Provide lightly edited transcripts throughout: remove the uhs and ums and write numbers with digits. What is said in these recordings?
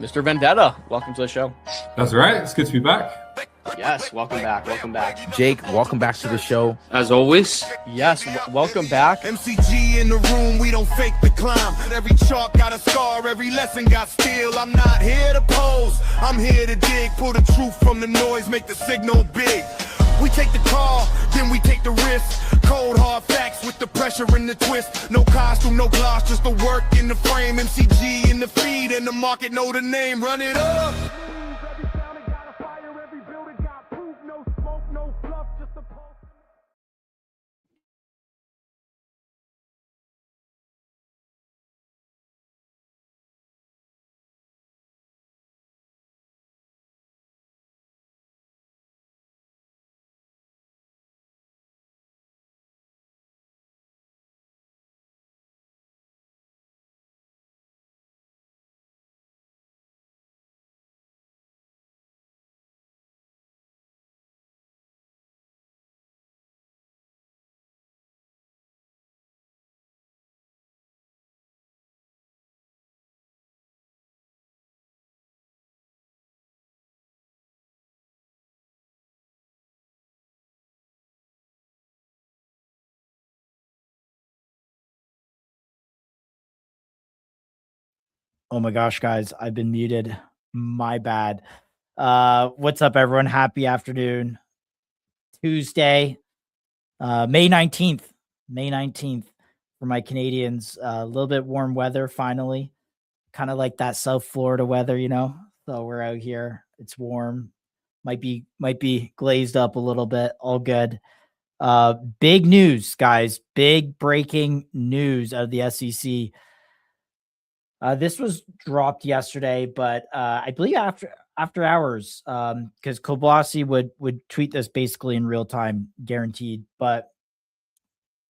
Mr. Vendetta, welcome to the show. That's right. It's good to be back. Yes, welcome back. Welcome back. Jake, welcome back to the show. As always. Yes, welcome back. MCG in the room, we don't fake the climb. Every chalk got a scar, every lesson got steel. I'm not here to pose, I'm here to dig. Pull the truth from the noise, make the signal big. We take the call, then we take the risk. Cold hard facts with the pressure and the twist. No costume, no gloss, just the work in the frame. MCG in the feed, and the market know the name. Run it up. Oh my gosh, guys, I've been muted. My bad. What's up, everyone? Happy afternoon. Tuesday, May 19th. May 19th for my Canadians. A little bit warm weather finally. Kind of like that South Florida weather, you know. So we're out here. It's warm. Might be glazed up a little bit. All good. Big news, guys. Big breaking news out of the SEC. This was dropped yesterday, but I believe after hours, because Koblasi would tweet this basically in real time, guaranteed. But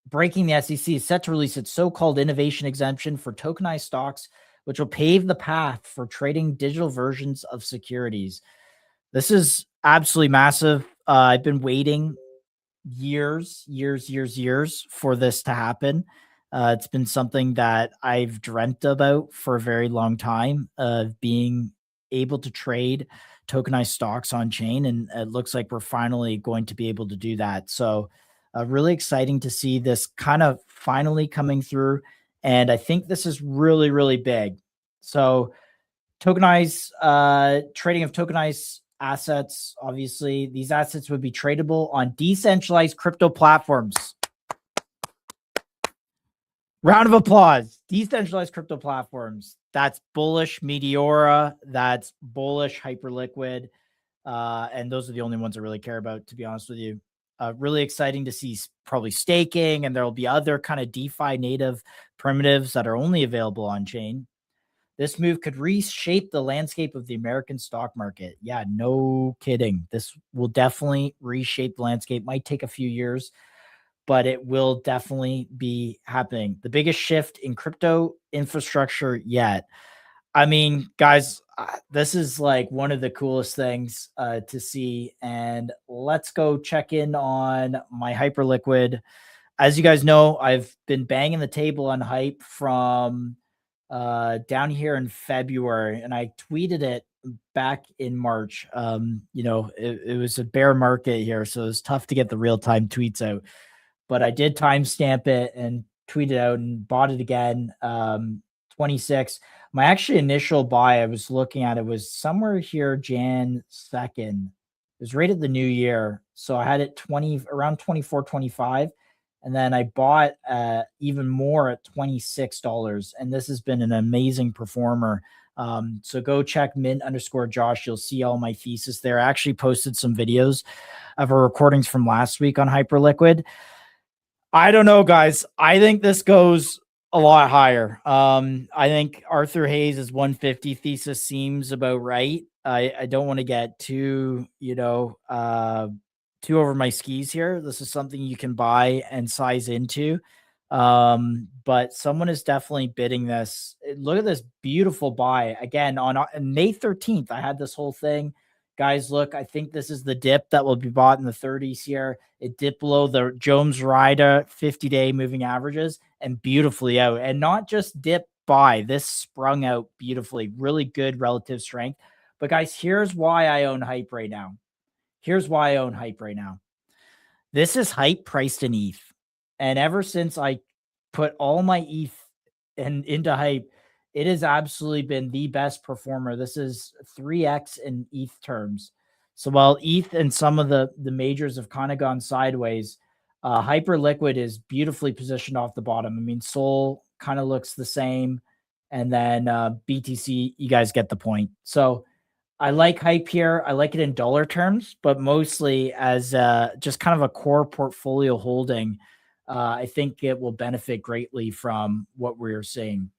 breaking, the SEC is set to release its so-called innovation exemption for tokenized stocks, which will pave the path for trading digital versions of securities. This is absolutely massive. I've been waiting years for this to happen. It's been something that I've dreamt about for a very long time, of being able to trade tokenized stocks on chain. And it looks like we're finally going to be able to do that. So really exciting to see this kind of finally coming through. And I think this is really, really big. So tokenized trading of tokenized assets. Obviously, these assets would be tradable on decentralized crypto platforms. Round of applause. Decentralized crypto platforms. That's bullish Meteora. That's bullish Hyperliquid. And those are the only ones I really care about, to be honest with you. Really exciting to see probably staking, and there will be other kind of DeFi native primitives that are only available on chain. This move could reshape the landscape of the American stock market. Yeah, no kidding. This will definitely reshape the landscape. Might take a few years, but it will definitely be happening. The biggest shift in crypto infrastructure yet. I mean, guys, this is like one of the coolest things to see. And let's go check in on my Hyperliquid. As you guys know, I've been banging the table on Hype from down here in February, and I tweeted it back in March. You know, it was a bear market here, so it was tough to get the real-time tweets out. But I did timestamp it and tweet it out and bought it again. 26. My actually initial buy, I was looking at it, was somewhere here Jan 2nd. It was right at the new year. So I had it around 24, 25. And then I bought even more at $26. And this has been an amazing performer. So go check mint_Josh. You'll see all my thesis there. I actually posted some videos of our recordings from last week on Hyperliquid. I don't know, guys. I think this goes a lot higher. I think Arthur Hayes' 150 thesis seems about right. I don't want to get too over my skis here. This is something you can buy and size into. But someone is definitely bidding this. Look at this beautiful buy. Again, on May 13th, I had this whole thing. Guys, look, I think this is the dip that will be bought in the 30s here. It dipped below the Jones Rider 50-day moving averages and beautifully out. And not just dip buy. This sprung out beautifully, really good relative strength. But guys, here's why I own Hype right now. Here's why I own Hype right now. This is Hype priced in ETH. And ever since I put all my ETH into Hype, it has absolutely been the best performer. This is 3x in ETH terms. So while ETH and some of the majors have kind of gone sideways, Hyperliquid is beautifully positioned off the bottom. I mean, Sol kind of looks the same. And then BTC, you guys get the point. So I like Hype here. I like it in dollar terms, but mostly as just kind of a core portfolio holding. I think it will benefit greatly from what we're seeing.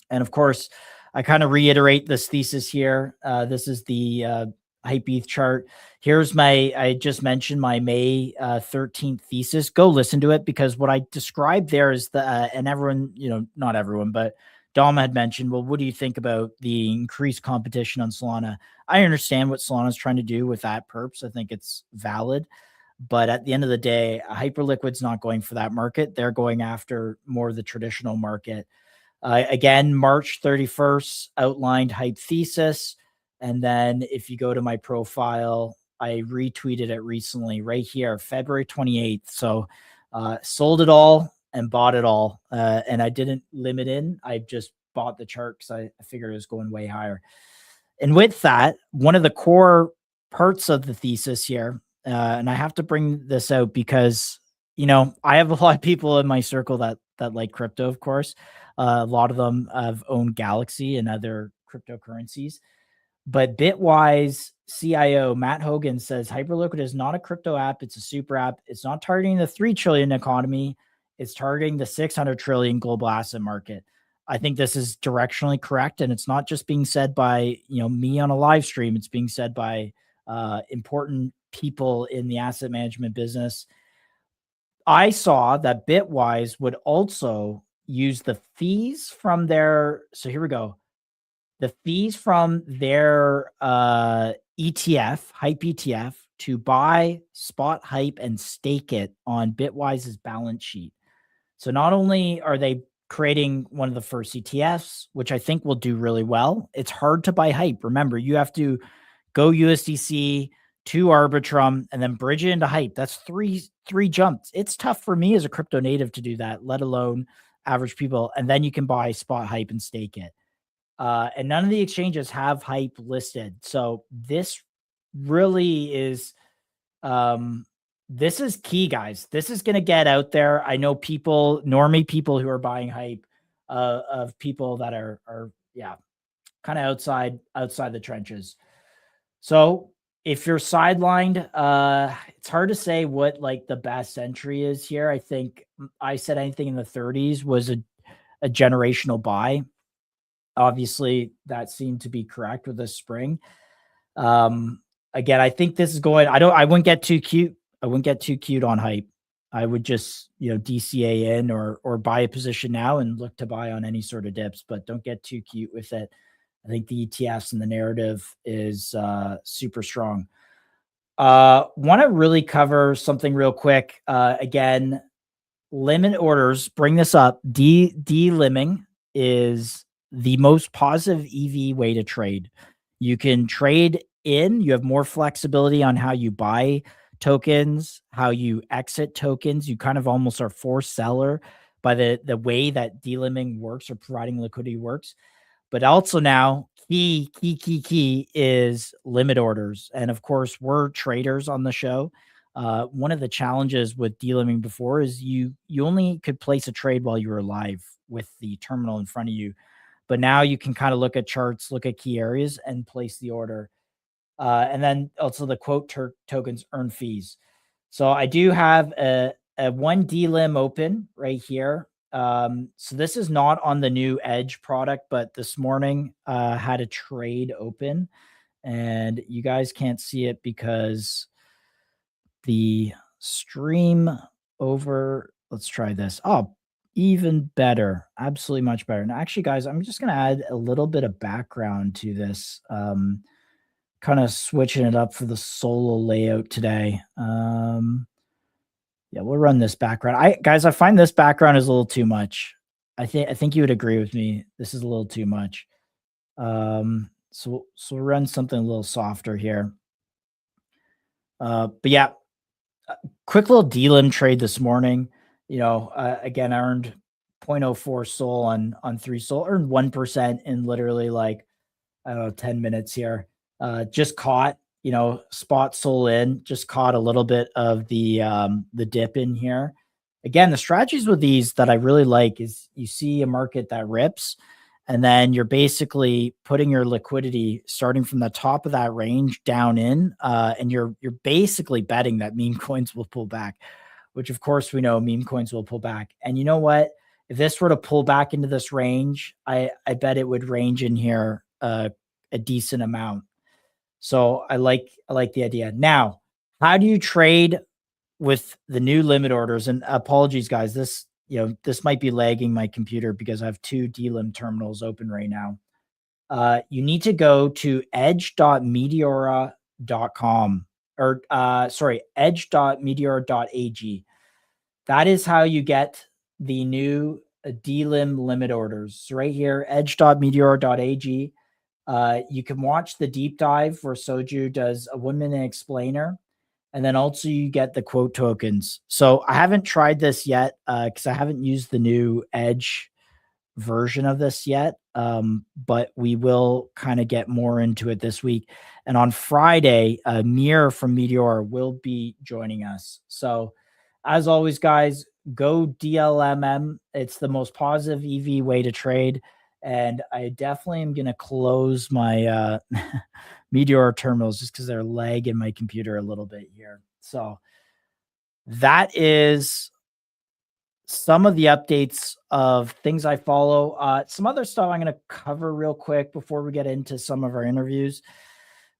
And of course, I kind of reiterate this thesis here. This is the Hype ETH chart. Here's I just mentioned my May 13th thesis. Go listen to it, because what I described there is and everyone, not everyone, but Dom had mentioned, well, what do you think about the increased competition on Solana? I understand what Solana is trying to do with that perps. I think it's valid. But at the end of the day, Hyperliquid's not going for that market. They're going after more of the traditional market. Again, March 31st, outlined Hype thesis. And then if you go to my profile, I retweeted it recently right here, February 28th. So sold it all and bought it all. And I didn't limit in. I just bought the chart because I figured it was going way higher. And with that, one of the core parts of the thesis here, and I have to bring this out because, I have a lot of people in my circle that like crypto, of course. A lot of them have owned Galaxy and other cryptocurrencies. But Bitwise CIO Matt Hogan says Hyperliquid is not a crypto app. It's a super app. It's not targeting the 3 trillion economy. It's targeting the 600 trillion global asset market. I think this is directionally correct. And it's not just being said by, me on a live stream. It's being said by important people in the asset management business. I saw that Bitwise would also use the fees from their, so here we go. The fees from their ETF, Hype ETF, to buy spot Hype and stake it on Bitwise's balance sheet. So not only are they creating one of the first ETFs, which I think will do really well, it's hard to buy Hype. Remember, you have to go USDC to Arbitrum and then bridge it into Hype. That's three jumps. It's tough for me as a crypto native to do that, let alone average people. And then you can buy spot Hype and stake it. And none of the exchanges have Hype listed. So this really is, this is key, guys. This is going to get out there. I know normie people who are buying Hype, of people that are kind of outside the trenches. So if you're sidelined, it's hard to say what like the best entry is here. I think I said anything in the 30s was a generational buy. Obviously, that seemed to be correct with this spring. Again, I think this is going. I wouldn't get too cute. I wouldn't get too cute on Hype. I would just DCA in or buy a position now and look to buy on any sort of dips, but don't get too cute with it. I think the ETFs and the narrative is super strong. Want to really cover something real quick. Again, limit orders. Bring this up. De-limming is the most positive EV way to trade. You can trade in. You have more flexibility on how you buy tokens, how you exit tokens. You kind of almost are forced seller by the way that de-limming works or providing liquidity works. But also now, key is limit orders. And of course, we're traders on the show. One of the challenges with de-limming before is you only could place a trade while you were live with the terminal in front of you. But now you can kind of look at charts, look at key areas, and place the order. And then also the quote tokens earn fees. So I do have a one DLIM open right here. So this is not on the new Edge product, but this morning had a trade open, and you guys can't see it because the stream over. Let's try this. Oh, even better. Absolutely much better. Now, actually, guys, I'm just going to add a little bit of background to this. Kind of switching it up for the solo layout today. Yeah, we'll run this background. Guys, I find this background is a little too much. I think you would agree with me. This is a little too much. So we'll run something a little softer here. But yeah, quick little DLM trade this morning. Again, I earned 0.04 SOL on 3 SOL, earned 1% in literally like, I don't know, 10 minutes here. Just caught, spot SOL in, just caught a little bit of the dip in here. Again, the strategies with these that I really like is you see a market that rips, and then you're basically putting your liquidity starting from the top of that range down in, and you're basically betting that meme coins will pull back, which of course we know meme coins will pull back. And you know what? If this were to pull back into this range, I bet it would range in here a decent amount. So I like the idea. Now, how do you trade with the new limit orders? And apologies, guys, this might be lagging my computer because I have 2 DLM terminals open right now. You need to go to edge.meteora.com or edge.meteora.ag. That is how you get the new DLM limit orders. So right here, edge.meteora.ag. You can watch the deep dive where Soju does a 1-minute explainer. And then also you get the quote tokens. So I haven't tried this yet because I haven't used the new Edge version of this yet. But we will kind of get more into it this week. And on Friday, Mir from Meteor will be joining us. So as always, guys, go DLMM. It's the most positive EV way to trade. And I definitely am going to close my Meteor terminals just because they're lagging my computer a little bit here. So that is some of the updates of things I follow. Some other stuff I'm going to cover real quick before we get into some of our interviews.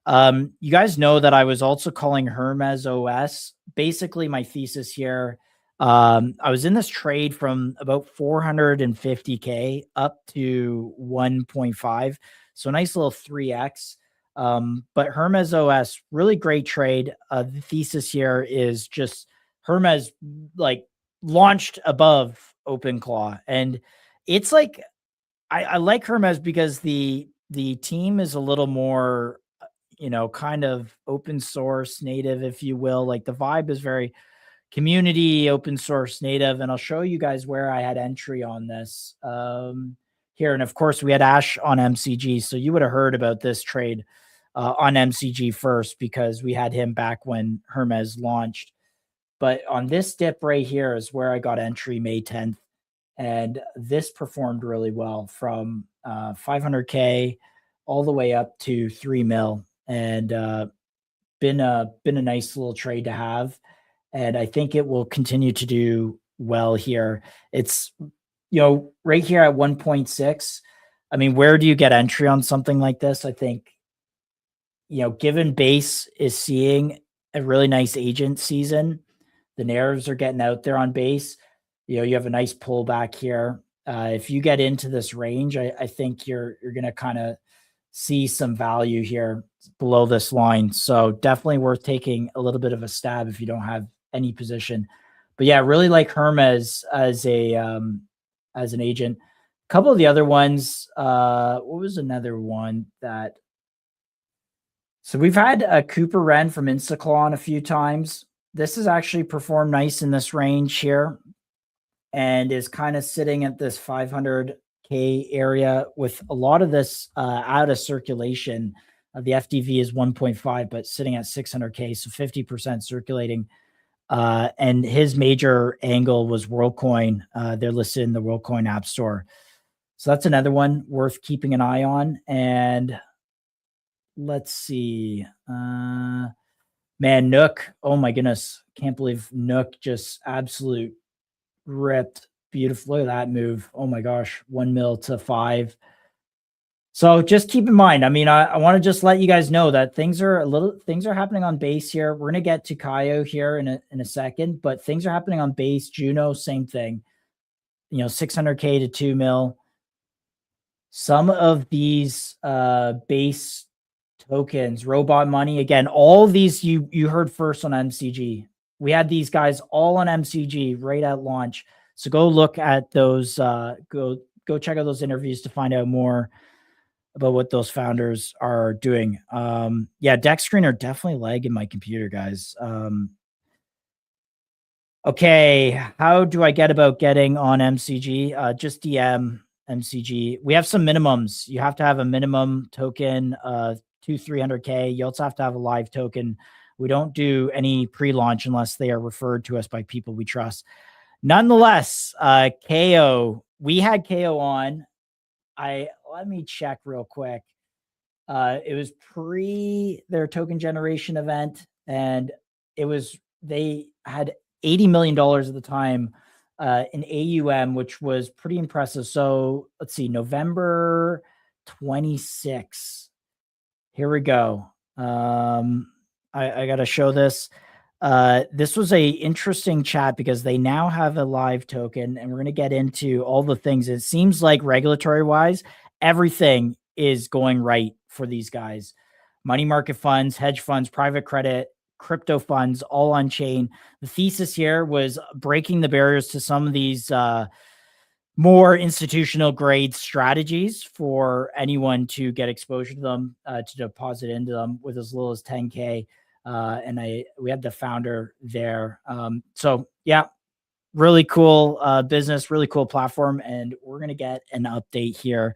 You guys know that I was also calling Hermes OS. Basically, my thesis here, I was in this trade from about 450K up to 1.5. So a nice little 3X. But Hermes OS, really great trade. The thesis here is just Hermes like launched above OpenClaw. And it's like, I like Hermes because the team is a little more, kind of open source native, if you will. Like the vibe is very community, open source native. And I'll show you guys where I had entry on this here. And of course we had Ash on MCG. So you would have heard about this trade on MCG first because we had him back when Hermes launched. But on this dip right here is where I got entry May 10th. And this performed really well from 500K all the way up to 3 mil, and been a nice little trade to have. And I think it will continue to do well here. It's, right here at 1.6. I mean, where do you get entry on something like this? I think, given base is seeing a really nice agent season, the narratives are getting out there on base. You have a nice pullback here. If you get into this range, I think you're going to kind of see some value here below this line. So definitely worth taking a little bit of a stab if you don't have any position. But yeah, really like Hermes as an agent. A couple of the other ones. What was another one that? So we've had a Cooper Wren from Instaclaw a few times. This has actually performed nice in this range here, and is kind of sitting at this 500K area with a lot of this out of circulation. The FDV is 1.5, but sitting at 600K, so 50% circulating. And his major angle was WorldCoin. They're listed in the WorldCoin App Store. So that's another one worth keeping an eye on. And let's see. Man, Nook. Oh my goodness. Can't believe Nook just absolute ripped. Beautiful. Look at that move. Oh my gosh. 1 mil to 5. So just keep in mind, I mean, I want to just let you guys know that things are happening on base here. We're going to get to Kaio here in a second, but things are happening on base. Juno, same thing, 600K to 2 mil. Some of these base tokens, robot money, again, all these you heard first on MCG. We had these guys all on MCG right at launch. So go look at those. Go check out those interviews to find out more about what those founders are doing. Yeah, deck screen are definitely lagging my computer, guys. Okay, how do I get about getting on MCG? Just DM MCG. We have some minimums. You have to have a minimum token, 300K. You also have to have a live token. We don't do any pre-launch unless they are referred to us by people we trust. Nonetheless, KO, we had KO on. Let me check real quick. It was pre their token generation event, and they had $80 million at the time in AUM, which was pretty impressive. So let's see, November 26. Here we go. I got to show this. This was a interesting chat because they now have a live token, and we're going to get into all the things. It seems like regulatory wise, everything is going right for these guys. Money market funds, hedge funds, private credit, crypto funds, all on chain. The thesis here was breaking the barriers to some of these more institutional grade strategies for anyone to get exposure to them, to deposit into them with as little as 10K. And we had the founder there. So yeah, really cool business, really cool platform. And we're going to get an update here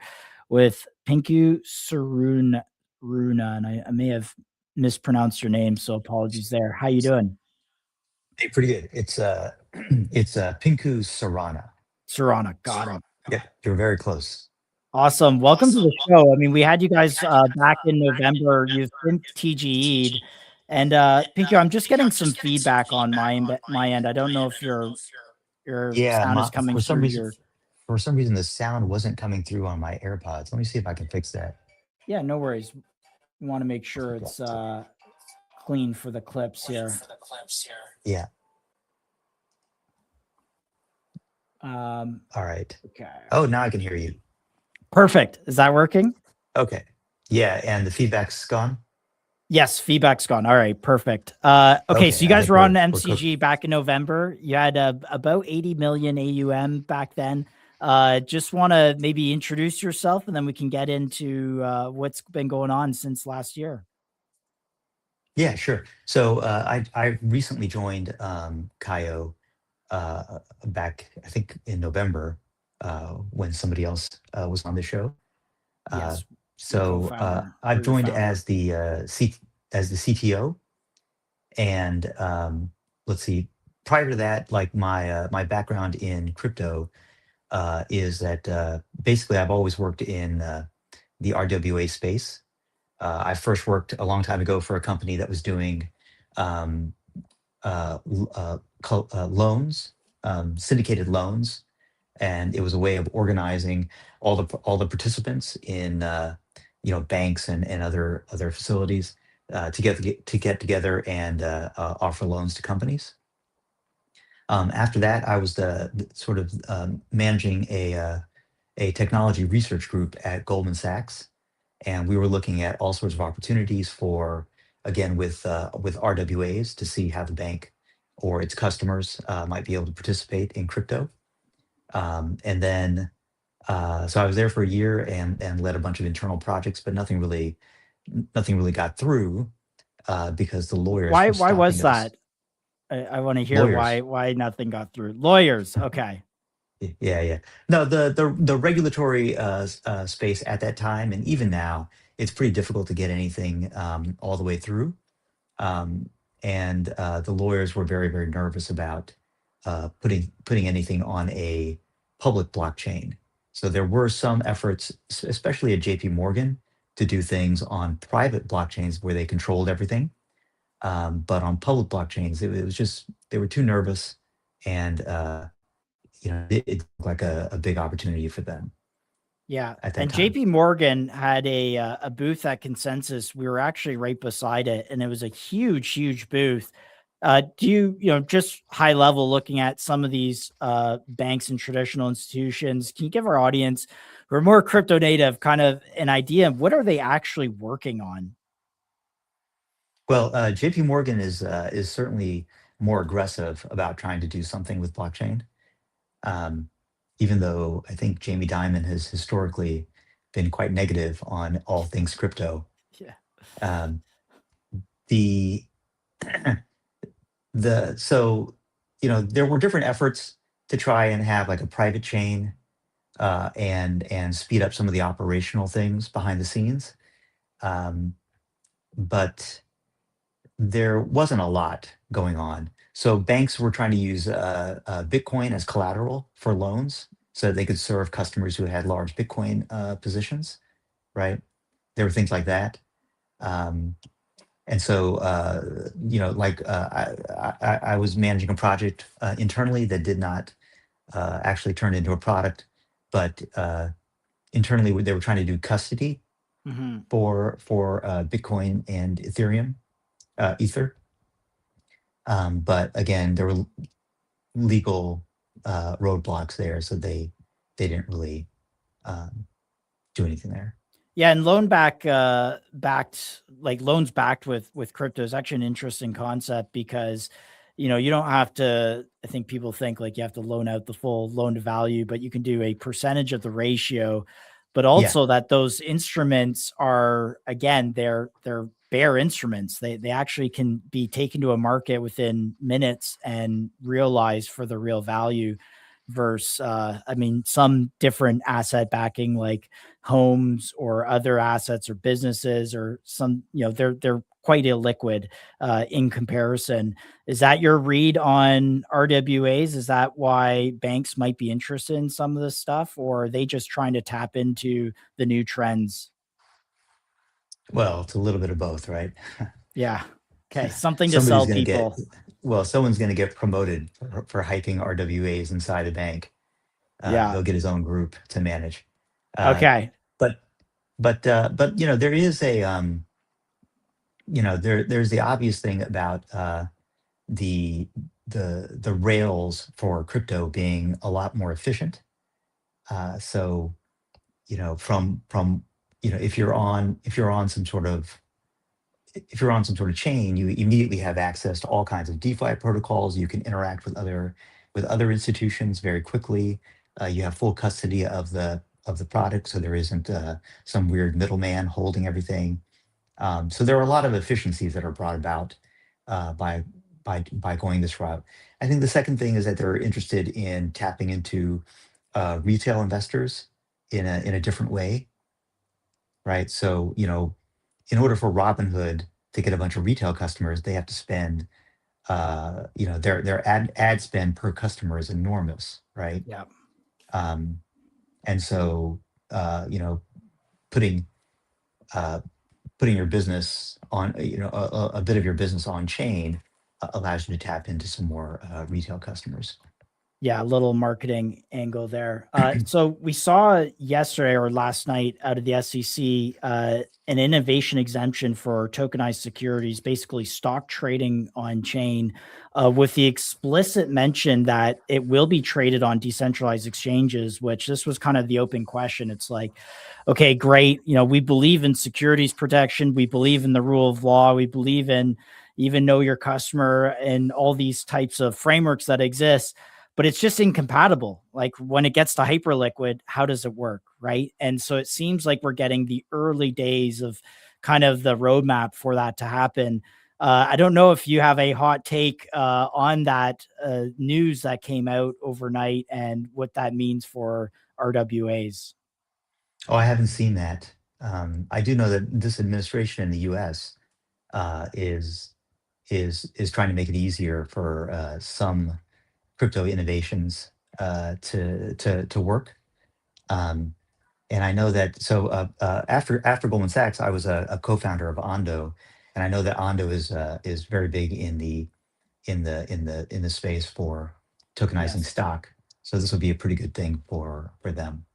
with Pinku Saruna. And I may have mispronounced your name, so apologies there. How you doing? Hey, pretty good. It's Pinku Sarana. Sarana, got it. Yeah, you're very close. Awesome. Welcome to the show. I mean, we had you guys back in November. You've been TGE'd. And Pinku, I'm just getting some feedback on my end. I don't know if your sound is coming through. For some reason, the sound wasn't coming through on my AirPods. Let me see if I can fix that. Yeah, no worries. We want to make sure it's clean for the clips here. Yeah. All right. Okay. Oh, now I can hear you. Perfect. Is that working? Okay. Yeah, and the feedback's gone? Yes, feedback's gone. All right, perfect. Okay, so you guys were on MCG back in November. You had about 80 million AUM back then. Just want to maybe introduce yourself, and then we can get into what's been going on since last year. Yeah, sure. So I recently joined Kaio back, I think, in November when somebody else was on the show. Yes. So I've joined as the CTO, and let's see. Prior to that, like my background in crypto is that basically I've always worked in the RWA space. I first worked a long time ago for a company that was doing loans, syndicated loans, and it was a way of organizing all the participants in banks and other facilities to get together and offer loans to companies. After that, I was the sort of managing a technology research group at Goldman Sachs, and we were looking at all sorts of opportunities for, again, with RWAs to see how the bank or its customers might be able to participate in crypto. And then, so I was there for a year and led a bunch of internal projects, but nothing really got through because the lawyers. Why was that? I want to hear why nothing got through. Lawyers, okay. Yeah. No, the regulatory space at that time, and even now, it's pretty difficult to get anything all the way through. And the lawyers were very, very nervous about putting anything on a public blockchain. So there were some efforts, especially at JP Morgan, to do things on private blockchains where they controlled everything. But on public blockchains, it was just, they were too nervous, and it looked like a big opportunity for them. Yeah, and JP Morgan had a booth at Consensus. We were actually right beside it, and it was a huge booth. Do you just high level looking at some of these banks and traditional institutions, can you give our audience who are more crypto native kind of an idea of what are they actually working on? Well, JP Morgan is certainly more aggressive about trying to do something with blockchain. Even though I think Jamie Dimon has historically been quite negative on all things crypto. Yeah. Um, the so there were different efforts to try and have like a private chain and speed up some of the operational things behind the scenes, but there wasn't a lot going on. So banks were trying to use Bitcoin as collateral for loans, so that they could serve customers who had large Bitcoin positions. Right? There were things like that. Um, And so, I was managing a project internally that did not actually turn into a product, but internally they were trying to do custody Hmm. for Bitcoin and Ethereum, Ether. But again, there were legal roadblocks there, so they didn't really do anything there. Yeah, and loans backed with crypto is actually an interesting concept because you don't have to. I think people think like you have to loan out the full loan to value, but you can do a percentage of the ratio. But Yeah, also that those instruments are, again, they're bare instruments. They actually can be taken to a market within minutes and realized for the real value. Versus, I mean, some different asset backing like homes or other assets or businesses or some, they're quite illiquid in comparison. Is that your read on RWAs? Is that why banks might be interested in some of this stuff, or are they just trying to tap into the new trends? well, it's a little bit of both, right? Yeah. Okay. Something to Somebody's sell going to get, people. well, someone's going to get promoted for hyping RWAs inside a bank. Yeah. He'll get his own group to manage. Uh, Okay. but there is there's the obvious thing about the the rails for crypto being a lot more efficient. So from if you're on some sort of chain, you immediately have access to all kinds of DeFi protocols. You can interact with other institutions very quickly. You have full custody of the product, so there isn't some weird middleman holding everything. So there are a lot of efficiencies that are brought about by going this route. I think the second thing is that they're interested in tapping into retail investors in a different way, right? So in order for Robinhood to get a bunch of retail customers, they have to spend, their ad spend per customer is enormous, right? Yeah. Um, and so, putting uh, putting your business on, a bit of your business on chain allows you to tap into some more retail customers. Yeah, a little marketing angle there. So we saw yesterday or last night out of the SEC an innovation exemption for tokenized securities, basically stock trading on chain, with the explicit mention that it will be traded on decentralized exchanges. Which this was kind of the open question. It's like, okay, great. We believe in securities protection. We believe in the rule of law. We believe in even know your customer and all these types of frameworks that exist, but it's just incompatible. Like when it gets to Hyperliquid, how does it work? Right. And so it seems like we're getting the early days of kind of the roadmap for that to happen. I don't know if you have a hot take on that news that came out overnight and what that means for RWAs. Oh, I haven't seen that. I do know that this administration in the U.S. Is trying to make it easier for some crypto innovations to work. Um, and I know that. So after Goldman Sachs, I was a co-founder of Ondo, and I know that Ondo is very big in the space for tokenizing Yes. stock. So this will be a pretty good thing for them.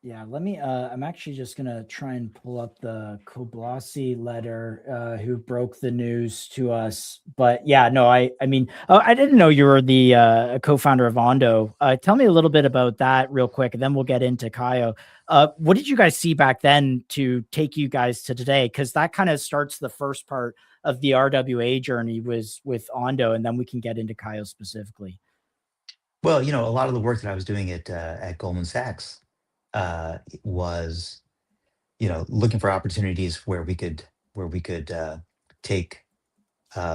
Yeah, let me I'm actually just gonna try and pull up the Koblasi letter who broke the news to us. But yeah, no, I mean, I didn't know you were the co-founder of Ondo. Tell me a little bit about that real quick, and then we'll get into Kaio. What did you guys see back then to take you guys to today? Because that kind of starts the first part of the RWA journey was with Ondo, and then we can get into Kaio specifically. Well, a lot of the work that I was doing at Goldman Sachs was, looking for opportunities where we could take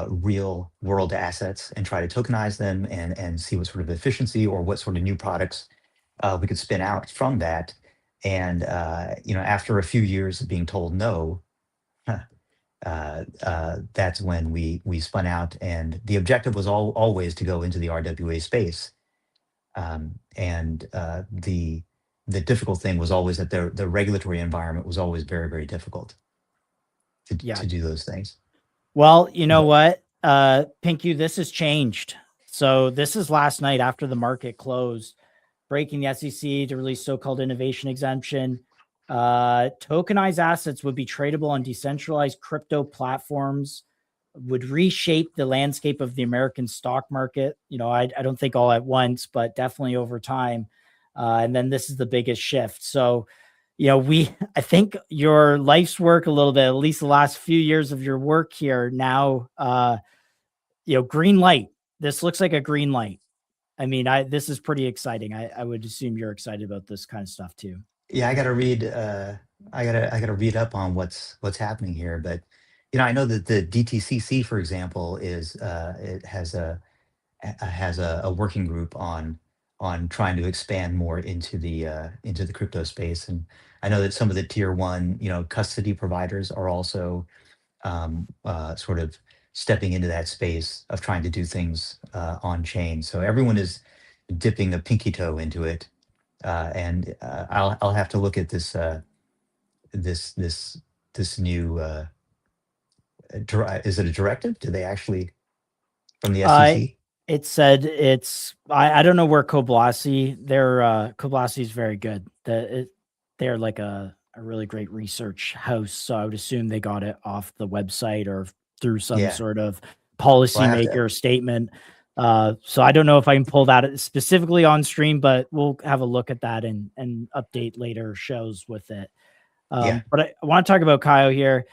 real world assets and try to tokenize them and see what sort of efficiency or what sort of new products we could spin out from that. And after a few years of being told no, that's when we spun out, and the objective was always to go into the RWA space. And the difficult thing was always that the regulatory environment was always very, very difficult Yeah. to do those things. Well, you know But what, Pinky, this has changed. So this is last night after the market closed, breaking the SEC to release so-called innovation exemption. Tokenized assets would be tradable on decentralized crypto platforms, would reshape the landscape of the American stock market. I don't think all at once, but definitely over time. And then this is the biggest shift. So, I think your life's work a little bit, at least the last few years of your work here now, green light. This looks like a green light. I mean, this is pretty exciting. I would assume you're excited about this kind of stuff too. yeah, I got to read. I gotta read up on what's happening here. But I know that the DTCC, for example, it has a working group on trying to expand more into the crypto space. And I know that some of the tier one custody providers are also sort of stepping into that space of trying to do things on chain. So everyone is dipping a pinky toe into it. And I'll have to look at this new is it a directive? Do they actually from the SEC? It said I don't know where Koblasi, Koblasi is very good. They're like a really great research house. So I would assume they got it off the website or through some Yeah. sort of Well, I have to- policymaker statement. So I don't know if I can pull that specifically on stream, but we'll have a look at that and update later shows with it. Yeah. But I want to talk about Kaio here.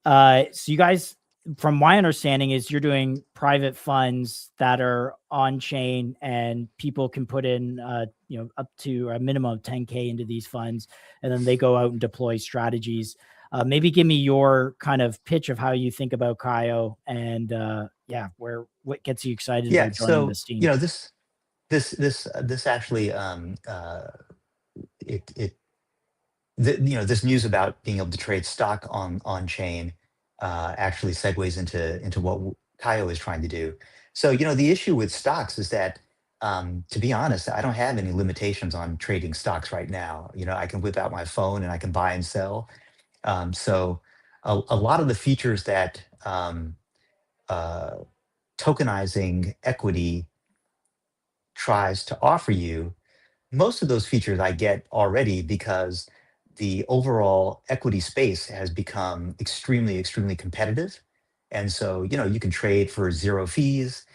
So you guys, from my understanding, is you're doing private funds that are on chain, and people can put in, up to a minimum of 10K into these funds, and then they go out and deploy strategies. Maybe give me your kind of pitch of how you think about Kaio, and what gets you excited Yeah. about joining So this team. this actually this news about being able to trade stock on chain actually segues into what Kaio is trying to do. So the issue with stocks is that to be honest, I don't have any limitations on trading stocks right now. I can whip out my phone and I can buy and sell. So a lot of the features that tokenizing equity tries to offer you, most of those features I get already because the overall equity space has become extremely, extremely competitive. And so, you can trade for zero fees.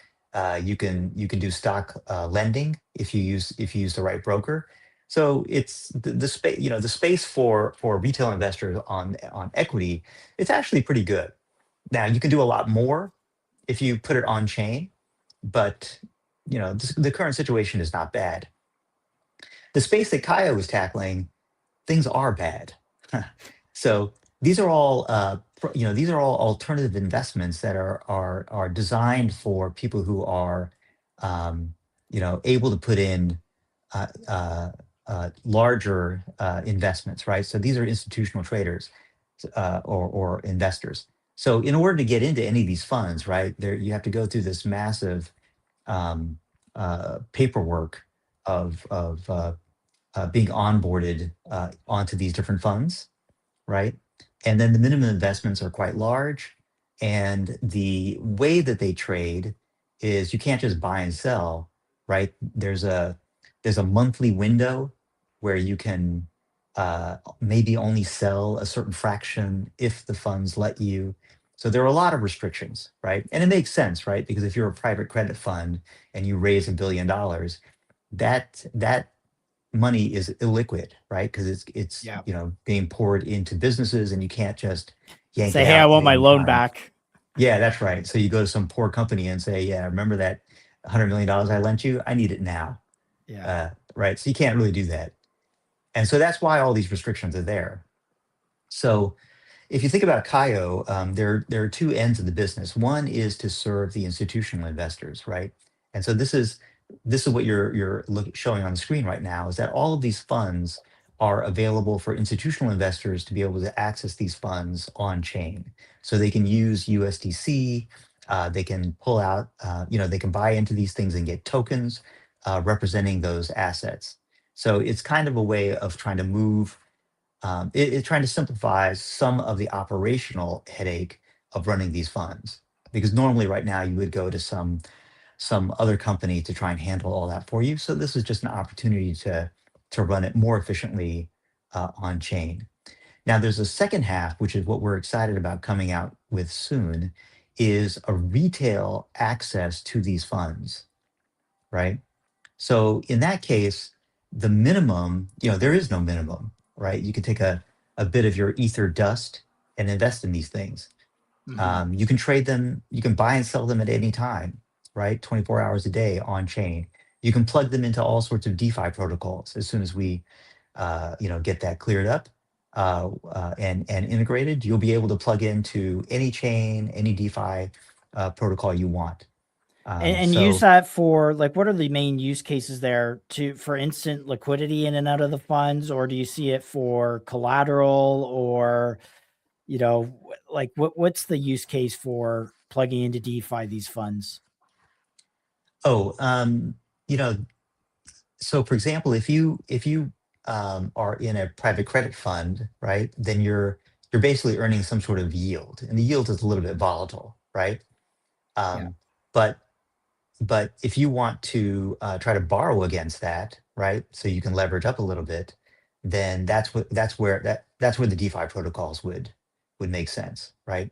You can do stock lending if you use the right broker. So it's the space, the space for retail investors on equity, it's actually pretty good. Now you can do a lot more if you put it on chain, but the current situation is not bad. The space that Kaio is tackling, things are bad. So these are all alternative investments that are designed for people who are able to put in larger investments, right? So these are institutional traders or investors. So in order to get into any of these funds, right, you have to go through this massive paperwork of being onboarded onto these different funds, right? And then the minimum investments are quite large. And the way that they trade is you can't just buy and sell, right? There's a monthly window where you can maybe only sell a certain fraction if the funds let you. So there are a lot of restrictions, right? And it makes sense, right? Because if you're a private credit fund and you raise $1 billion, that money is illiquid, right? Because it's being poured into businesses, and you can't just yank Say, it hey, out I at want my any loan time. back. Yeah, that's right. So you go to some poor company and say, yeah, remember that $100 million I lent you? I need it now. Yeah. Right? So you can't really do that. And so that's why all these restrictions are there. So if you think about Kaio, there are two ends of the business. One is to serve the institutional investors, right? And so this is what you're showing on the screen right now, is that all of these funds are available for institutional investors to be able to access these funds on chain. So they can use USDC, they can pull out, they can buy into these things and get tokens representing those assets. So it's kind of a way of trying to move it's trying to simplify some of the operational headache of running these funds. Because normally right now you would go to some other company to try and handle all that for you. So this is just an opportunity to run it more efficiently on chain. Now there's a second half, which is what we're excited about coming out with soon, is a retail access to these funds, right? So in that case, the minimum, there is no minimum, right? You can take a bit of your ether dust and invest in these things. You can trade them, you can buy and sell them at any time, right? 24 hours a day on chain. You can plug them into all sorts of DeFi protocols as soon as we, get that cleared up and integrated. You'll be able to plug into any chain, any DeFi protocol you want. And use that for, like, what are the main use cases there for instant liquidity in and out of the funds, or do you see it for collateral, or like what's the use case for plugging into DeFi these funds? Oh, so for example, if you are in a private credit fund, right, then you're basically earning some sort of yield, and the yield is a little bit volatile, right? Yeah. But if you want to try to borrow against that, right, so you can leverage up a little bit, then that's where the DeFi protocols would make sense, right?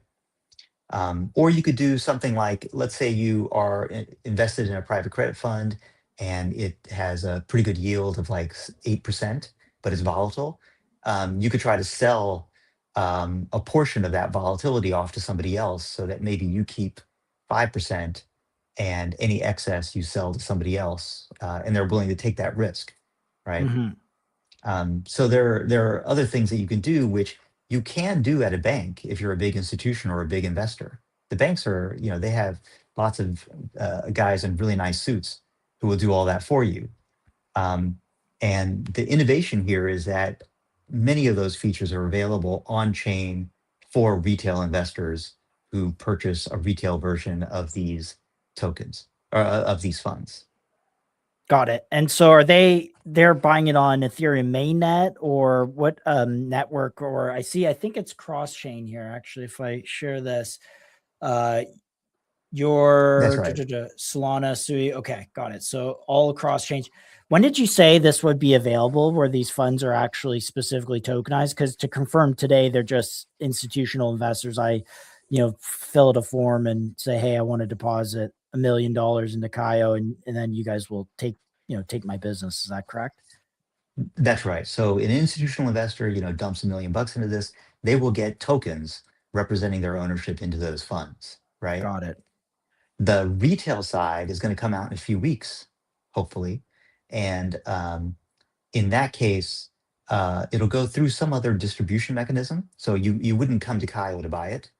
Or you could do something like, let's say you are invested in a private credit fund and it has a pretty good yield of like 8%, but it's volatile. You could try to sell a portion of that volatility off to somebody else so that maybe you keep 5% and any excess you sell to somebody else, and they're willing to take that risk, right? So there are other things that you can do, which you can do at a bank if you're a big institution or a big investor. The banks are, they have lots of guys in really nice suits who will do all that for you. And the innovation here is that many of those features are available on chain for retail investors who purchase a retail version of these tokens or of these funds. Got it. And so are they're buying it on Ethereum mainnet, or what network? Or I think it's cross chain here. Actually, if I share this, your That's right. Solana, Sui. Okay, got it. So all across chains. When did you say this would be available, where these funds are actually specifically tokenized? Because to confirm today, they're just institutional investors. I, fill out a form and say, hey, I want to deposit $1 million into Kaio, and then you guys will take my business. Is that correct? That's right. So an institutional investor, dumps $1 million into this, they will get tokens representing their ownership into those funds, right? Got it. The retail side is going to come out in a few weeks, hopefully. And in that case, it'll go through some other distribution mechanism. So you wouldn't come to Kaio to buy it,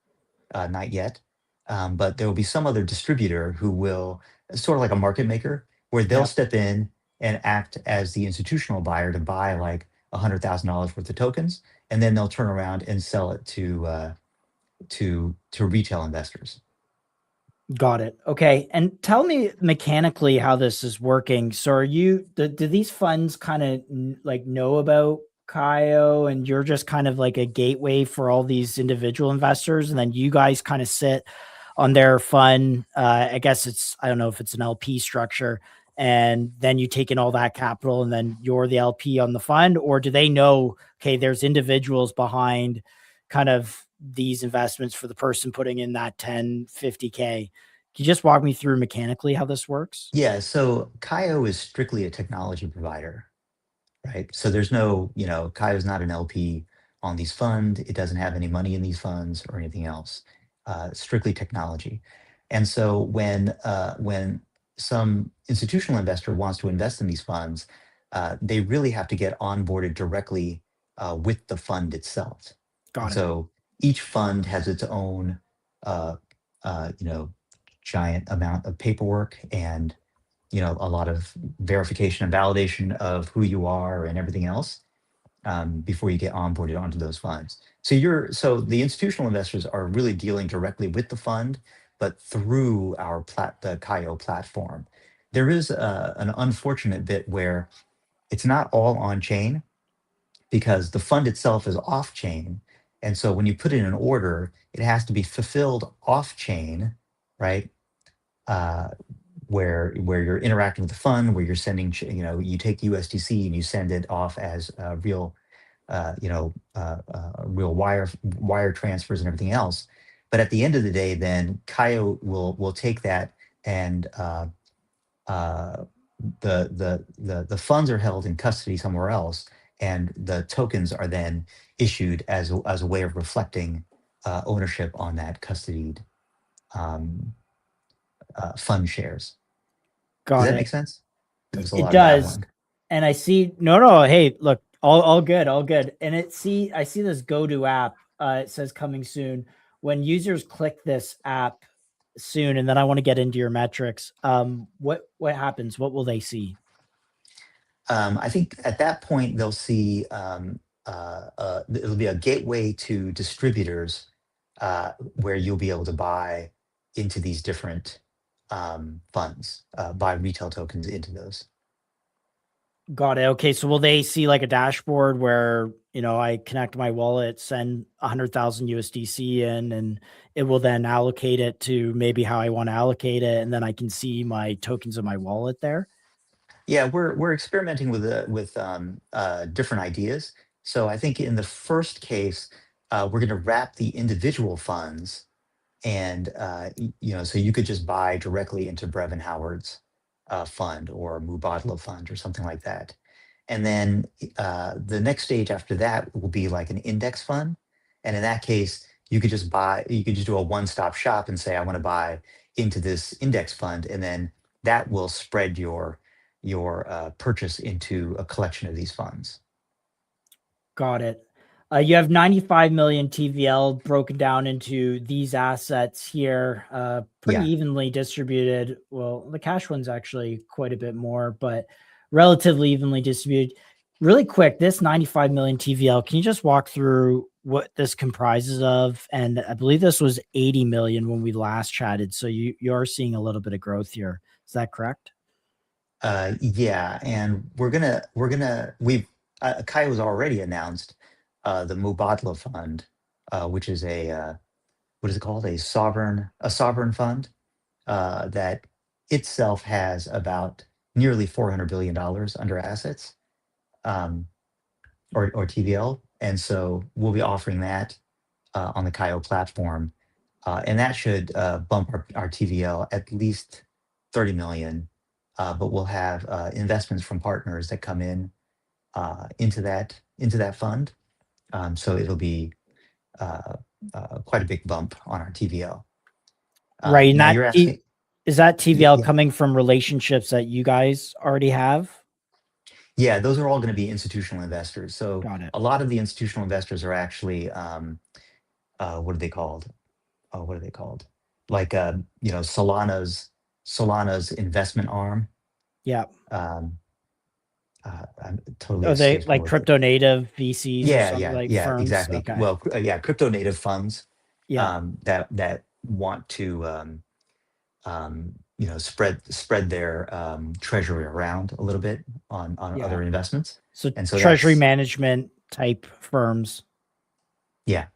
not yet. But there will be some other distributor who will, sort of like a market maker, where they'll step in and act as the institutional buyer to buy like $100,000 worth of tokens, and then they'll turn around and sell it to retail investors. Got it. Okay. And tell me mechanically how this is working. So do these funds kind of like know about Kaio, and you're just kind of like a gateway for all these individual investors, and then you guys kind of sit on their fund? I guess I don't know if it's an LP structure, and then you take in all that capital and then you're the LP on the fund, or do they know, okay, there's individuals behind kind of these investments for the person putting in that 10, 50K? Can you just walk me through mechanically how this works? Yeah, so Kaio is strictly a technology provider, right? So there's no, Kaio is not an LP on these funds. It doesn't have any money in these funds or anything else. Strictly technology. And so when some institutional investor wants to invest in these funds, they really have to get onboarded directly with the fund itself. And Got it. so each fund has its own, uh, you know, giant amount of paperwork and, you know, a lot of verification and validation of who you are and everything else before you get onboarded onto those funds. So the institutional investors are really dealing directly with the fund, but through the Kaio platform. There is an unfortunate bit where it's not all on chain because the fund itself is off chain. And so when you put in an order, it has to be fulfilled off chain, right? Where you're interacting with the fund, where you're sending, you take USDC and you send it off as real, real wire transfers and everything else. But at the end of the day, then Kaio will take that and the funds are held in custody somewhere else, and the tokens are then issued as a way of reflecting ownership on that custodied fund shares. Does Got that it. make sense? There was a It lot of does. babbling. And I see no, hey, look, all good, all good. And I see this go-to app. It says coming soon. When users click this app soon, and then I want to get into your metrics. What happens? What will they see? I think at that point they'll see it'll be a gateway to distributors where you'll be able to buy into these different funds, buy retail tokens into those. Got it. Okay, so will they see like a dashboard where I connect my wallet, send 100,000 USDC in, and it will then allocate it to maybe how I want to allocate it, and then I can see my tokens in my wallet there? Yeah, we're experimenting with different ideas. So I think in the first case, we're going to wrap the individual funds, and so you could just buy directly into Brevin Howard's fund or Mubadala fund or something like that. And then the next stage after that will be like an index fund, and in that case, you could just do a one-stop shop and say, I want to buy into this index fund, and then that will spread your purchase into a collection of these funds. Got it. You have 95 million TVL broken down into these assets here, pretty evenly distributed. Well, the cash one's actually quite a bit more, but relatively evenly distributed. Really quick, this 95 million TVL, can you just walk through what this comprises of? And I believe this was 80 million when we last chatted. So you are seeing a little bit of growth here. Is that correct? Yeah, and Kai was already announced the Mubadala Fund, which is what is it called? A sovereign fund that itself has about nearly $400 billion under assets, or TVL, and so we'll be offering that on the Kaio platform, and that should bump our TVL at least 30 million. But we'll have investments from partners that come in into that fund. So it'll be quite a big bump on our TVL. Right. Now And you're asking, is that TVL yeah. coming from relationships that you guys already have? Yeah, those are all going to be institutional investors. So Got it. a lot of the institutional investors are actually, what are they called? Oh, what are they called? Like, Solana's investment arm. Yeah. I'm totally. Are they escapes me like what crypto native VCs or Yeah, something like yeah, firms? exactly. Okay. Well, crypto native funds Yeah. that want to spread their treasury around a little bit on Yeah. other investments. So And so treasury that's- management type firms. Yeah.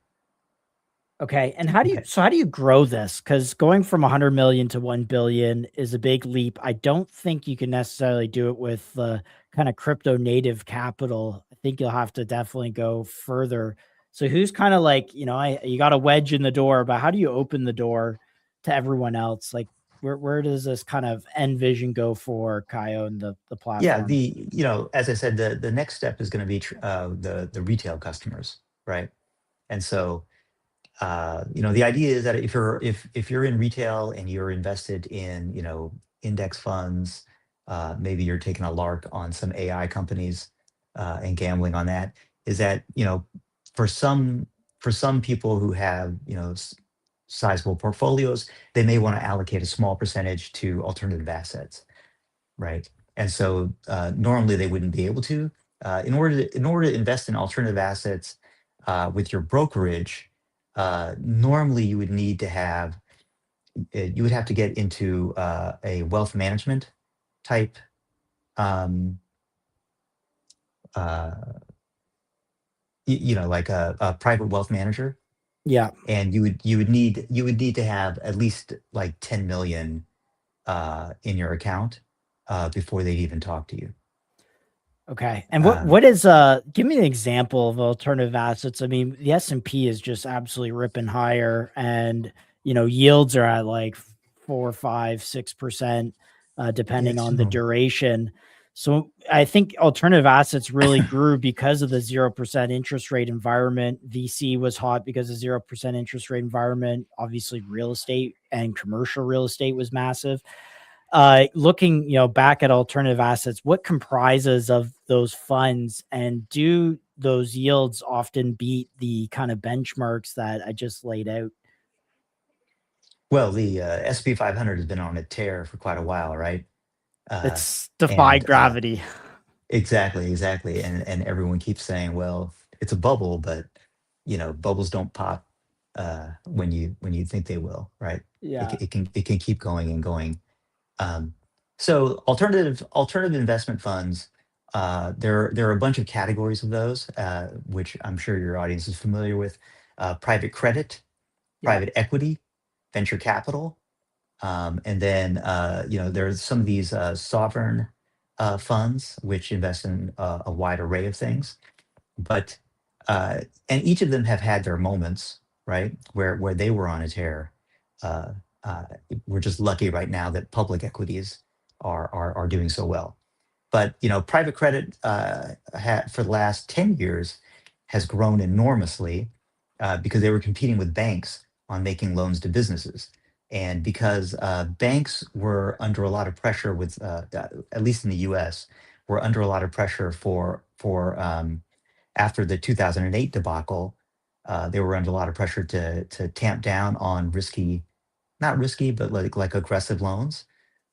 Okay. And how do you grow this? Because going from 100 million to 1 billion is a big leap. I don't think you can necessarily do it with the kind of crypto native capital. I think you'll have to definitely go further. So who's kind of like, you got a wedge in the door, but how do you open the door to everyone else? Like where does this kind of end vision go for Kaio and the platform? Yeah, as I said, the next step is going to be the retail customers, right? And so the idea is that if you're in retail and you're invested in index funds. Maybe you're taking a lark on some AI companies and gambling on that. Is that, for some people who have, sizable portfolios, they may want to allocate a small percentage to alternative assets, right? And so normally they wouldn't be able to. In order to invest in alternative assets with your brokerage, normally you would need to have you would have to get into a wealth management type uh, like a private wealth manager, Yeah. and you would need to have at least like 10 million in your account before they'd even talk to you. Okay. And Um, what is give me an example of alternative assets. I mean, the S&P is just absolutely ripping higher, and yields are at like 4, 5, 6%, depending it's on the duration. So I think alternative assets really grew because of the 0% interest rate environment. VC was hot because of 0% interest rate environment. Obviously, real estate and commercial real estate was massive. Looking, back at alternative assets, what comprises of those funds, and do those yields often beat the kind of benchmarks that I just laid out? Well, the SP 500 has been on a tear for quite a while, right? Uh, It's defy and gravity. exactly, and everyone keeps saying, well, it's a bubble, but bubbles don't pop when you think they will, right? Yeah. It can keep going and going. Um, so alternative investment funds, there are a bunch of categories of those, which I'm sure your audience is familiar with. Private credit, Yeah. private equity, venture capital, and then there's some of these sovereign funds which invest in a wide array of things. But and each of them have had their moments, right, where they were on a tear. Uh, uh, we're just lucky right now that public equities are doing so well. But private credit for the last 10 years has grown enormously because they were competing with banks on making loans to businesses. And because banks were under a lot of pressure at least in the US, were under a lot of pressure for after the 2008 debacle, they were under a lot of pressure to tamp down on not risky, but like aggressive loans.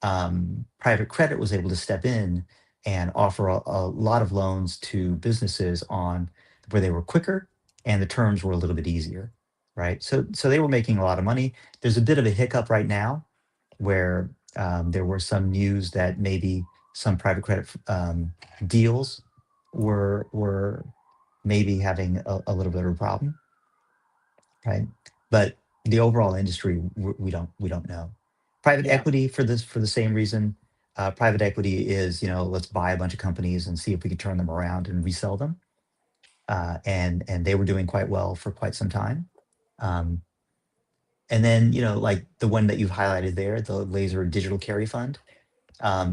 Private credit was able to step in and offer a lot of loans to businesses on where they were quicker and the terms were a little bit easier, right? So they were making a lot of money. There's a bit of a hiccup right now where there were some news that maybe some private credit deals were maybe having a little bit of a problem, right? But the overall industry, we don't know. Private Yeah. equity for the same reason. Private equity is, let's buy a bunch of companies and see if we can turn them around and resell them. And they were doing quite well for quite some time. Um, and then, like the one that you've highlighted there, the Laser Digital Carry Fund.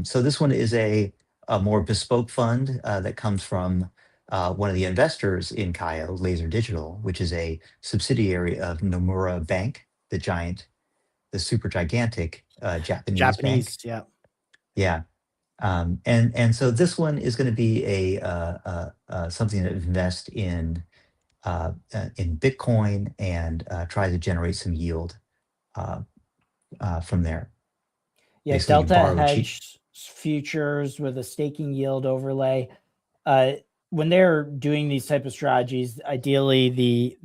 So this one is a more bespoke fund that comes from one of the investors in Kaio, Laser Digital, which is a subsidiary of Nomura Bank, the super gigantic Japanese bank. Japanese. Yeah. Yeah. And so this one is going to be something that invests in Bitcoin and try to generate some yield from there. Yeah. Basically, you Delta borrow cheap. hedge futures with a staking yield overlay. Uh, when they're doing these type of strategies, ideally the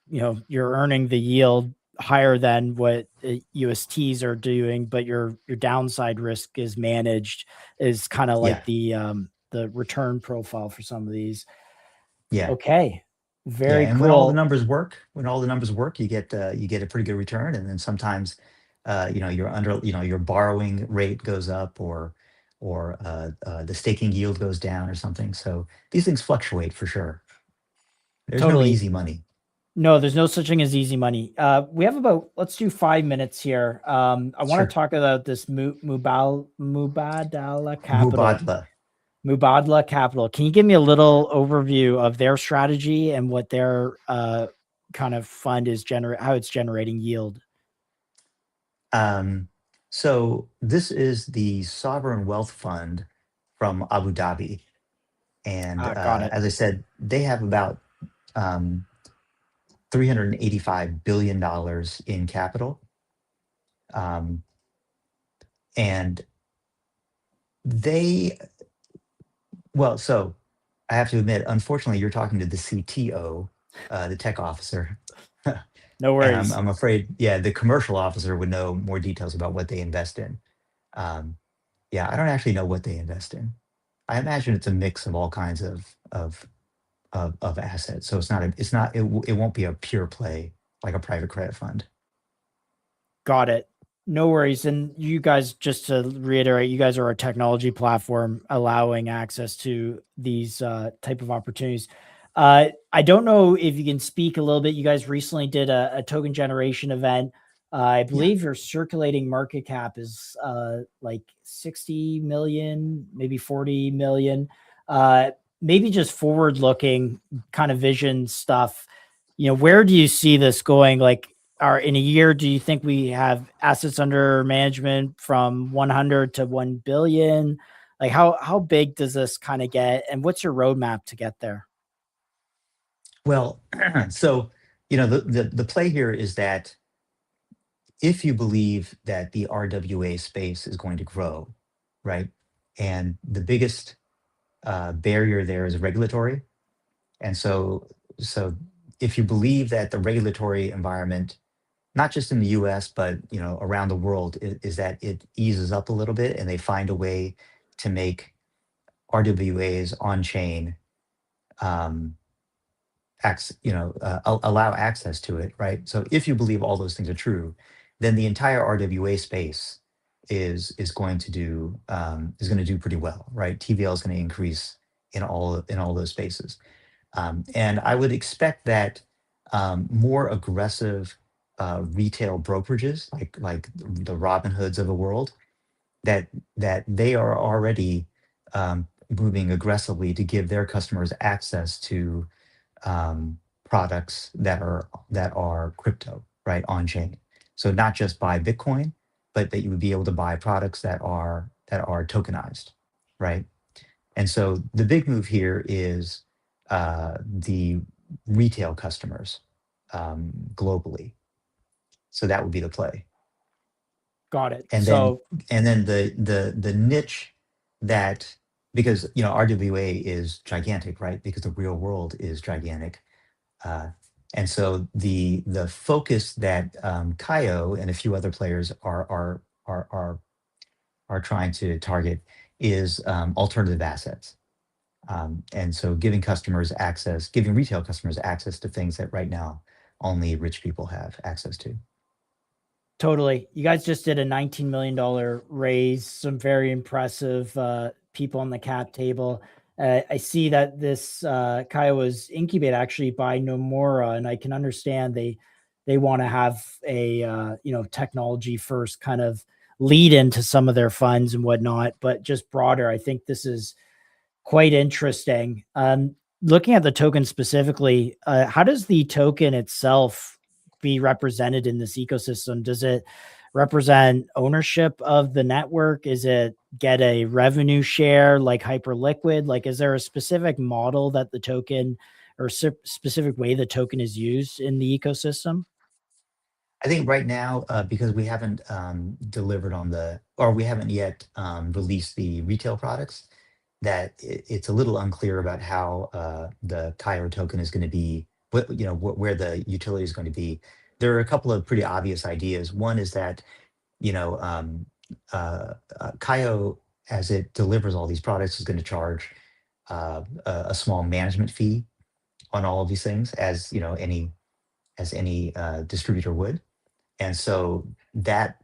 you're earning the yield higher than what USTs are doing, but your downside risk is managed, is kind of like Yeah. the return profile for some of these. Yeah. Okay. Yeah, Very and when all the cool. numbers work, you get a pretty good return, and then sometimes, your borrowing rate goes up, or the staking yield goes down, or something. So these things fluctuate for sure. There's no Totally. easy money. No, there's no such thing as easy money. We have let's do 5 minutes here. I want to Sure. talk about this Mubadala Capital. Mubadla. Capital. Can you give me a little overview of their strategy and what their kind of fund is how it's generating yield? So this is the sovereign wealth fund from Abu Dhabi, and Got it. as I said, they have about um, $385 billion in capital, um, and they well. So I have to admit, unfortunately, you're talking to the CTO, the tech officer. No And worries. I'm afraid, yeah, the commercial officer would know more details about what they invest in. Um, yeah, I don't actually know what they invest in. I imagine it's a mix of all kinds of assets. So it won't be a pure play like a private credit fund. Got it. No worries. And you guys, just to reiterate, you guys are a technology platform allowing access to these type of opportunities. I don't know if you can speak a little bit. You guys recently did a token generation event. I believe your circulating market cap is like 60 million, maybe 40 million. Maybe just forward looking kind of vision stuff. Where do you see this going? Like, in a year, do you think we have assets under management from 100 to 1 billion? Like how big does this kind of get, and what's your roadmap to get there? Well, so the play here is that if you believe that the RWA space is going to grow, right, and the biggest barrier there is regulatory, and so if you believe that the regulatory environment, not just in the U.S. but around the world, is that it eases up a little bit and they find a way to make RWAs on chain, um, allow access to it, right? So if you believe all those things are true, then the entire RWA space is going to do pretty well, right? TVL is going to increase in all those spaces. And I would expect that more aggressive retail brokerages, like the Robinhoods of the world, that they are already moving aggressively to give their customers access to products that are crypto, right, on chain. So not just buy Bitcoin, but that you would be able to buy products that are tokenized, right? And so the big move here is the retail customers globally. So that would be the play. Got it. And then So the niche that, because RWA is gigantic, right? Because the real world is gigantic. And so the focus that Kaio and a few other players are trying to target is alternative assets. And so giving retail customers access to things that right now only rich people have access to. totally. You guys just did a $19 million raise, some very impressive people on the cap table. I see that this Kaya was incubated actually by Nomura, and I can understand they want to have a technology first kind of lead into some of their funds and whatnot, but just broader. I think this is quite interesting. Looking at the token specifically, how does the token itself be represented in this ecosystem? Does it represent ownership of the network? Is it get a revenue share like Hyperliquid? Like, is there a specific model that the token or specific way the token is used in the ecosystem? I think right now, because we haven't we haven't yet released the retail products, that it's a little unclear about how the Cairo token is going to be, where the utility is going to be. There are a couple of pretty obvious ideas. One is that Cairo, as it delivers all these products, is going to charge a small management fee on all of these things, as any distributor would. And so that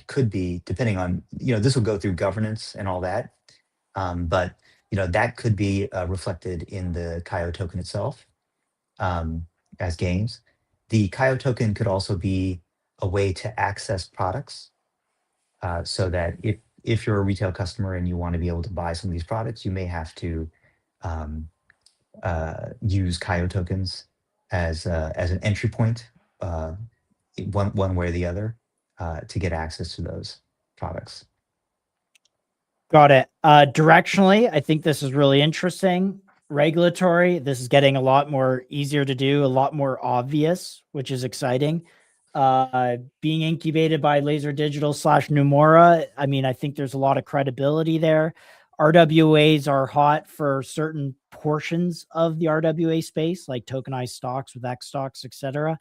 could be, depending on, this will go through governance and all that. But that could be reflected in the Caio token itself as gains. The Caio token could also be a way to access products, so that if you're a retail customer and you want to be able to buy some of these products, you may have to use Caio tokens as an entry point, one way or the other. to get access to those products. Got it. Directionally, I think this is really interesting. Regulatory, this is getting a lot more easier to do, a lot more obvious, which is exciting. Being incubated by Laser Digital / Numora, I mean, I think there's a lot of credibility there. RWAs are hot for certain portions of the RWA space, like tokenized stocks with X stocks, etc.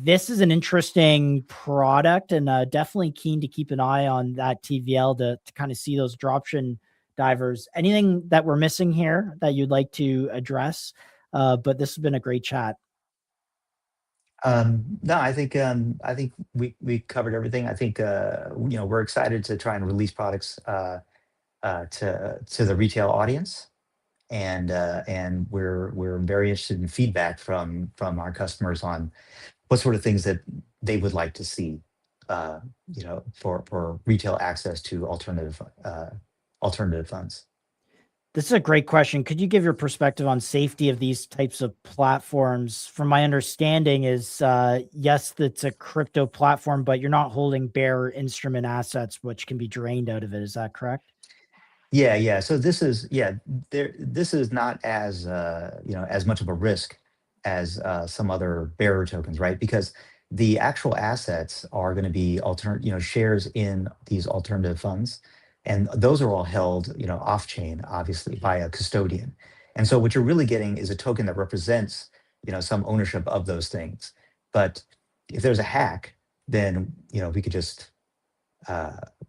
This is an interesting product, and definitely keen to keep an eye on that TVL to kind of see those dropshin divers. Anything that we're missing here that you'd like to address? But this has been a great chat. No, I think we covered everything. I think we're excited to try and release products to the retail audience, and we're very interested in feedback from our customers on what sort of things that they would like to see, for retail access to alternative funds. This is a great question. Could you give your perspective on safety of these types of platforms? From my understanding is, yes, that's a crypto platform, but you're not holding bearer instrument assets, which can be drained out of it. Is that correct? Yeah. So this is this is not as as much of a risk as some other bearer tokens, right? Because the actual assets are going to be shares in these alternative funds, and those are all held off chain, obviously, by a custodian. And so what you're really getting is a token that represents some ownership of those things. But if there's a hack, then we could just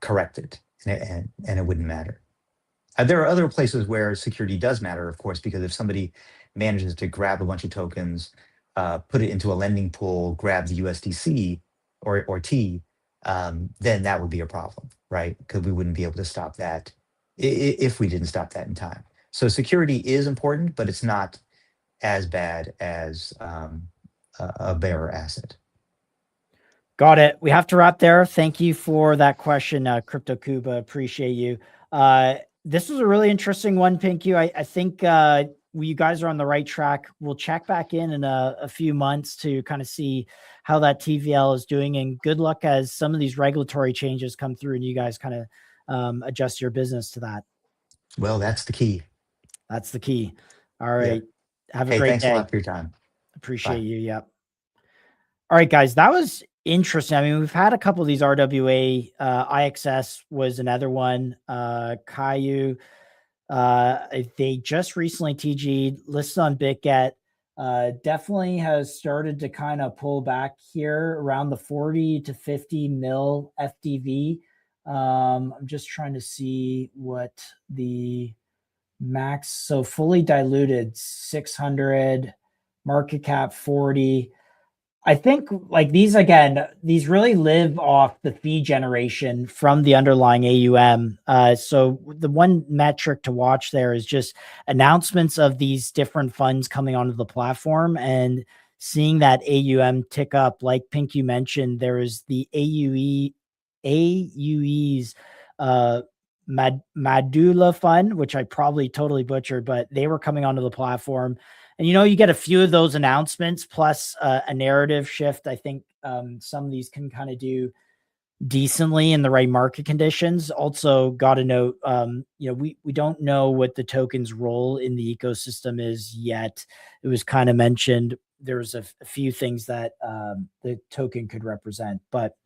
correct it, and it wouldn't matter. There are other places where security does matter, of course, because if somebody manages to grab a bunch of tokens, put it into a lending pool, grab the USDC or T, then that would be a problem, right? Because we wouldn't be able to stop that if we didn't stop that in time. So security is important, but it's not as bad as a bearer asset. Got it. We have to wrap there. Thank you for that question, Crypto Cuba. Appreciate you. This was a really interesting one, Pinku. I think you guys are on the right track. We'll check back in a few months to kind of see how that TVL is doing. And good luck as some of these regulatory changes come through and you guys kind of adjust your business to that. Well, that's the key. That's the key. All right. Yeah. Have a great thanks day. A lot for your time. Appreciate Bye. you. Yep. All right, guys. That was interesting. I mean, we've had a couple of these RWA. IXS was another one. Caillou. They just recently TG'd, listed on BitGet. Definitely has started to kind of pull back here around the 40 to 50 mil FDV. I'm just trying to see what the max. So fully diluted 600, market cap 40. I think like these, again, these really live off the fee generation from the underlying AUM. So the one metric to watch there is just announcements of these different funds coming onto the platform and seeing that AUM tick up. Like Pinku mentioned, there is the AUE's Madula fund, which I probably totally butchered, but they were coming onto the platform. And, you get a few of those announcements plus a narrative shift. I think some of these can kind of do decently in the right market conditions. Also got to note, we don't know what the token's role in the ecosystem is yet. It was kind of mentioned. There's a few things that the token could represent, but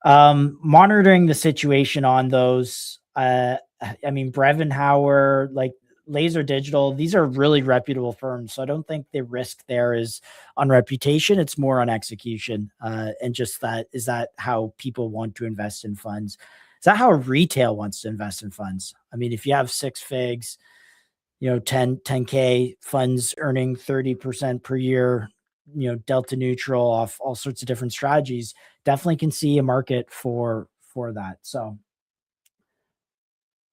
monitoring the situation on those. I mean, Brevenhauer, like Laser Digital, these are really reputable firms. So I don't think the risk there is on reputation. It's more on execution. And just is that how people want to invest in funds? Is that how retail wants to invest in funds? I mean, if you have 6 figs, 10K funds earning 30% per year, delta neutral off all sorts of different strategies, definitely can see a market for that. So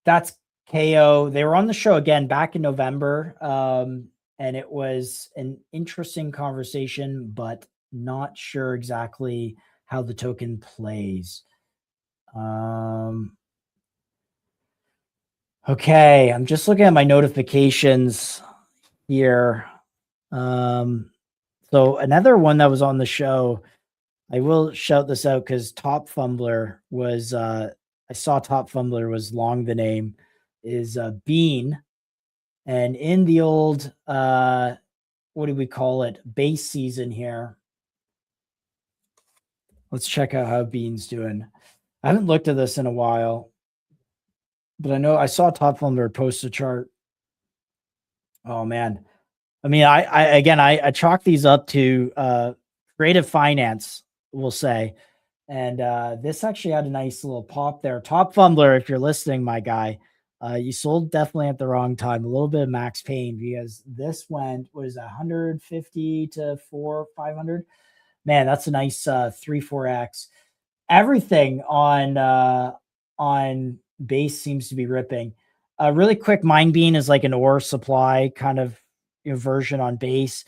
that's KO. They were on the show again back in November, and it was an interesting conversation, but not sure exactly how the token plays. Okay, I'm just looking at my notifications here. So another one that was on the show I will shout this out because Top Fumbler was I saw Top Fumbler was long the name is Bean, and in the old what do we call it, base season here. Let's check out how Bean's doing. I haven't looked at this in a while, but I know I saw Top Fumbler post a chart. Oh man. I mean, I chalk these up to creative finance, we'll say. And this actually had a nice little pop there. Top Fumbler, if you're listening, my guy, you sold definitely at the wrong time. A little bit of max pain because this went, what is that, 150 to 500? Man, that's a nice 3-4x. Everything on base seems to be ripping. Really quick, Mind Bean is like an ore supply kind of version on base.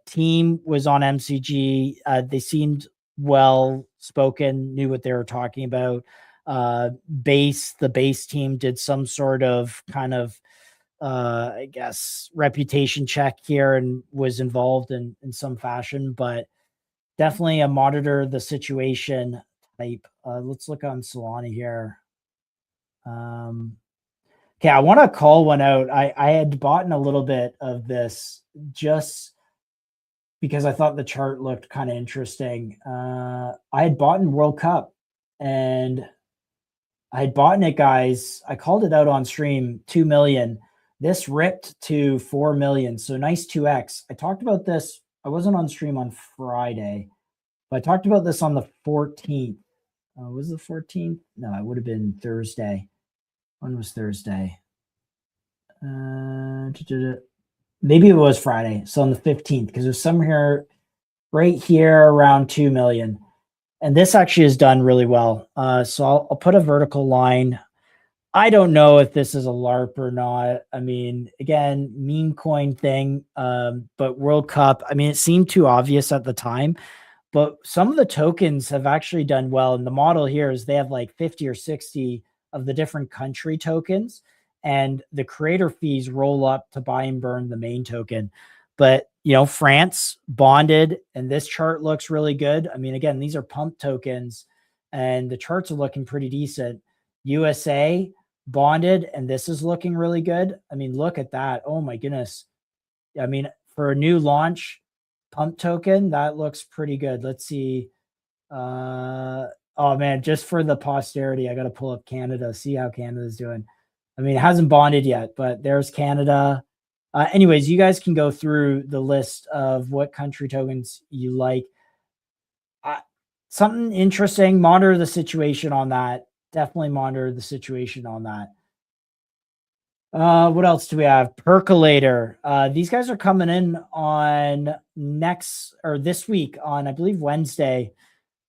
Team was on MCG. They seemed well spoken, knew what they were talking about. The base team did some sort of kind of I guess reputation check here and was involved in some fashion, but definitely a monitor the situation type. Let's look on Solana here. Okay, I want to call one out. I had bought in a little bit of this just because I thought the chart looked kind of interesting. I had bought in World Cup and I had bought in it, guys. I called it out on stream, 2 million. This ripped to 4 million. So nice 2x. I talked about this. I wasn't on stream on Friday, but I talked about this on the 14th. Was it the 14th? No, it would have been Thursday. When was Thursday? Maybe it was Friday. So on the 15th, because there's some here, right here around 2 million. And this actually has done really well. So I'll put a vertical line. I don't know if this is a LARP or not. I mean, again, meme coin thing, but World Cup, I mean, it seemed too obvious at the time, but some of the tokens have actually done well. And the model here is they have like 50 or 60 of the different country tokens, and the creator fees roll up to buy and burn the main token. But, you know, France bonded, and this chart looks really good. I mean, again, these are pump tokens, and the charts are looking pretty decent. USA bonded, and this is looking really good. I mean, look at that. Oh my goodness. I mean, for a new launch pump token, that looks pretty good. Let's see. Oh man, just for the posterity, I got to pull up Canada, see how Canada's doing. I mean, it hasn't bonded yet, but there's Canada. Anyways, you guys can go through the list of what country tokens you like. Something interesting, monitor the situation on that. Definitely monitor the situation on that. What else do we have? Percolator. These guys are coming in on this week on, I believe, Wednesday.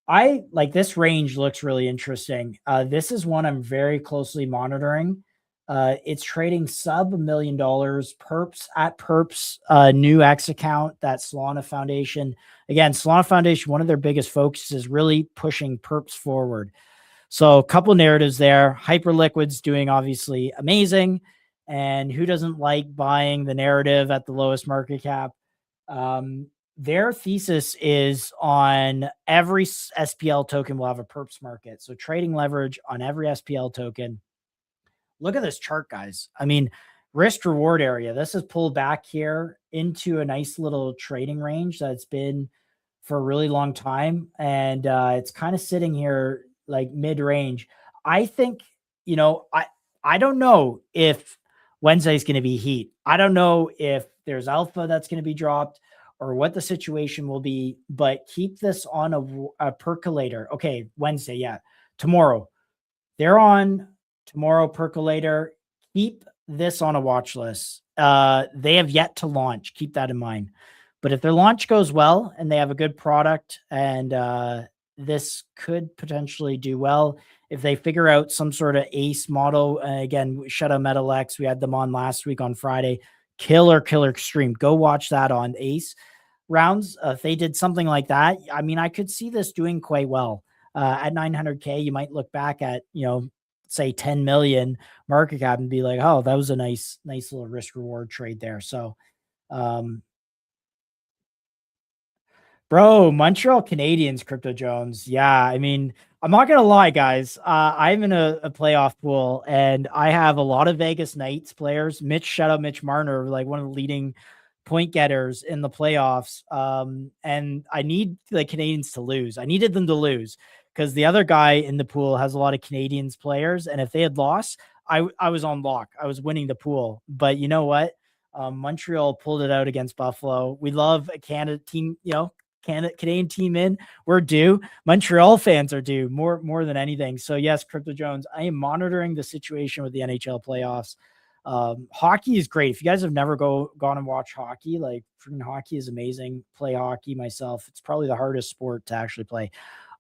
I like this range looks really interesting. This is one I'm very closely monitoring. It's trading sub $1 million. Perps at Perps, new X account, that Solana Foundation. Again, Solana Foundation, one of their biggest focuses is really pushing Perps forward. So a couple narratives there. Hyperliquid's doing obviously amazing. And who doesn't like buying the narrative at the lowest market cap? Their thesis is on every SPL token will have a perps market. So trading leverage on every SPL token. Look at this chart, guys. I mean, risk reward area. This has pulled back here into a nice little trading range that's been for a really long time. And it's kind of sitting here like mid range. I think, you know, I don't know if Wednesday's going to be heat. I don't know if there's alpha that's going to be dropped or what the situation will be, but keep this on a percolator. Okay, Wednesday, yeah. Tomorrow. They're on tomorrow percolator. Keep this on a watch list. They have yet to launch. Keep that in mind. But if their launch goes well and they have a good product and this could potentially do well, if they figure out some sort of ace model, again, shout out MetalX. We had them on last week on Friday. Killer stream. Go watch that on ace rounds. If they did something like that, I mean, I could see this doing quite well. At 900K, you might look back at, you know, say 10 million market cap and be like, oh, that was a nice little risk reward trade there. So, Bro, Montreal Canadiens, Crypto Jones. Yeah, I mean, I'm not gonna lie, guys. I'm in a playoff pool, and I have a lot of Vegas Knights players. Shout out Mitch Marner, like one of the leading point getters in the playoffs. And I need the Canadiens to lose. I needed them to lose because the other guy in the pool has a lot of Canadiens players, and if they had lost, I was on lock. I was winning the pool. But you know what? Montreal pulled it out against Buffalo. We love a Canada team, Canadian team in. We're due. Montreal fans are due more than anything. So yes, Crypto Jones, I am monitoring the situation with the NHL playoffs. Hockey is great. If you guys have never gone and watched hockey, like freaking hockey is amazing. Play hockey myself. It's probably the hardest sport to actually play.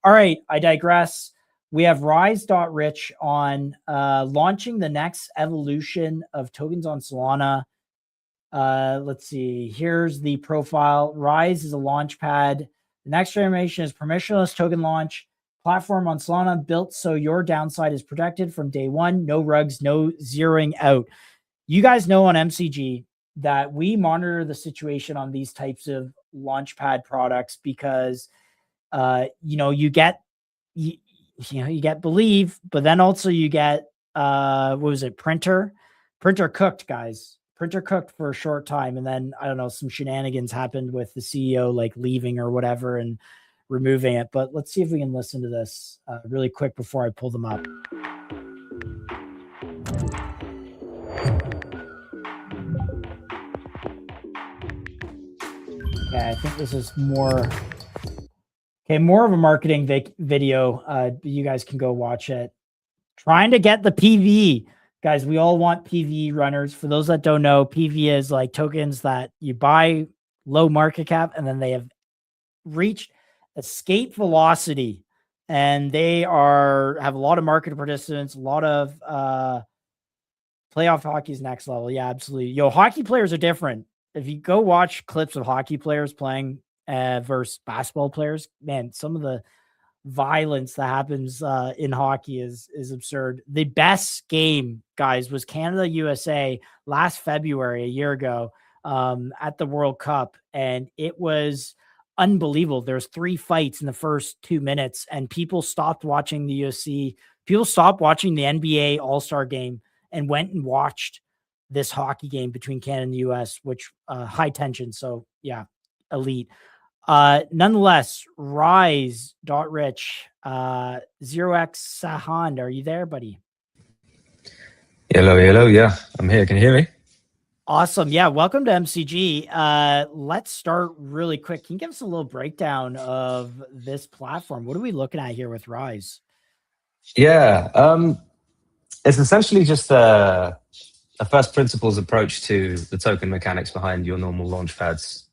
All right, I digress. We have Rise.Rich on launching the next evolution of tokens on Solana. Let's see. Here's the profile. Rise is a launch pad. The next generation is permissionless token launch platform on Solana built so your downside is protected from day one. No rugs, no zeroing out. You guys know on MCG that we monitor the situation on these types of launch pad products because, you get Believe, but then also you get, Printer cooked, guys. Printer cooked for a short time, and then I don't know, some shenanigans happened with the CEO like leaving or whatever and removing it. But let's see if we can listen to this really quick before I pull them up. Okay, I think this is more of a marketing video. You guys can go watch it. Trying to get the PV. Guys, we all want PV runners. For those that don't know, PV is like tokens that you buy low market cap and then they have reached escape velocity. And they have a lot of market participants, a lot of playoff hockey's next level. Yeah, absolutely. Hockey players are different. If you go watch clips of hockey players playing versus basketball players, man, some of the violence that happens in hockey is absurd. The best game, guys, was Canada USA last February, a year ago, at the World Cup, and it was unbelievable. There's 3 fights in the first 2 minutes, and people stopped watching the UFC. People stopped watching the NBA All-Star game and went and watched this hockey game between Canada and the US, which high tension. So yeah, elite. Nonetheless, Rise.Rich, 0x Sahand, are you there, buddy? Hello. Yeah, I'm here. Can you hear me? Awesome. Yeah. Welcome to MCG. Let's start really quick. Can you give us a little breakdown of this platform? What are we looking at here with Rise? Yeah. It's essentially just a first principles approach to the token mechanics behind your normal launch pads.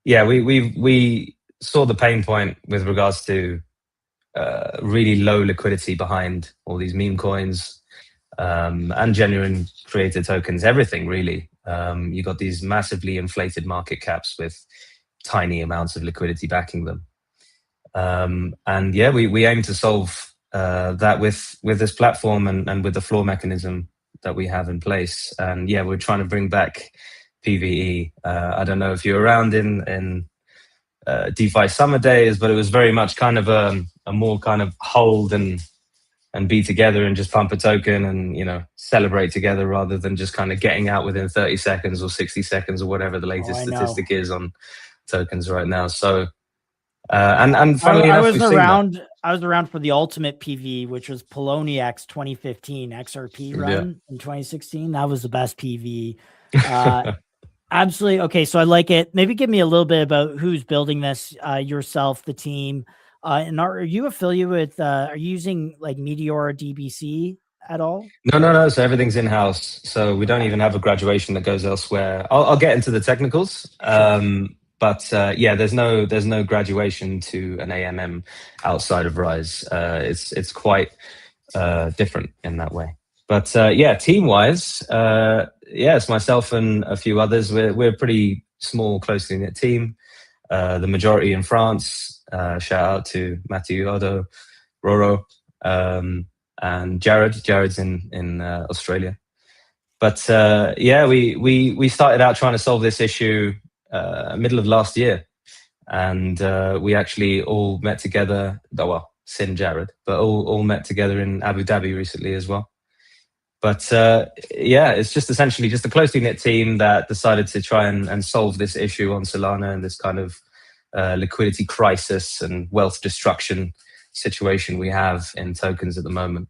Yeah, we saw the pain point with regards to really low liquidity behind all these meme coins and genuine creator tokens, everything really. You got these massively inflated market caps with tiny amounts of liquidity backing them. And yeah, we aim to solve that with this platform and with the floor mechanism that we have in place. And yeah, we're trying to bring back PVE. I don't know if you're around in DeFi summer days, but it was very much kind of a more kind of hold and be together and just pump a token and, celebrate together rather than just kind of getting out within 30 seconds or 60 seconds or whatever the latest statistic is on tokens right now. So, and funnily enough, I was around for the ultimate PV, which was Poloniex 2015 XRP run in 2016. That was the best PV. Absolutely. Okay, so I like it. Maybe give me a little bit about who's building this, yourself, the team. And are you affiliated with, are you using like Meteora DBC at all? No. So everything's in-house. So we don't even have a graduation that goes elsewhere. I'll get into the technicals. But yeah, there's no graduation to an AMM outside of Rise. It's quite different in that way. But yeah, team-wise, it's myself and a few others. We're a pretty small, closely knit team. The majority in France. Shout out to Meteora, Roro, and Jared. Jared's in Australia. But yeah, we started out trying to solve this issue middle of last year. and we actually all met together. Oh, well, Sin Jared, but all met together in Abu Dhabi recently as well. But yeah, it's just essentially just a closely knit team that decided to try and solve this issue on Solana and this kind of liquidity crisis and wealth destruction situation we have in tokens at the moment.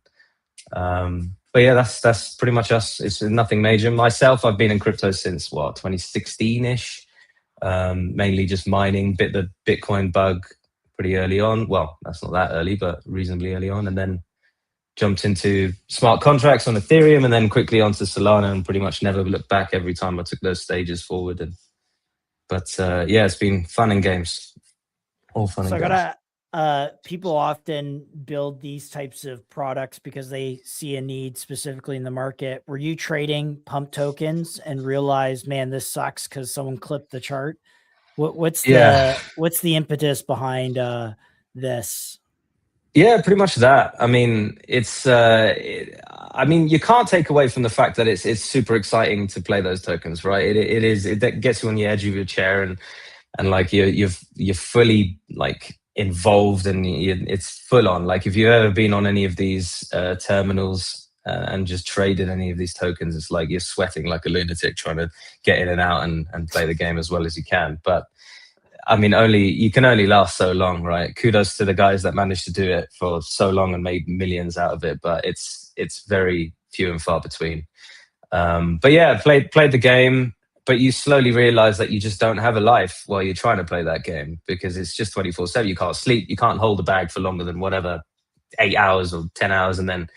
But yeah, that's pretty much us. It's nothing major. Myself, I've been in crypto since 2016-ish, mainly just mining. Bit the Bitcoin bug pretty early on. Well, that's not that early, but reasonably early on, and then jumped into smart contracts on Ethereum, and then quickly onto Solana, and pretty much never looked back every time I took those stages forward. But yeah, it's been fun and games, all fun and games. People often build these types of products because they see a need specifically in the market. Were you trading pump tokens and realized, man, this sucks because someone clipped the chart? What's the impetus behind this? Yeah, pretty much that. I mean, it's. I mean, you can't take away from the fact that it's super exciting to play those tokens, right? It is. It gets you on the edge of your chair, and like you're fully like involved, and it's full on. Like if you've ever been on any of these terminals and just traded any of these tokens, it's like you're sweating like a lunatic trying to get in and out and play the game as well as you can. But I mean, you can only last so long, right? Kudos to the guys that managed to do it for so long and made millions out of it, but it's very few and far between. But yeah, played the game, but you slowly realize that you just don't have a life while you're trying to play that game because it's just 24/7. You can't sleep, you can't hold the bag for longer than whatever, 8 hours or 10 hours, and then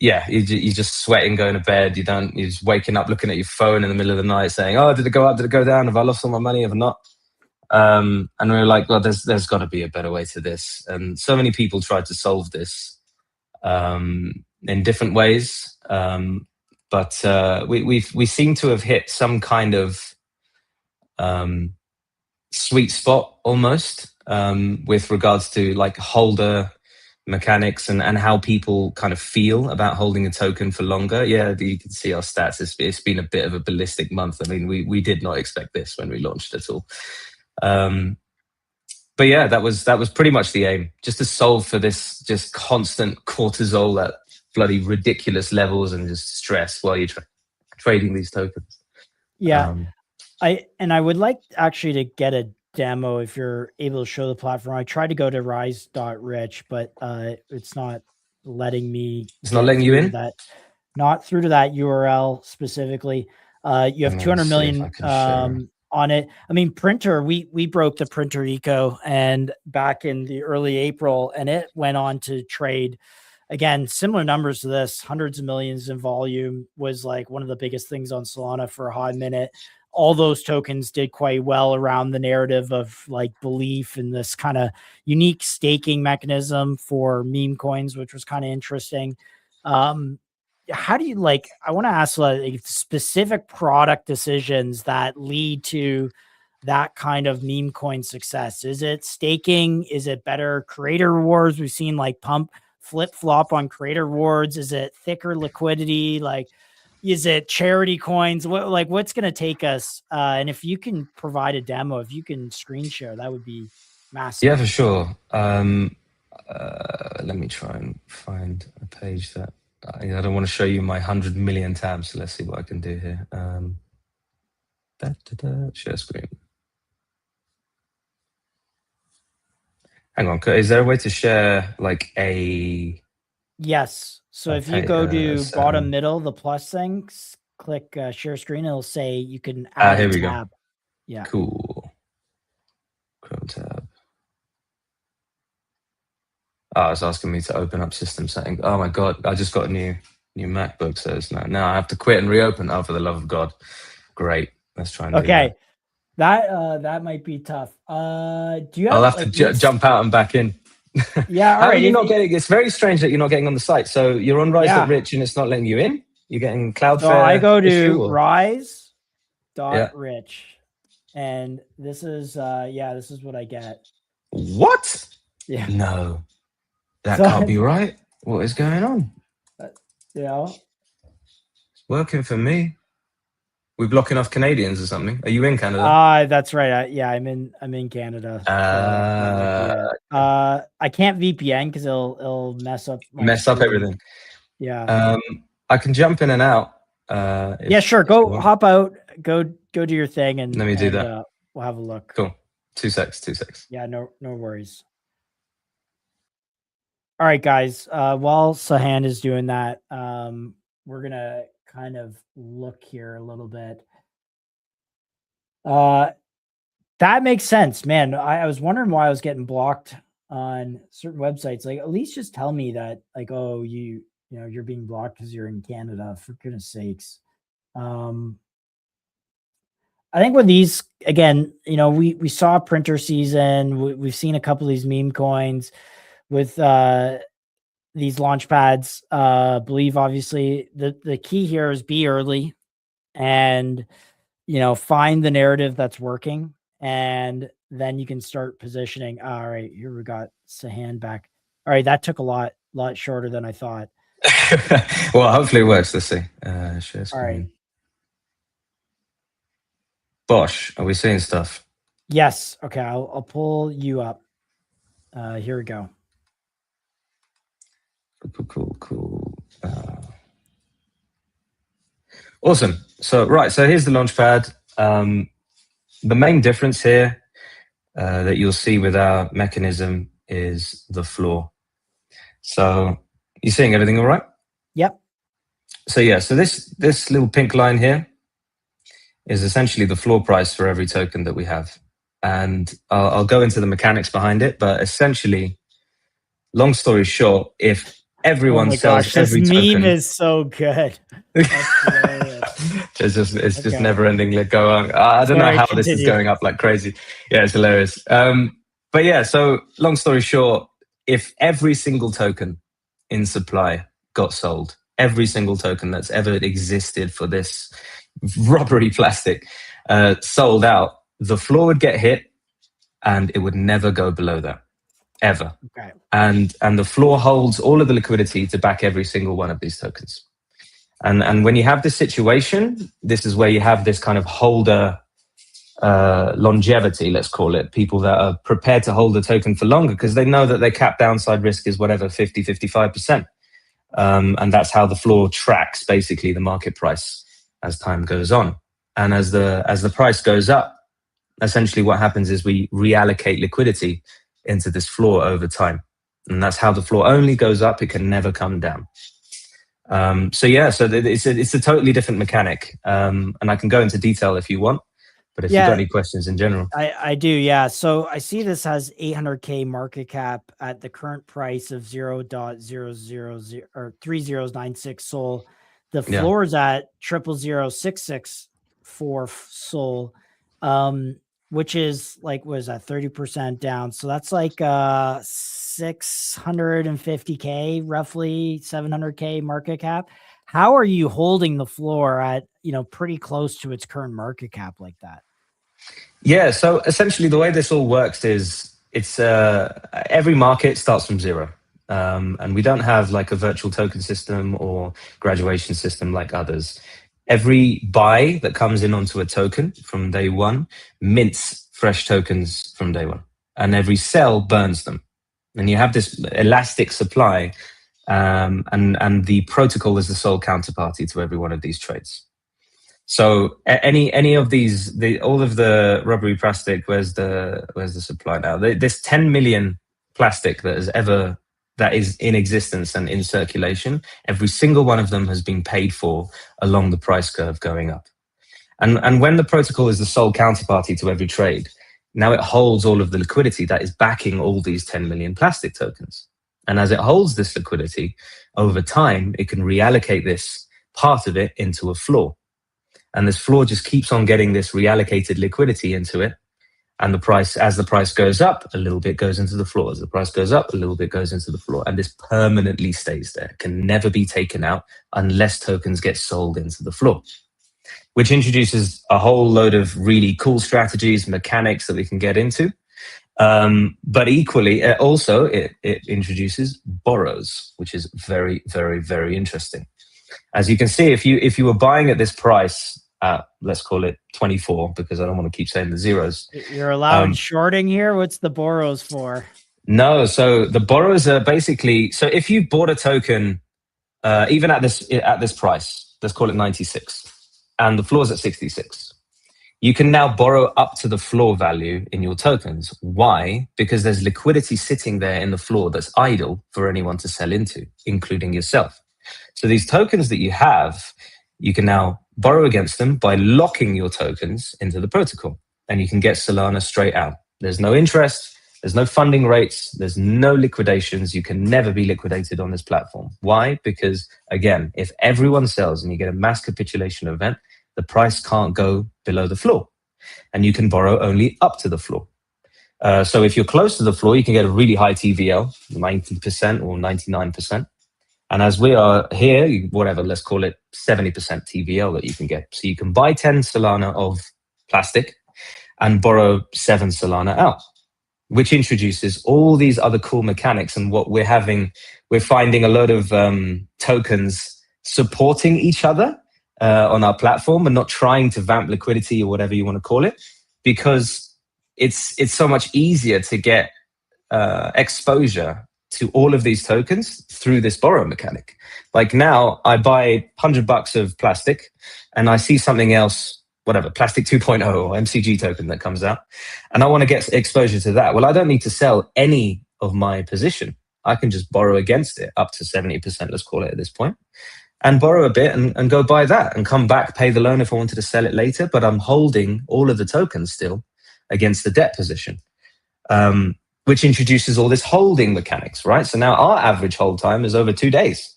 yeah, you're just sweating, going to bed. You're just waking up, looking at your phone in the middle of the night, saying, "Oh, did it go up? Did it go down? Have I lost all my money? Have I not?" And we were like, well, there's got to be a better way to this. And so many people tried to solve this in different ways. But we seem to have hit some kind of sweet spot almost with regards to like holder mechanics and how people kind of feel about holding a token for longer. Yeah, you can see our stats. It's been a bit of a ballistic month. I mean, we did not expect this when we launched at all. But yeah, that was pretty much the aim, just to solve for this just constant cortisol at bloody ridiculous levels and just stress while you're trading these tokens. Yeah, I would like actually to get a demo if you're able to show the platform. I tried to go to rise.rich, but it's not letting me. It's not letting you in? Not through to that URL specifically. You have 200 million on it. I mean, printer, we broke the printer eco and back in the early April, and it went on to trade again, similar numbers to this, hundreds of millions in volume, was like one of the biggest things on Solana for a hot minute. All those tokens did quite well around the narrative of like belief in this kind of unique staking mechanism for meme coins, which was kind of interesting. How do you like, I want to ask like specific product decisions that lead to that kind of meme coin success? Is it staking? Is it better creator rewards? We've seen like pump flip flop on creator rewards. Is it thicker liquidity? Like, is it charity coins? What's going to take us? And if you can provide a demo, if you can screen share, that would be massive. Yeah, for sure. Let me try and find a page that I don't want to show you my 100 million tabs. So let's see what I can do here. Share screen. Hang on, is there a way to share like a... Yes. So if you go to bottom middle, the plus things, click share screen, it'll say you can add here a we tab. Go. Yeah. Cool. Chrome tab. Oh, it's asking me to open up system settings. Oh my God, I just got a new MacBook, so it's now I have to quit and reopen. Oh, for the love of God. Great. Let's try and do that. That might be tough. Do you have, I'll have to jump out and back in. Yeah. How are you not getting? It's very strange that you're not getting on the site. So you're on Rise.Rich and it's not letting you in. You're getting Cloudflare. So I go to rise.rich, and this is this is what I get. What? Yeah. No, that can't be right. What is going on? Yeah. It's working for me. We blocking off Canadians or something? Are you in Canada? That's right. Yeah, I'm in Canada. I can't VPN because it'll mess up Mess up everything. Yeah. I can jump in and out. Yeah, sure. Go hop out. Go do your thing, and let me do that. We'll have a look. Cool. 2 secs. Yeah, no worries. All right, guys. While Sahan is doing that, we're gonna kind of look here a little bit. That makes sense, man. I was wondering why I was getting blocked on certain websites. Like, at least just tell me that, like, oh, you know, you're being blocked because you're in Canada, for goodness sakes. I think with these, again, you know, we saw printer season. We've seen a couple of these meme coins with these launch pads. Believe, obviously, the key here is be early and, you know, find the narrative that's working, and then you can start positioning. All right, here we got Sahan back. All right, that took a lot shorter than I thought. Well, hopefully it works. Let's see. All right. Bosh, are we seeing stuff? Yes. Okay, I'll pull you up. Here we go. Cool. Awesome. So here's the launchpad. The main difference here that you'll see with our mechanism is the floor. So you seeing everything all right? Yep. So this little pink line here is essentially the floor price for every token that we have. And I'll go into the mechanics behind it, but essentially, long story short, if everyone sells every token... This meme is so good. It's just never ending. Go on. I don't know how this is going up like crazy. Yeah, it's hilarious. But yeah, so long story short, if every single token in supply got sold, every single token that's ever existed for this rubbery plastic sold out, the floor would get hit and it would never go below that, ever. Okay. And the floor holds all of the liquidity to back every single one of these tokens. And when you have this situation, this is where you have this kind of holder longevity, let's call it, people that are prepared to hold the token for longer because they know that their cap downside risk is whatever, 50, 55%. And that's how the floor tracks basically the market price as time goes on. And as the price goes up, essentially what happens is we reallocate liquidity into this floor over time. And that's how the floor only goes up. It can never come down. So it's a totally different mechanic. And I can go into detail if you want, but if you've got any questions in general. I do, yeah. So I see this has 800K market cap at the current price of 0.000 or 3096 SOL. The floor is at 0.00066 SOL, which is like, what is that, 30% down? So that's like 650K, roughly 700K market cap. How are you holding the floor at, you know, pretty close to its current market cap like that? Yeah, so essentially the way this all works is it's every market starts from zero. And we don't have like a virtual token system or graduation system like others. Every buy that comes in onto a token from day one mints fresh tokens from day one. And every sell burns them. And you have this elastic supply, and the protocol is the sole counterparty to every one of these trades. So any of these, all of the rubbery plastic, where's the supply now? This 10 million plastic that is in existence and in circulation, every single one of them has been paid for along the price curve going up. And when the protocol is the sole counterparty to every trade, now it holds all of the liquidity that is backing all these 10 million plastic tokens. And as it holds this liquidity, over time, it can reallocate this part of it into a floor. And this floor just keeps on getting this reallocated liquidity into it. And the price, as the price goes up, a little bit goes into the floor. As the price goes up, a little bit goes into the floor. And this permanently stays there. It can never be taken out unless tokens get sold into the floor, which introduces a whole load of really cool strategies, mechanics that we can get into. But equally, also, it introduces borrows, which is very, very, very interesting. As you can see, if you were buying at this price at, let's call it 24, because I don't want to keep saying the zeros. You're allowed shorting here. What's the borrows for? No, so the borrows are basically, so if you bought a token, even at this price, let's call it 96, and the floor is at 66, you can now borrow up to the floor value in your tokens. Why? Because there's liquidity sitting there in the floor that's idle for anyone to sell into, including yourself. So these tokens that you have, you can now borrow against them by locking your tokens into the protocol, and you can get Solana straight out. There's no interest. There's no funding rates. There's no liquidations. You can never be liquidated on this platform. Why? Because, again, if everyone sells and you get a mass capitulation event, the price can't go below the floor. And you can borrow only up to the floor. So if you're close to the floor, you can get a really high TVL, 90% or 99%. And as we are here, whatever, let's call it 70% TVL that you can get. So you can buy 10 Solana of plastic and borrow 7 Solana out, which introduces all these other cool mechanics. And what we're finding a lot of tokens supporting each other on our platform and not trying to vamp liquidity or whatever you want to call it, because it's so much easier to get exposure to all of these tokens through this borrow mechanic. Like now I buy $100 of plastic and I see something else, whatever, plastic 2.0 or MCG token that comes out, and I want to get exposure to that. Well, I don't need to sell any of my position. I can just borrow against it up to 70%, let's call it at this point, and borrow a bit and go buy that and come back, pay the loan if I wanted to sell it later. But I'm holding all of the tokens still against the debt position, which introduces all this holding mechanics, right? So now our average hold time is over 2 days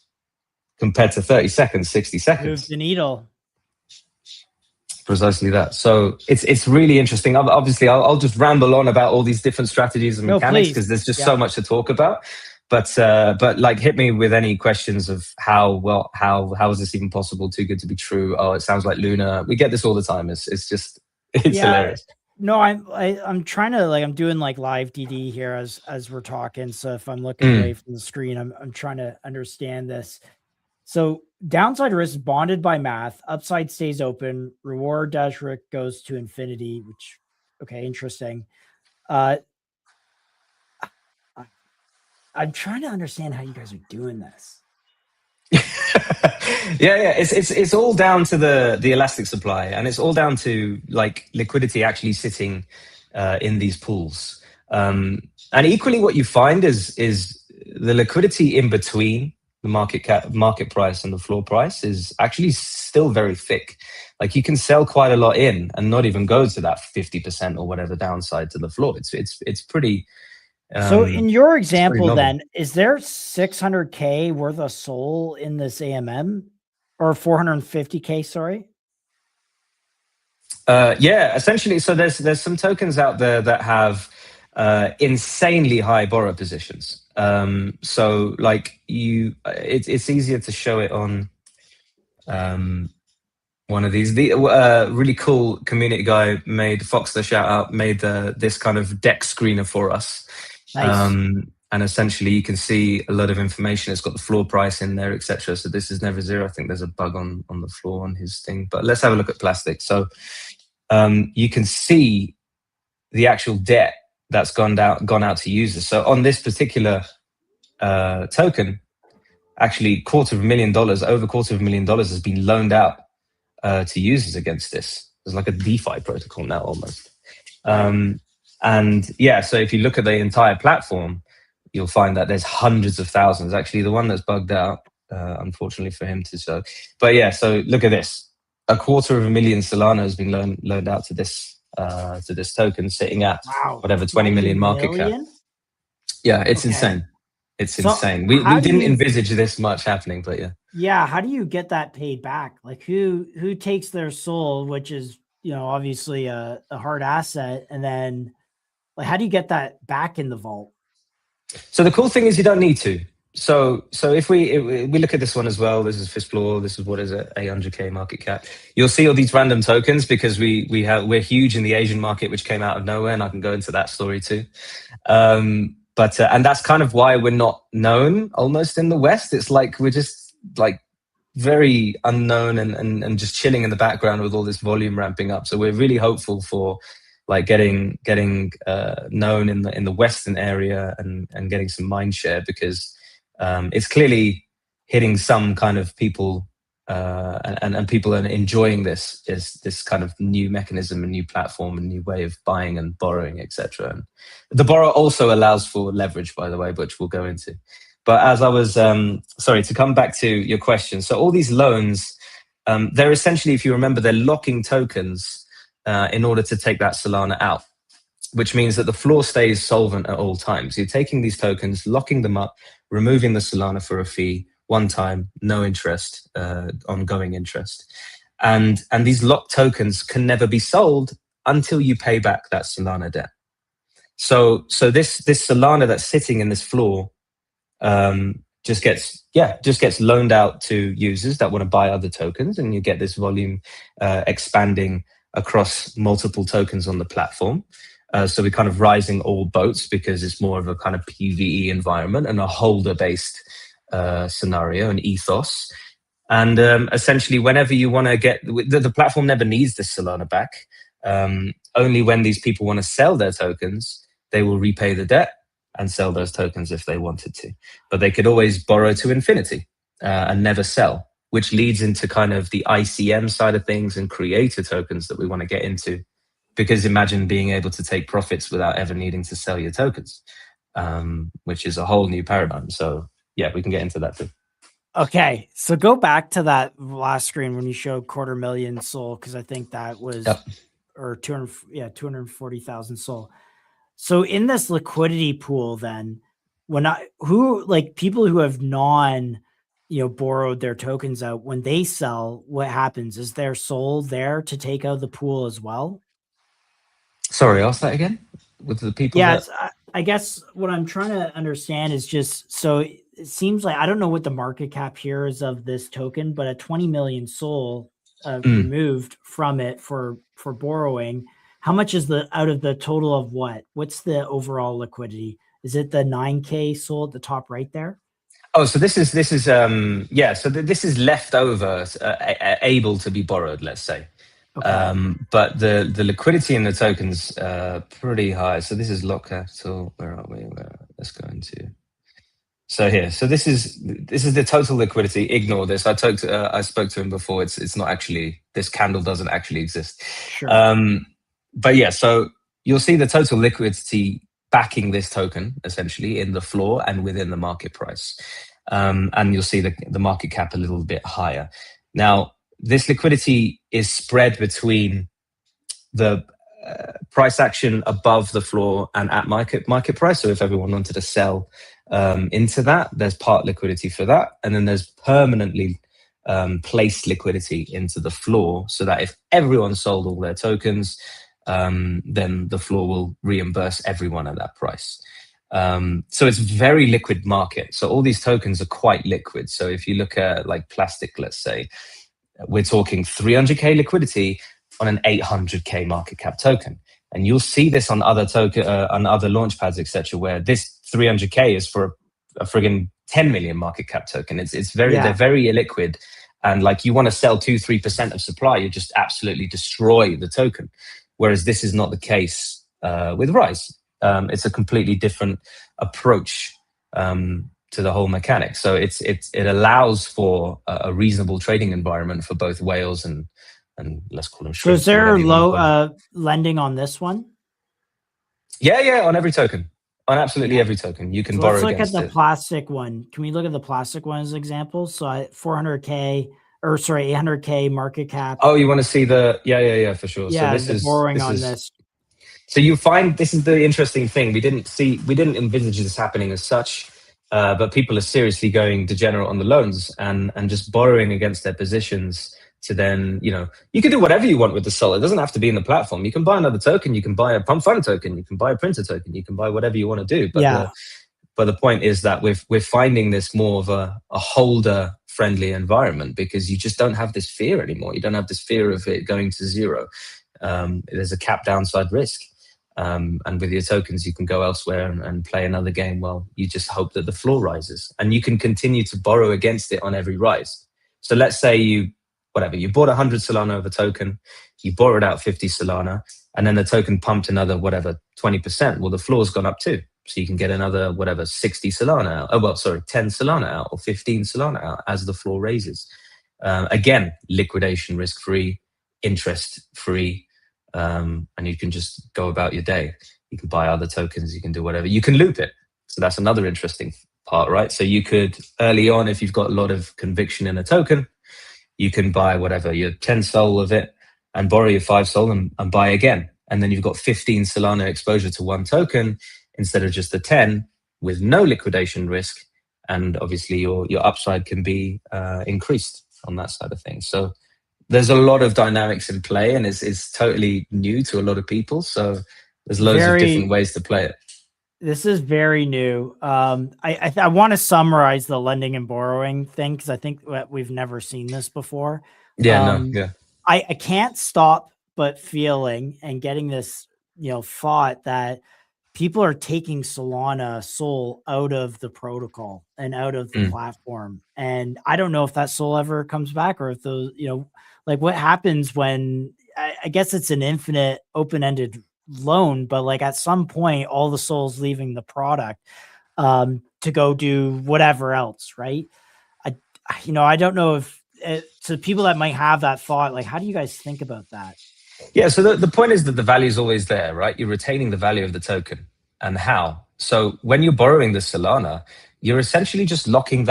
compared to 30 seconds, 60 seconds. Move the needle. Precisely that. So it's really interesting. Obviously, I'll just ramble on about all these different strategies and mechanics because there's just so much to talk about. But like, hit me with any questions of how is this even possible? Too good to be true. Oh, it sounds like Luna. We get this all the time. It's hilarious. No, I'm trying to, like, I'm doing like live DD here as we're talking. So if I'm looking away from the screen, I'm trying to understand this. So downside risk is bonded by math, upside stays open, reward dash risk goes to infinity, which, okay, interesting. I'm trying to understand how you guys are doing this. Yeah. It's all down to the elastic supply, and it's all down to like liquidity actually sitting in these pools. And equally, what you find is the liquidity in between the market price and the floor price is actually still very thick. Like, you can sell quite a lot in and not even go to that 50% or whatever downside to the floor. It's pretty. So in your example, then, is there 600K worth of SOL in this AMM, or 450K? Sorry. Yeah, essentially. So there's some tokens out there that have insanely high borrow positions. So like it's easier to show it on one of these. The really cool community guy made Fox the shout out made this kind of deck screener for us. Nice. And essentially you can see a lot of information. It's got the floor price in there, etc. So this is never zero. I think there's a bug on the floor on his thing. But let's have a look at plastic. So you can see the actual debt that's gone out to users. So on this particular token, actually over $250,000 has been loaned out to users against this. There's like a DeFi protocol now almost. And yeah, so if you look at the entire platform, you'll find that there's hundreds of thousands. Actually, the one that's bugged out, unfortunately for him to show. But yeah, so look at this. 250,000 Solana has been loaned out to this token, sitting at whatever 20 million market cap. Yeah, it's insane. It's insane. We didn't envisage this much happening, but yeah. Yeah, how do you get that paid back? Like, who takes their SOL, which is, obviously a hard asset, and then like, how do you get that back in the vault? So the cool thing is you don't need to. So if we look at this one as well, this is Fistfloor, this is, what is it, 800K market cap. You'll see all these random tokens because we're huge in the Asian market, which came out of nowhere, and I can go into that story too. But and that's kind of why we're not known almost in the West. It's like we're just like very unknown and just chilling in the background with all this volume ramping up. So we're really hopeful for like getting known in the Western area and getting some mind share, because it's clearly hitting some kind of people, and people are enjoying this kind of new mechanism, a new platform, a new way of buying and borrowing, etc. And the borrow also allows for leverage, by the way, which we'll go into. But as I was, sorry, to come back to your question. So all these loans, they're essentially, if you remember, they're locking tokens in order to take that Solana out, which means that the floor stays solvent at all times. You're taking these tokens, locking them up, removing the Solana for a fee, one time, no interest, ongoing interest. And these locked tokens can never be sold until you pay back that Solana debt. So this Solana that's sitting in this floor just gets loaned out to users that want to buy other tokens, and you get this volume expanding across multiple tokens on the platform. So we're kind of rising all boats because it's more of a kind of PvE environment and a holder-based scenario and ethos. And essentially, whenever you want to get the platform never needs this Solana back. Only when these people want to sell their tokens, they will repay the debt and sell those tokens if they wanted to. But they could always borrow to infinity and never sell, which leads into kind of the ICM side of things and creator tokens that we want to get into. Because imagine being able to take profits without ever needing to sell your tokens, which is a whole new paradigm. So yeah, we can get into that too. Okay, so go back to that last screen when you showed 250,000 SOL, because I think that was, or 240,000 SOL. So in this liquidity pool, then people who have borrowed their tokens out, when they sell, what happens? Is their SOL there to take out the pool as well? Sorry, ask that again. With the people? Yeah, I guess what I'm trying to understand is just, so it seems like, I don't know what the market cap here is of this token, but at 20 million SOL removed from it for borrowing, how much is out of the total of what? What's the overall liquidity? Is it the 9K SOL at the top right there? Oh, so this is this is leftover, able to be borrowed, let's say. Okay. But the liquidity in the tokens pretty high. So this is lock capital. Where are we? Let's go into. So here. So this is the total liquidity. Ignore this. I spoke to him before. It's not actually, this candle doesn't actually exist. Sure. But yeah, so you'll see the total liquidity backing this token essentially in the floor and within the market price. And you'll see the market cap a little bit higher. Now, this liquidity is spread between the price action above the floor and at market price. So if everyone wanted to sell into that, there's part liquidity for that. And then there's permanently placed liquidity into the floor, so that if everyone sold all their tokens, then the floor will reimburse everyone at that price. So it's a very liquid market. So all these tokens are quite liquid. So if you look at like plastic, let's say, we're talking 300K liquidity on an 800K market cap token. And you'll see this on other on other launch pads, etc., where this 300K is for a friggin' 10 million market cap token. They're very illiquid. And like, you want to sell 2-3% of supply, you just absolutely destroy the token. Whereas this is not the case with Rise. It's a completely different approach to the whole mechanic. So it allows for a reasonable trading environment for both whales and let's call them. So is there low lending on this one? Yeah, on every token, on absolutely every token you can borrow. Let's look at the plastic one. Can we look at the plastic one as an example? So 800K market cap. Oh, you want to see the for sure. Yeah, so this borrowing on this. So you find this is the interesting thing. We didn't envisage this happening as such. But people are seriously going degenerate on the loans and just borrowing against their positions to then, you can do whatever you want with the SOL. It doesn't have to be in the platform. You can buy another token. You can buy a pump fund token. You can buy a printer token. You can buy whatever you want to do. But the point is that we're finding this more of a holder friendly environment, because you just don't have this fear anymore. You don't have this fear of it going to zero. There's a cap downside risk. And with your tokens, you can go elsewhere and play another game while you just hope that the floor rises. And you can continue to borrow against it on every rise. So let's say you bought 100 Solana of a token, you borrowed out 50 Solana, and then the token pumped another 20%. Well, the floor's gone up too. So you can get another 60 Solana out. 10 Solana out or 15 Solana out as the floor raises. Again, liquidation risk-free, interest-free, and you can just go about your day. You can buy other tokens, you can do whatever. You can loop it. So that's another interesting part, right? So you could, early on, if you've got a lot of conviction in a token, you can buy your 10 Sol of it and borrow your 5 Sol and buy again. And then you've got 15 Solana exposure to one token instead of just the 10 with no liquidation risk. And obviously your upside can be increased on that side of things. So there's a lot of dynamics in play, and it's totally new to a lot of people. So there's loads of different ways to play it. This is very new. I want to summarize the lending and borrowing thing because I think that we've never seen this before. I can't stop but feeling and getting this, thought that people are taking Solana Sol out of the protocol and out of the platform. And I don't know if that Sol ever comes back, or if those, what happens when, I guess it's an infinite open-ended loan, but like at some point all the Sol's leaving the product to go do whatever else, right? I don't know if to people that might have that thought, like, how do you guys think about that? Yeah, so the point is that the value is always there, right? You're retaining the value of the token. And how? So when you're borrowing the Solana, you're essentially just locking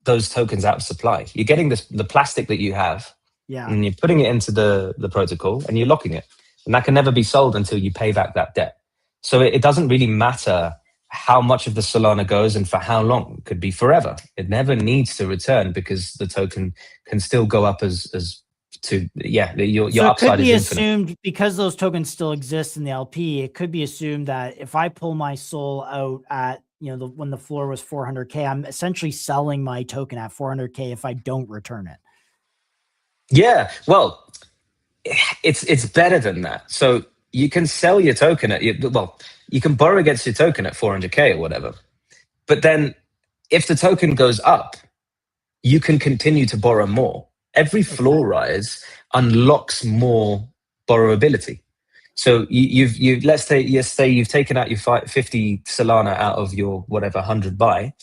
those tokens out of supply. You're getting the plastic that you have, and you're putting it into the protocol, and you're locking it. And that can never be sold until you pay back that debt. So it doesn't really matter how much of the Solana goes and for how long. It could be forever. It never needs to return because the token can still go up your so upside it could be is infinite. assumed, because those tokens still exist in the LP, it could be assumed that if I pull my Sol out at, when the floor was 400K, I'm essentially selling my token at 400K if I don't return it. Yeah, well, it's better than that. So you can sell your token you can borrow against your token at 400K or whatever. But then if the token goes up, you can continue to borrow more. Every floor rise unlocks more borrowability. So let's say you've taken out your 50 Solana out of your 100 buy,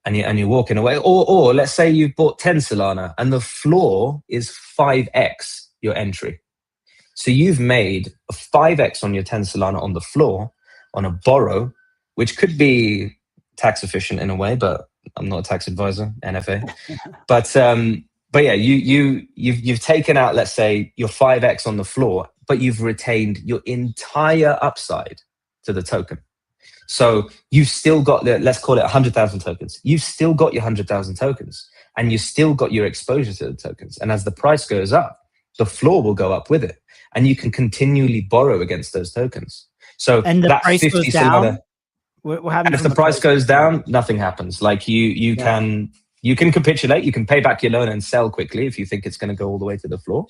and you're walking away. Or let's say you bought 10 Solana and the floor is 5x your entry. So you've made a 5x on your 10 Solana on the floor on a borrow, which could be tax efficient in a way, but I'm not a tax advisor, NFA. But yeah, you've taken out, let's say, your 5x on the floor, but you've retained your entire upside to the token. So you've still got, let's call it 100,000 tokens. You've still got your 100,000 tokens, and you've still got your exposure to the tokens. And as the price goes up, the floor will go up with it, and you can continually borrow against those tokens. So and the that price 50 goes down. Solana, What happens and if the price goes down, nothing happens. Like you can capitulate, you can pay back your loan and sell quickly if you think it's going to go all the way to the floor.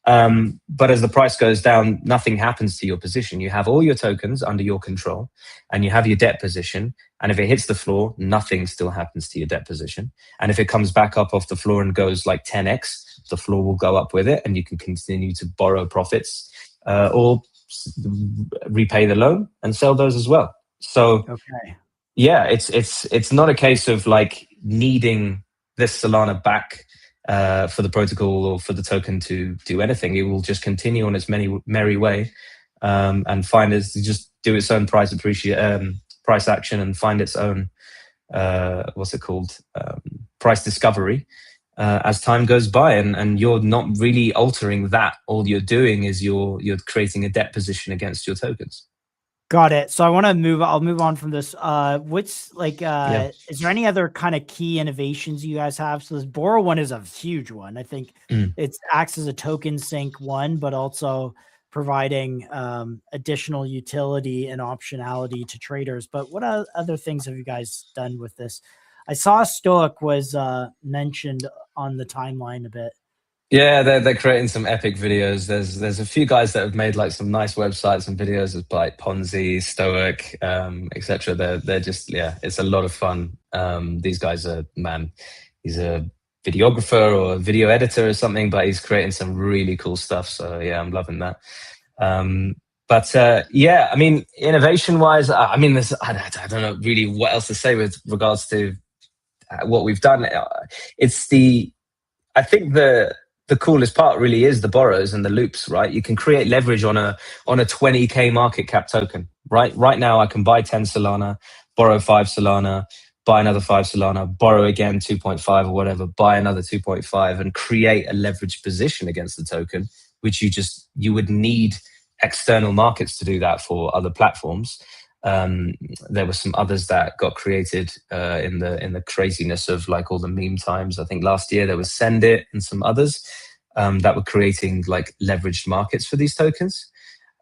But as the price goes down, nothing happens to your position. You have all your tokens under your control, and you have your debt position. And if it hits the floor, nothing still happens to your debt position. And if it comes back up off the floor and goes like 10x, the floor will go up with it, and you can continue to borrow profits or repay the loan and sell those as well. So yeah, it's not a case of like needing this Solana back for the protocol or for the token to do anything. It will just continue on its merry way and just do its own price action and find its own price discovery as time goes by, and you're not really altering that. All you're doing is you're creating a debt position against your tokens. Got it. So I'll move on from this. Is there any other kind of key innovations you guys have? So this borrow one is a huge one. I think it acts as a token sync one, but also providing additional utility and optionality to traders. But what other things have you guys done with this? I saw Stoic was mentioned on the timeline a bit. Yeah, they're creating some epic videos. There's a few guys that have made like some nice websites and videos of like Ponzi, Stoic, etc. They're just, it's a lot of fun. These guys are, man, he's a videographer or a video editor or something, but he's creating some really cool stuff. So yeah, I'm loving that. Yeah, I mean, innovation-wise, I mean, I don't know really what else to say with regards to what we've done. I think the coolest part really is the borrows and the loops, right? You can create leverage on a 20K market cap token, right? Right now, I can buy 10 Solana, borrow 5 Solana, buy another 5 Solana, borrow again 2.5 or whatever, buy another 2.5, and create a leveraged position against the token, which you would need external markets to do that for other platforms. There were some others that got created in the craziness of like all the meme times. I think last year there was Send It and some others that were creating like leveraged markets for these tokens.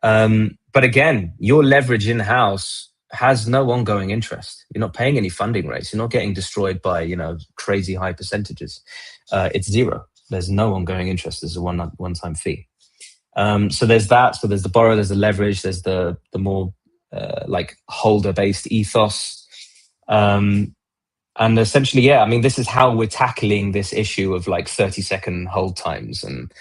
But again, your leverage in-house has no ongoing interest. You're not paying any funding rates. You're not getting destroyed by crazy high percentages. It's zero. There's no ongoing interest. There's a one-time fee. So there's that. So there's the borrow, there's the leverage, there's the more like holder-based ethos. And essentially, yeah, I mean, this is how we're tackling this issue of like 30-second hold times and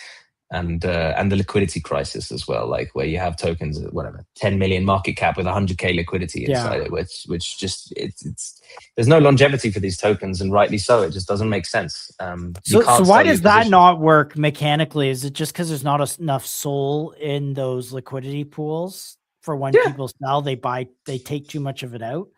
the liquidity crisis as well, like where you have tokens at whatever 10 million market cap with 100K liquidity inside it, which just it's there's no longevity for these tokens, and rightly so. It just doesn't make sense. So why does that not work mechanically? Is it just because there's not enough soul in those liquidity pools for when people sell? They take too much of it out.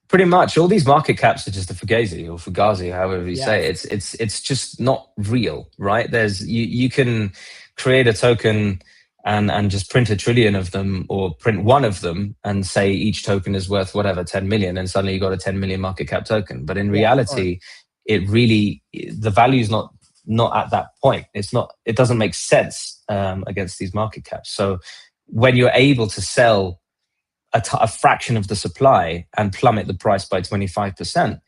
Pretty much all these market caps are just a fugazi or fugazi, however you say it. It's just not real, right? You can create a token and just print 1 trillion of them, or print one of them and say each token is worth whatever 10 million, and suddenly you got a 10 million market cap token. But in reality, the value is not at that point. It doesn't make sense against these market caps. So when you're able to sell a fraction of the supply and plummet the price by 25%,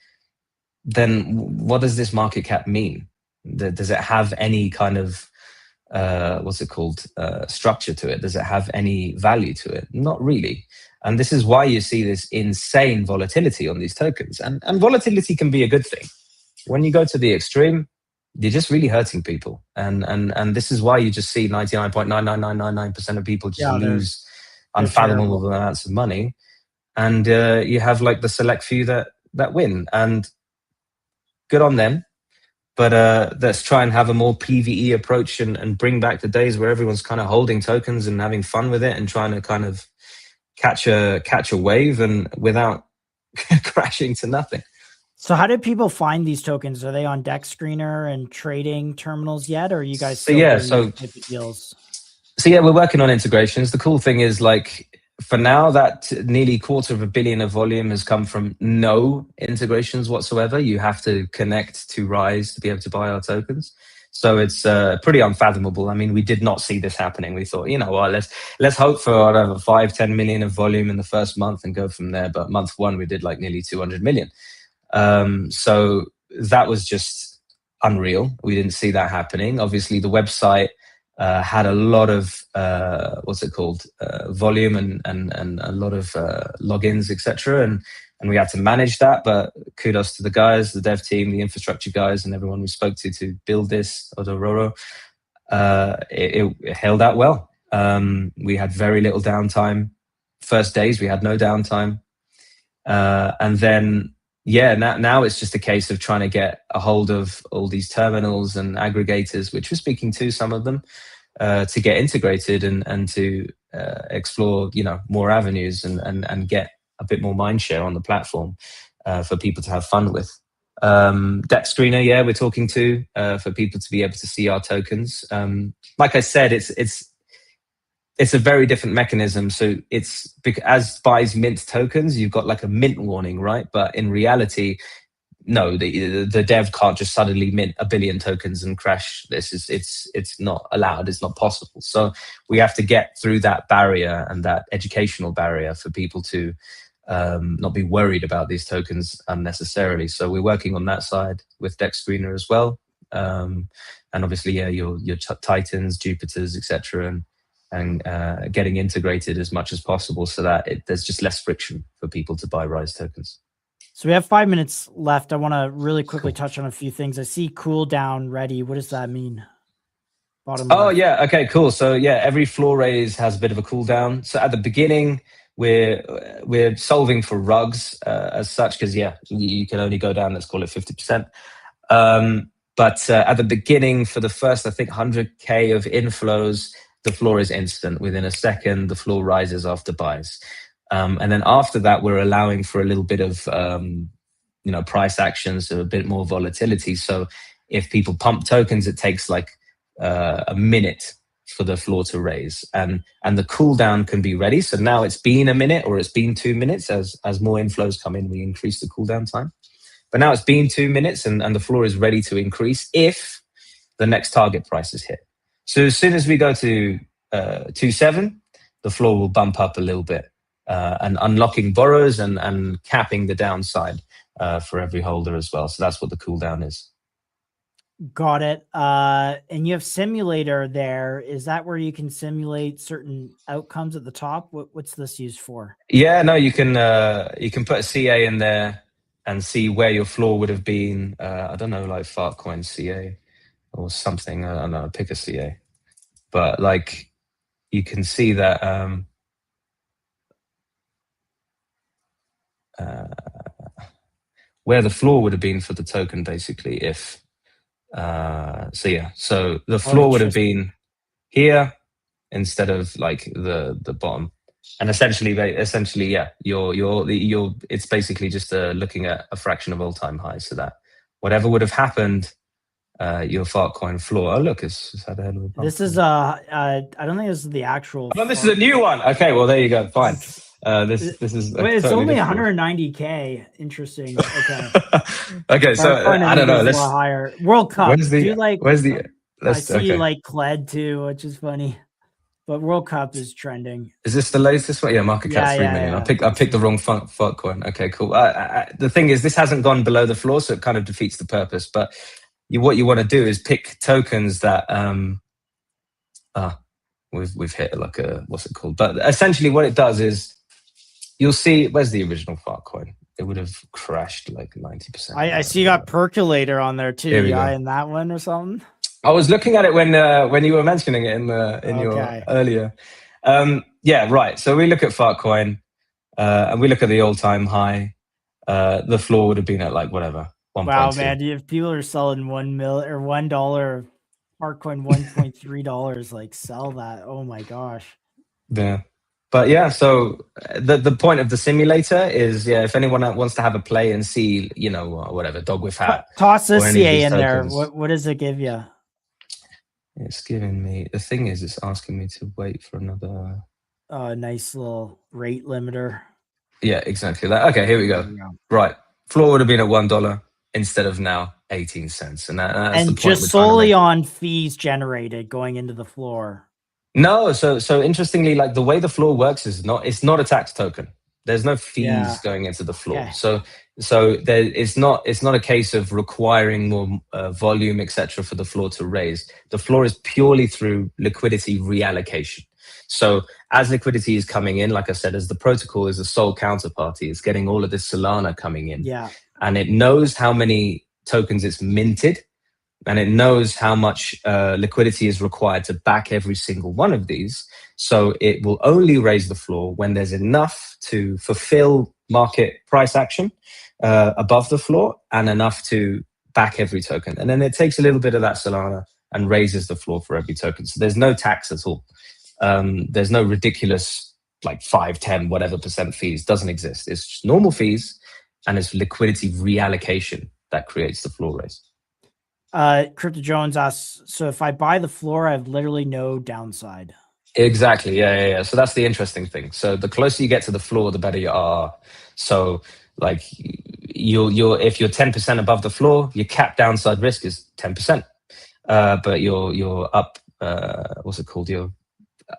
then what does this market cap mean? Does it have any kind of structure to it? Does it have any value to it? Not really. And this is why you see this insane volatility on these tokens. And volatility can be a good thing. When you go to the extreme, you're just really hurting people. And this is why you just see 99.99999% of people just lose unfathomable amounts of money, and you have like the select few that win, and good on them. But let's try and have a more PvE approach and bring back the days where everyone's kind of holding tokens and having fun with it and trying to kind of catch a wave and without crashing to nothing. So how did people find these tokens? Are they on Dex Screener and trading terminals yet, or are you guys still doing type of deals? So yeah, we're working on integrations. The cool thing is, like, for now, that nearly $250 million of volume has come from no integrations whatsoever. You have to connect to Rise to be able to buy our tokens. So it's pretty unfathomable. I mean, we did not see this happening. We thought, you know what, let's hope for whatever 5-10 million of volume in the first month and go from there. But month one, we did like nearly 200 million. So that was just unreal. We didn't see that happening. Obviously, the website had a lot of volume and a lot of logins, etc. And we had to manage that. But kudos to the guys, the dev team, the infrastructure guys, and everyone we spoke to build this Odororo. It held out well. We had very little downtime. First days we had no downtime, and then now it's just a case of trying to get a hold of all these terminals and aggregators, which we're speaking to some of them, to get integrated and to explore, more avenues and get a bit more mind share on the platform for people to have fun with. Dex Screener, we're talking to for people to be able to see our tokens. Like I said, it's a very different mechanism. So it's because as Buys mint tokens, you've got like a mint warning, right? But in reality, no, the dev can't just suddenly mint 1 billion tokens and crash this. It's not allowed. It's not possible. So we have to get through that barrier and that educational barrier for people to not be worried about these tokens unnecessarily. So we're working on that side with Dex Screener as well. And obviously, your Titans, Jupiters, etc. And getting integrated as much as possible so that there's just less friction for people to buy Rise tokens. So we have 5 minutes left. I want to really quickly touch on a few things. I see cooldown ready. What does that mean? Bottom Oh, left. yeah. Okay, cool. So yeah, every floor raise has a bit of a cooldown. So at the beginning, we're solving for rugs as such, because you can only go down, let's call it 50%. But at the beginning, for the first, I think 100K of inflows, the floor is instant. Within a second, the floor rises after buys. And then after that, we're allowing for a little bit of price actions, so a bit more volatility. So if people pump tokens, it takes like a minute for the floor to raise, and the cooldown can be ready. So now it's been a minute or it's been 2 minutes. As more inflows come in, we increase the cooldown time. But now it's been 2 minutes and the floor is ready to increase if the next target price is hit. So as soon as we go to 2.7, the floor will bump up a little bit, and unlocking borrows and capping the downside for every holder as well. So that's what the cooldown is. Got it. And you have simulator there. Is that where you can simulate certain outcomes at the top? What's this used for? Yeah, no, you can put a CA in there and see where your floor would have been. I don't know, like Fartcoin CA or something. I don't know, pick a CA. But like you can see that where the floor would have been for the token, basically, if so the floor would have been here instead of like the bottom, and essentially you're it's basically just looking at a fraction of all-time highs, so that whatever would have happened, your Fartcoin floor. Oh look, it's had a hell of a bump. This is I don't think this is the actual. Oh, this is a new one. Okay, well there you go. Fine. This is. Wait, it's totally only different. 190K. Interesting. Okay. Okay, so I don't know. Let's higher. World Cup. Where's the? I see you like Kled too, which is funny. But World Cup is trending. Is this the latest one? Yeah, market cap 3 million. I picked the wrong Fartcoin. Okay, cool. The thing is, this hasn't gone below the floor, so it kind of defeats the purpose. But what you want to do is pick tokens that we've hit like a, what's it called? But essentially, what it does is you'll see. Where's the original Fartcoin? It would have crashed like 90%. I see you got Percolator on there too. Yeah, in that one or something. I was looking at it when you were mentioning it in your earlier. Yeah, right. So we look at Fartcoin, and we look at the all-time high. The floor would have been at like whatever. 1. Wow, man! If people are selling $1 Fartcoin, $1.3, like sell that. Oh my gosh. Yeah. But yeah, so the point of the simulator is, if anyone wants to have a play and see, whatever, dog with hat. Toss a CA in there. What does it give you? It's giving me, the thing is, it's asking me to wait for another. Nice little rate limiter. Yeah, exactly that. Okay, here we go. Right. Floor would have been at $1 instead of now 18 cents. And that's the point just solely on fees generated going into the floor. No, so interestingly, like the way the floor works is it's not a tax token. There's no fees going into the floor. Okay. So it's not a case of requiring more volume, etc., for the floor to raise. The floor is purely through liquidity reallocation. So as liquidity is coming in, like I said, as the protocol is a sole counterparty, it's getting all of this Solana coming in. Yeah. And it knows how many tokens it's minted, and it knows how much liquidity is required to back every single one of these. So it will only raise the floor when there's enough to fulfill market price action above the floor and enough to back every token. And then it takes a little bit of that Solana and raises the floor for every token. So there's no tax at all. There's no ridiculous like 5, 10, whatever % fees. Doesn't exist. It's just normal fees, and it's liquidity reallocation that creates the floor raise. Crypto Jones asks, so if I buy the floor, I have literally no downside. Exactly. Yeah. So that's the interesting thing. So the closer you get to the floor, the better you are. So like you're if you're 10% above the floor, your cap downside risk is 10%. But your up what's it called? Your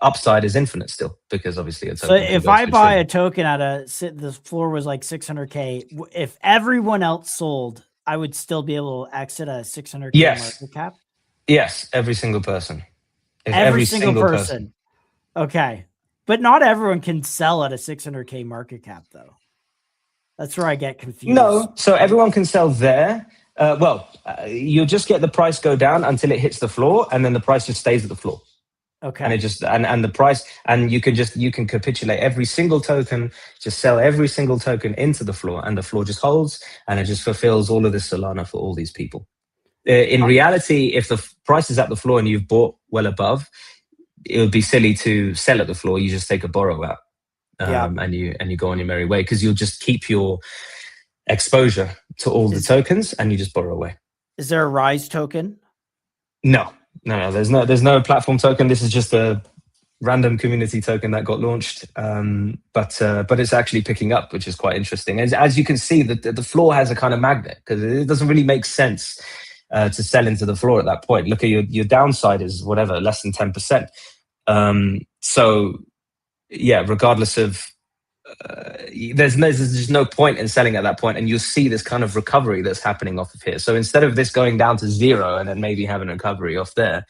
upside is infinite still, because obviously it's. So if I buy a token at the floor was like 600K, if everyone else sold, I would still be able to exit a 600K market cap? Yes, every single person. Every single person. Okay. But not everyone can sell at a 600K market cap, though. That's where I get confused. No, so everyone can sell there. You'll just get the price go down until it hits the floor, and then the price just stays at the floor. Okay. And it just and the price, and you can capitulate every single token, just sell every single token into the floor, and the floor just holds, and it just fulfills all of this Solana for all these people. In reality, if the price is at the floor and you've bought well above, it would be silly to sell at the floor. You just take a borrow out, and you go on your merry way, because you'll just keep your exposure to all the tokens, and you just borrow away. Is there a Rise token? No. There's no platform token. This is just a random community token that got launched, but it's actually picking up, which is quite interesting. As you can see, the floor has a kind of magnet, because it doesn't really make sense to sell into the floor at that point. Look at your downside is whatever, less than 10%. So yeah, regardless of there's just no point in selling at that point, and you'll see this kind of recovery that's happening off of here. So instead of this going down to zero and then maybe having a recovery off there,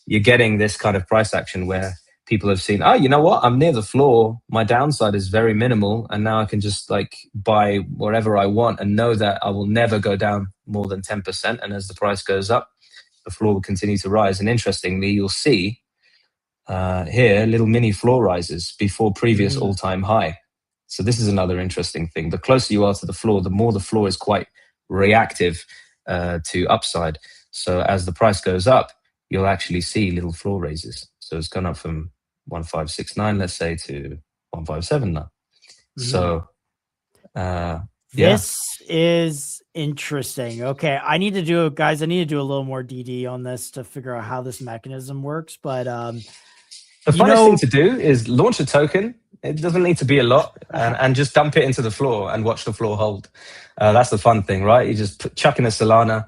you're getting this kind of price action where people have seen, oh, you know what, I'm near the floor, my downside is very minimal, and now I can just like buy wherever I want and know that I will never go down more than 10%. And as the price goes up, the floor will continue to rise. And interestingly, you'll see here little mini floor rises before previous all-time high. So this is another interesting thing. The closer you are to the floor, the more the floor is quite reactive to upside. So as the price goes up, you'll actually see little floor raises. So it's gone up from 1569, let's say, to 157 now. So this is interesting. Okay, I need to do a little more DD on this to figure out how this mechanism works. But the funnest thing to do is launch a token. It doesn't need to be a lot, and just dump it into the floor and watch the floor hold. That's the fun thing, right? You just chuck in a Solana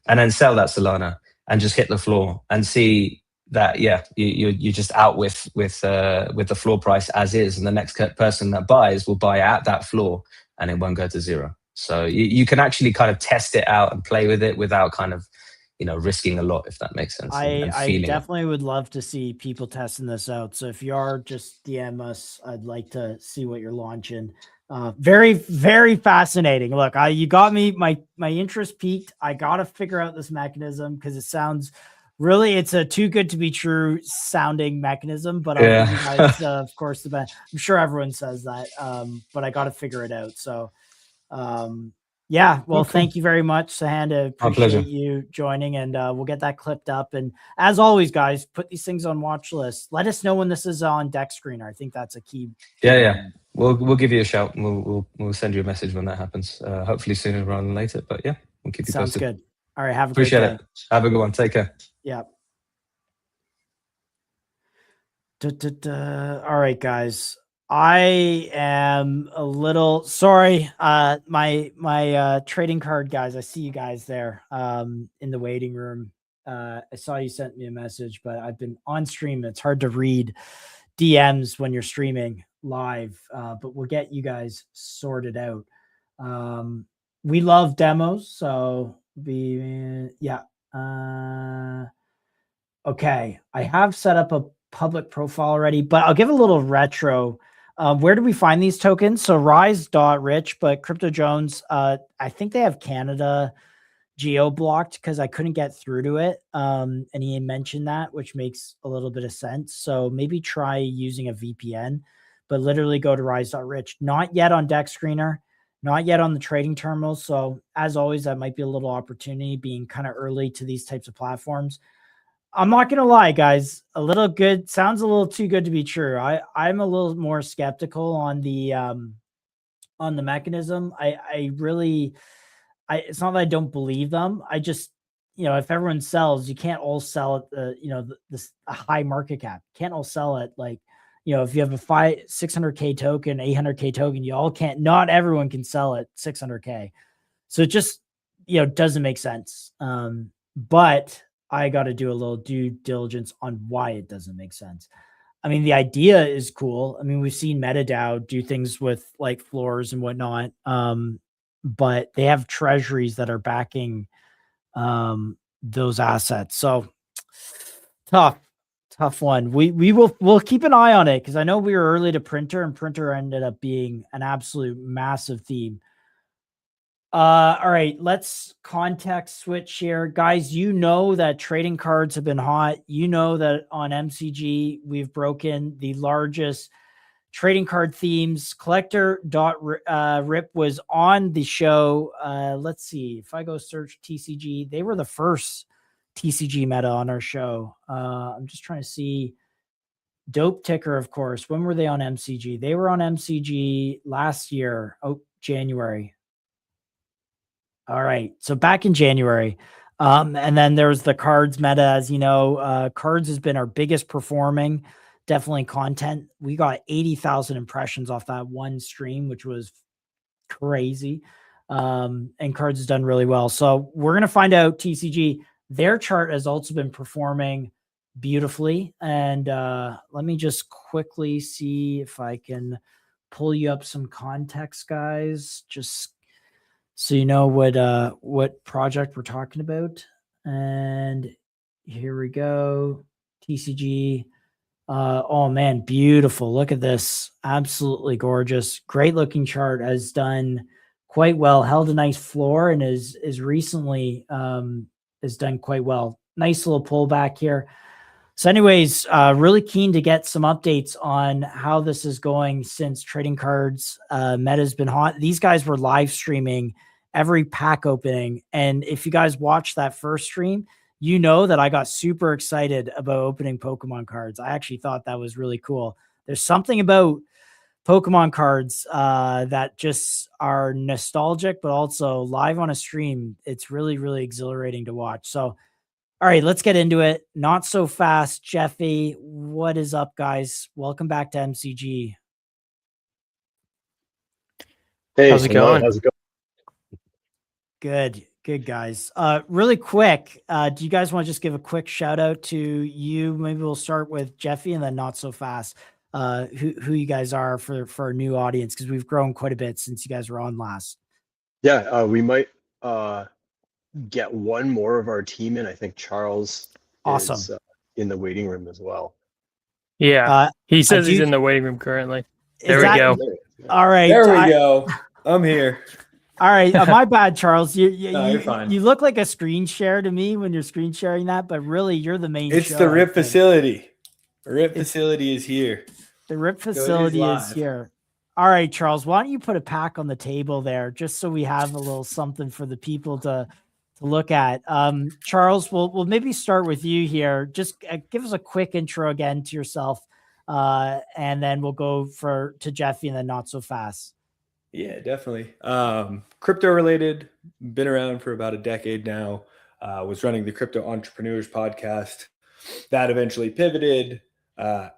and then sell that Solana and just hit the floor and see that, you're just out with the floor price as is, and the next person that buys will buy at that floor, and it won't go to zero. So you can actually kind of test it out and play with it without kind of, risking a lot, if that makes sense. I definitely would love to see people testing this out. So if you are, just DM us. I'd like to see what you're launching. Very, very fascinating. Look, you got me, my interest peaked. I got to figure out this mechanism, because it sounds really, it's a too good to be true sounding mechanism, but I'll give you guys, of course, I'm sure everyone says that, but I got to figure it out. So, well, thank you very much, Sahanda. Appreciate you joining, and we'll get that clipped up. And as always, guys, put these things on watch list. Let us know when this is on Deck Screener. I think that's a key. Yeah. We'll give you a shout, and we'll send you a message when that happens. Hopefully sooner rather than later. But yeah, we'll keep you posted. Sounds good. All right, have a Appreciate great day. it. Have a good one. Take care. Yeah. All right, guys. I am a little sorry. My trading card guys, I see you guys there in the waiting room. I saw you sent me a message, but I've been on stream. It's hard to read DMs when you're streaming live, but we'll get you guys sorted out. We love demos, so okay. I have set up a public profile already, but I'll give a little retro. Where do we find these tokens? So rise.rich, but Crypto Jones, I think they have Canada geo blocked because I couldn't get through to it. And he mentioned that, which makes a little bit of sense. So maybe try using a VPN, but literally go to rise.rich. Not yet on Deck Screener, not yet on the trading terminals. So as always, that might be a little opportunity being kind of early to these types of platforms. I'm not going to lie, guys, a little good sounds a little too good to be true. I'm a little more skeptical on the mechanism. It's not that I don't believe them. I just, if everyone sells, you can't all sell at a high market cap. You can't all sell at if you have a 600K token, 800K token, not everyone can sell at 600K. So it just, doesn't make sense. But I got to do a little due diligence on why it doesn't make sense. I mean, the idea is cool. I mean, we've seen MetaDAO do things with like floors and whatnot. But they have treasuries that are backing those assets. So tough one. We'll keep an eye on it, because I know we were early to Printer, and Printer ended up being an absolute massive theme. All right, let's context switch here. Guys, you know that trading cards have been hot. You know that on MCG, we've broken the largest trading card themes. Collector.rip was on the show. Let's see. If I go search TCG, they were the first TCG meta on our show. I'm just trying to see. Dope Ticker, of course. When were they on MCG? They were on MCG last year. Oh, January. All right. So back in January. And then there's the cards meta. As you know, cards has been our biggest performing, definitely content. We got 80,000 impressions off that one stream, which was crazy. And cards has done really well. So we're going to find out TCG. Their chart has also been performing beautifully. And let me just quickly see if I can pull you up some context, guys. Just so you know what project we're talking about. And here we go. TCG. Oh man, beautiful. Look at this. Absolutely gorgeous. Great looking chart. Has done quite well. Held a nice floor and is recently has done quite well. Nice little pullback here. So anyways, really keen to get some updates on how this is going since trading cards meta has been hot. These guys were live streaming every pack opening. And if you guys watched that first stream, you know that I got super excited about opening Pokemon cards. I actually thought that was really cool. There's something about Pokemon cards that just are nostalgic, but also live on a stream. It's really, really exhilarating to watch. So all right, let's get into it. Not so fast, Jeffy. What is up, guys? Welcome back to MCG. Hey, how's it going? Good, guys. Really quick, do you guys want to just give a quick shout out to you? Maybe we'll start with Jeffy and then not so fast. Who you guys are for our new audience, because we've grown quite a bit since you guys were on last. Yeah, we might get one more of our team in. I think Charles is in the waiting room as well. Yeah, he says he's in the waiting room currently. There we go. All right. There we go. I'm here. All right. My bad, Charles. You're fine. You look like a screen share to me when you're screen sharing that, but really you're the main It's show, the RIP facility. The RIP facility is here. The RIP facility is here. All right, Charles, why don't you put a pack on the table there just so we have a little something for the people to look at. Charles, we'll maybe start with you here. Just give us a quick intro again to yourself, and then we'll go to Jeffy and then not so fast. Yeah, definitely. Crypto related, been around for about a decade now. Was running the Crypto Entrepreneurs podcast. That eventually pivoted.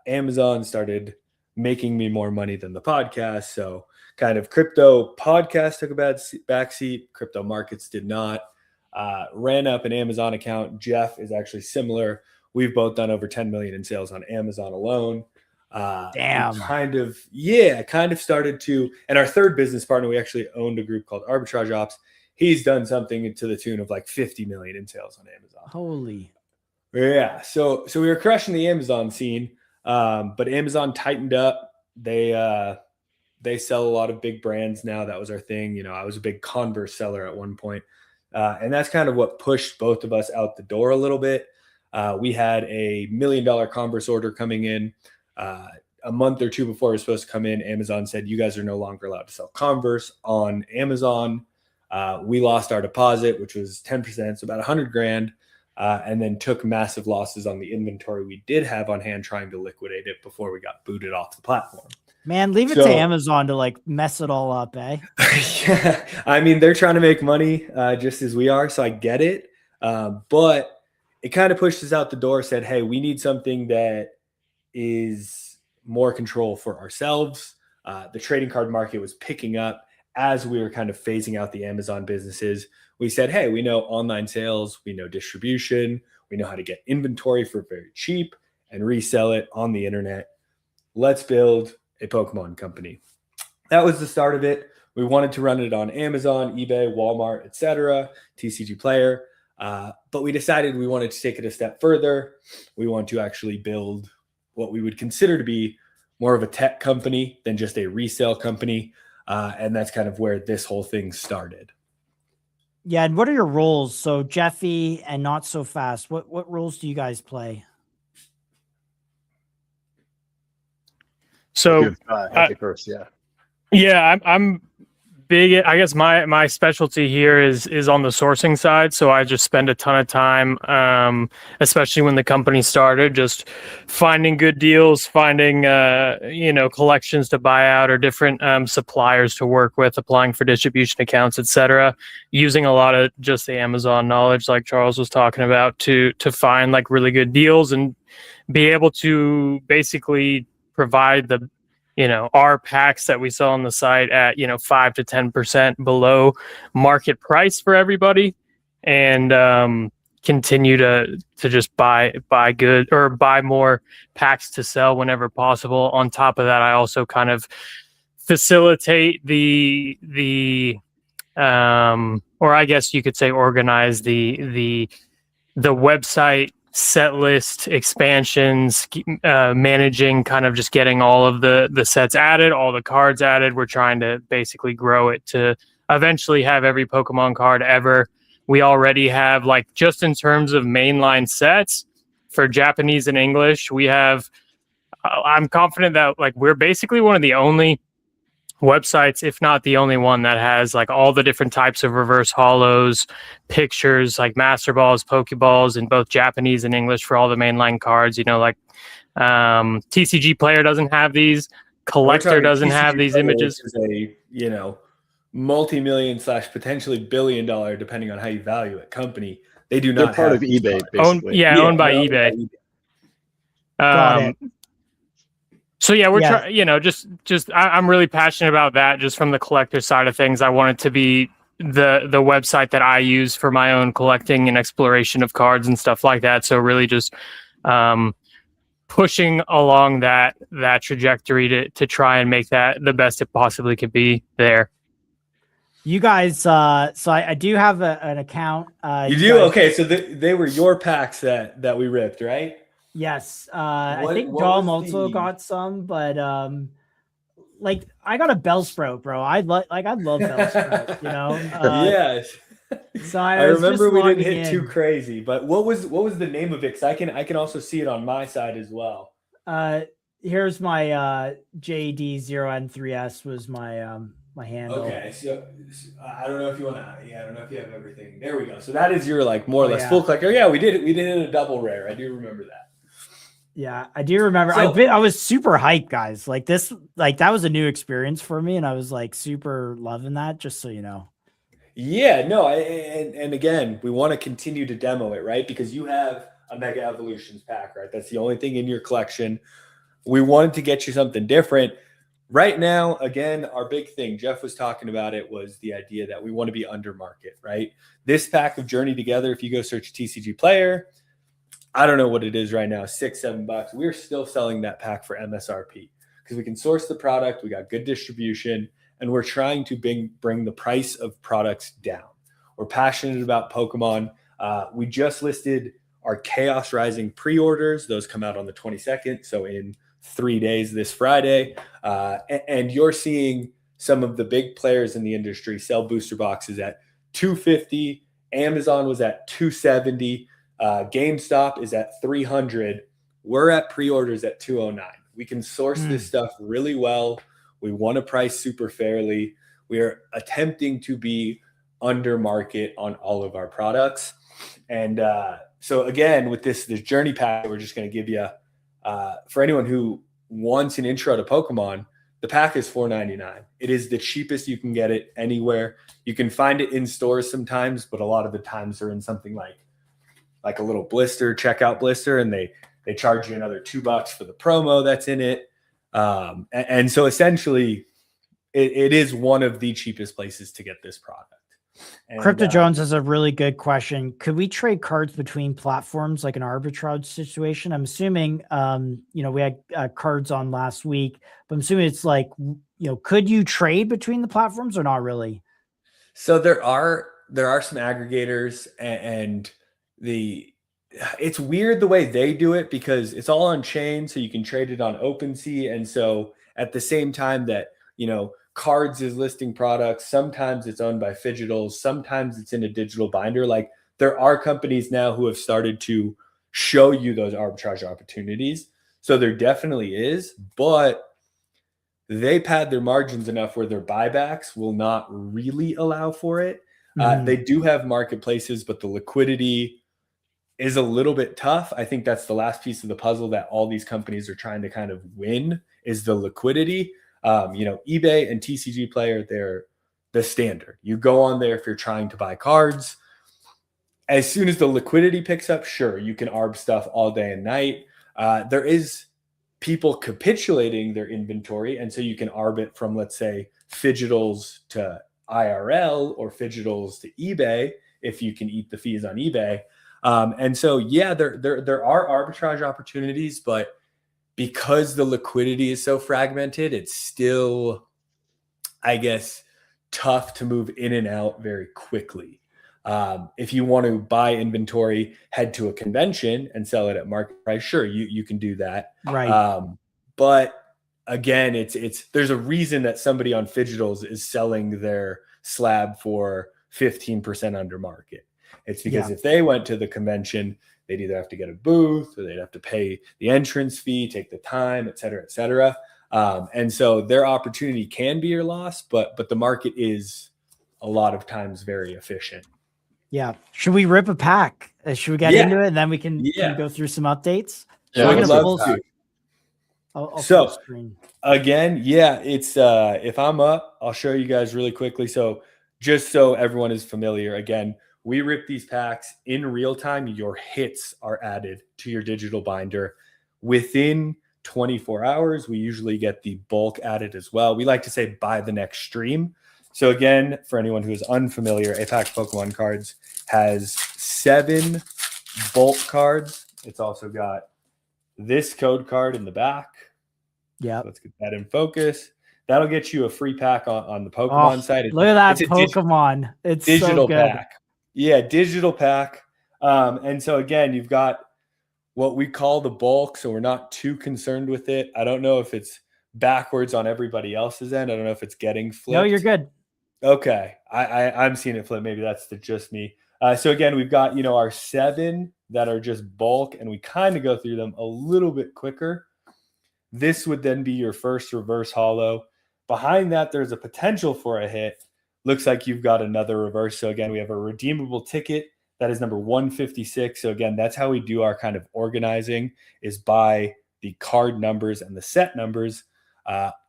Amazon started making me more money than the podcast. So kind of crypto podcast took a backseat. Crypto markets did not. Ran up an Amazon account. Jeff is actually similar. We've both done over 10 million in sales on Amazon alone. Damn. Kind of started to, and our third business partner, we actually owned a group called Arbitrage Ops. He's done something to the tune of like 50 million in sales on Amazon. Holy. Yeah. So we were crushing the Amazon scene. But Amazon tightened up. They sell a lot of big brands now. That was our thing. You know, I was a big Converse seller at one point. And that's kind of what pushed both of us out the door a little bit. We had a $1 million Converse order coming in a month or two before it was supposed to come in. Amazon said, you guys are no longer allowed to sell Converse on Amazon. We lost our deposit, which was 10%, so about 100 grand. And then took massive losses on the inventory we did have on hand, trying to liquidate it before we got booted off the platform. Man, leave it to Amazon to like mess it all up, eh? Yeah, I mean, they're trying to make money just as we are, so I get it. But it kind of pushed us out the door, said, hey, we need something that is more control for ourselves. The trading card market was picking up as we were kind of phasing out the Amazon businesses. We said, hey, we know online sales, we know distribution, we know how to get inventory for very cheap and resell it on the internet. Let's build a Pokemon company. That was the start of it. We wanted to run it on Amazon, eBay, Walmart, etc., TCG Player. But we decided we wanted to take it a step further. We want to actually build what we would consider to be more of a tech company than just a resale company. And that's kind of where this whole thing started. Yeah, and what are your roles? So Jeffy and Not So Fast. What roles do you guys play? So Happy first, yeah. Yeah, I'm big. I guess my specialty here is on the sourcing side. So I just spend a ton of time, especially when the company started, just finding good deals, finding collections to buy out or different suppliers to work with, applying for distribution accounts, etc. Using a lot of just the Amazon knowledge, like Charles was talking about, to find like really good deals and be able to basically provide the our packs that we sell on the site at 5 to 10% below market price for everybody, and continue to just buy good or buy more packs to sell whenever possible. On top of that, I also kind of facilitate the or I guess you could say organize the website set list expansions, managing kind of just getting all of the sets added, all the cards added. We're trying to basically grow it to eventually have every Pokemon card ever. We already have, like, just in terms of mainline sets for Japanese and English, we have, I'm confident that like we're basically one of the only websites, if not the only one, that has like all the different types of reverse holos, pictures, like Master Balls, Pokeballs in both Japanese and English for all the mainline cards. TCG Player doesn't have these. Collector doesn't have these images. Is a multi-million / potentially billion-dollar, depending on how you value it, company. They do not. They're part of eBay, basically. Owned by eBay. Got it. So yeah, we're trying. I'm really passionate about that. Just from the collector side of things, I want it to be the website that I use for my own collecting and exploration of cards and stuff like that. So really, just pushing along that trajectory to try and make that the best it possibly could be there. You guys, so I do have an account. You do? Guys, okay, so they were your packs that we ripped, right? Yes, I think Dom also got some, but like I got a Bellsprout, bro. I love Bellsprout, Yes. So I remember we didn't hit too crazy, but what was the name of it? Because I can also see it on my side as well. Here's my JD0N3S was my my handle. Okay, so I don't know if you want to. Yeah, I don't know if you have everything. There we go. So that is your like more or less full collector. Yeah, we did it. We did it in a double rare. I do remember that. Yeah, I do remember. I was super hyped, guys. Like this, like that was a new experience for me, and I was like super loving that. Just so you know. Yeah, no, and again, we want to continue to demo it, right? Because you have a Mega Evolutions pack, right? That's the only thing in your collection. We wanted to get you something different. Right now, again, our big thing, Jeff was talking about it, was the idea that we want to be under market, right? This pack of Journey Together, if you go search TCG Player, I don't know what it is right now, $6-7. We're still selling that pack for MSRP because we can source the product. We got good distribution, and we're trying to bring the price of products down. We're passionate about Pokemon. We just listed our Chaos Rising pre-orders. Those come out on the 22nd, so in 3 days this Friday. And you're seeing some of the big players in the industry sell booster boxes at $250. Amazon was at $270. GameStop is at $300. We're at pre-orders at $209. We can source this stuff really well. We want to price super fairly. We are attempting to be under market on all of our products. And so again, with this journey pack, we're just going to give you, for anyone who wants an intro to Pokemon, the pack is $4.99. It is the cheapest you can get it anywhere. You can find it in stores sometimes, but a lot of the times they're in something like a little blister, checkout blister, and they charge you another $2 for the promo that's in it. And so essentially it is one of the cheapest places to get this product. And, Crypto Jones has a really good question. Could we trade cards between platforms like an arbitrage situation? I'm assuming, we had cards on last week, but I'm assuming it's like, could you trade between the platforms or not really? So there are some aggregators and it's weird the way they do it because it's all on chain. So you can trade it on OpenSea. And so at the same time that, Cards is listing products. Sometimes it's owned by Fidgetals. Sometimes it's in a digital binder. Like there are companies now who have started to show you those arbitrage opportunities. So there definitely is, but they pad their margins enough where their buybacks will not really allow for it. They do have marketplaces, but the liquidity is a little bit tough. I think that's the last piece of the puzzle that all these companies are trying to kind of win is the liquidity. eBay and TCG Player, they're the standard. You go on there if you're trying to buy cards. As soon as the liquidity picks up, sure, you can arb stuff all day and night. There is people capitulating their inventory, and so you can arb it from, let's say, Fidgetals to IRL or Fidgetals to eBay if you can eat the fees on eBay. And so, yeah, there are arbitrage opportunities, but because the liquidity is so fragmented, it's still, I guess, tough to move in and out very quickly. If you want to buy inventory, head to a convention and sell it at market price, sure, you can do that. Right. But again, there's a reason that somebody on Fidgetals is selling their slab for 15% under market. It's because if they went to the convention, they'd either have to get a booth or they'd have to pay the entrance fee, take the time, et cetera, et cetera. And so their opportunity can be your loss, but the market is a lot of times very efficient. Yeah. Should we rip a pack? Should we get into it and then we can go through some updates? Yeah, I'd love to. I'll so screen. again, it's if I'm up, I'll show you guys really quickly. So just so everyone is familiar, again, we rip these packs in real time. Your hits are added to your digital binder within 24 hours. We usually get the bulk added as well. We like to say by the next stream. So again, for anyone who is unfamiliar, a pack of Pokemon cards has 7 bulk cards. It's also got this code card in the back. Yeah. So let's get that in focus. That'll get you a free pack on the Pokemon side. Look at that Pokemon. It's digital so good. pack. Yeah, digital pack. And so again, you've got what we call the bulk. So we're not too concerned with it. I don't know if it's backwards on everybody else's end. I don't know if it's getting flipped. No, you're good. Okay. I'm seeing it flip. Maybe that's just me. So again, we've got, our 7 that are just bulk, and we kind of go through them a little bit quicker. This would then be your first reverse holo. Behind that, there's a potential for a hit. Looks like you've got another reverse. So again, we have a redeemable ticket that is number 156. So again, that's how we do our kind of organizing, is by the card numbers and the set numbers.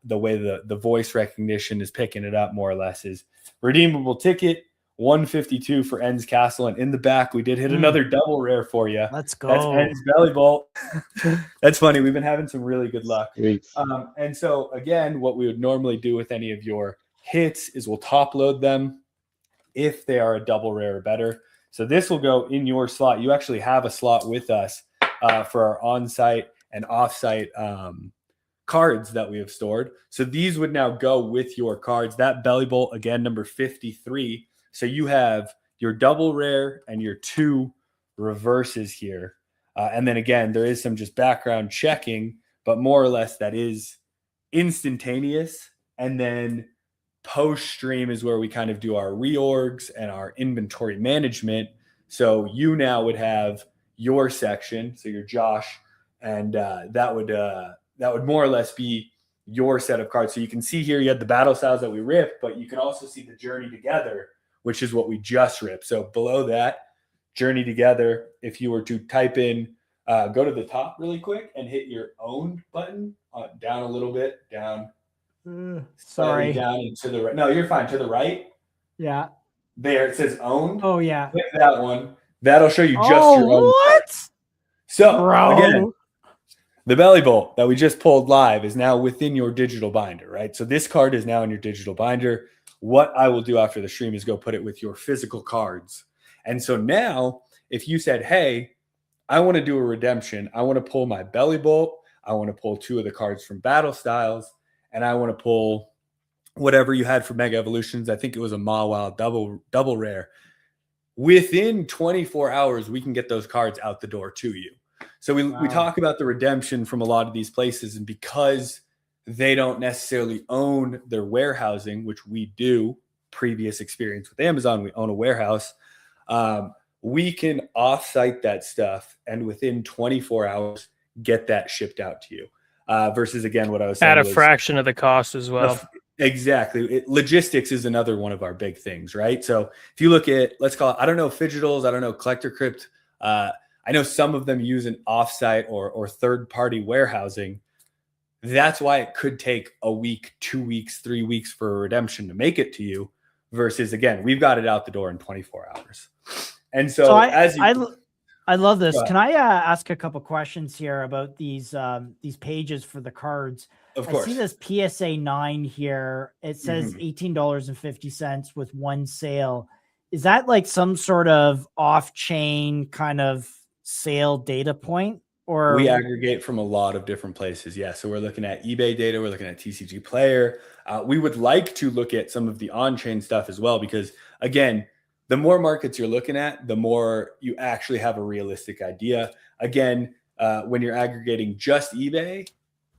The way the voice recognition is picking it up more or less is redeemable ticket 152 for Ends Castle. And in the back, we did hit another double rare for you. Let's go. That's Ends Belly Bolt. That's funny. We've been having some really good luck. And so again, what we would normally do with any of your hits is we'll top load them if they are a double rare or better. So this will go in your slot. You actually have a slot with us for our on-site and off-site cards that we have stored. So these would now go with your cards. That Belly Bolt, again, number 53. So you have your double rare and your 2 reverses here. And then again, there is some just background checking, but more or less that is instantaneous. And then post-stream is where we kind of do our reorgs and our inventory management. So you now would have your section, so your Josh, and that would more or less be your set of cards. So you can see here you had the battle styles that we ripped, but you can also see the Journey Together, which is what we just ripped. So below that, Journey Together, if you were to type in, go to the top really quick and hit your own button, down a little bit, down. Sorry. Down and to the right. No, you're fine. To the right. Yeah. There, it says owned. Oh, yeah. Click that one. That'll show you just your own. What? So, again, the Belly Bolt that we just pulled live is now within your digital binder, right? So this card is now in your digital binder. What I will do after the stream is go put it with your physical cards. And so now, if you said, hey, I want to do a redemption, I want to pull my Belly Bolt, I want to pull 2 of the cards from Battle Styles, and I want to pull whatever you had for Mega Evolutions. I think it was a Mawile double rare. Within 24 hours, we can get those cards out the door to you. So we talk about the redemption from a lot of these places, and because they don't necessarily own their warehousing, which we do. Previous experience with Amazon, we own a warehouse. We can offsite that stuff and within 24 hours get that shipped out to you. Versus again, what I was saying at a was fraction of the cost as well. Exactly. Logistics is another one of our big things, right? So if you look at, let's call it, I don't know, Fidgetals, I don't know, Collector Crypt. I know some of them use an offsite or third-party warehousing. That's why it could take a week, 2 weeks, 3 weeks for a redemption to make it to you. Versus again, we've got it out the door in 24 hours. And so I love this. Can I ask a couple questions here about these pages for the cards? Of course. I see this PSA 9 here. It says $18.50 with one sale. Is that like some sort of off-chain kind of sale data point? Or we aggregate from a lot of different places. Yeah. So we're looking at eBay data. We're looking at TCG Player. We would like to look at some of the on-chain stuff as well, because again, the more markets you're looking at, the more you actually have a realistic idea. Again, when you're aggregating just eBay,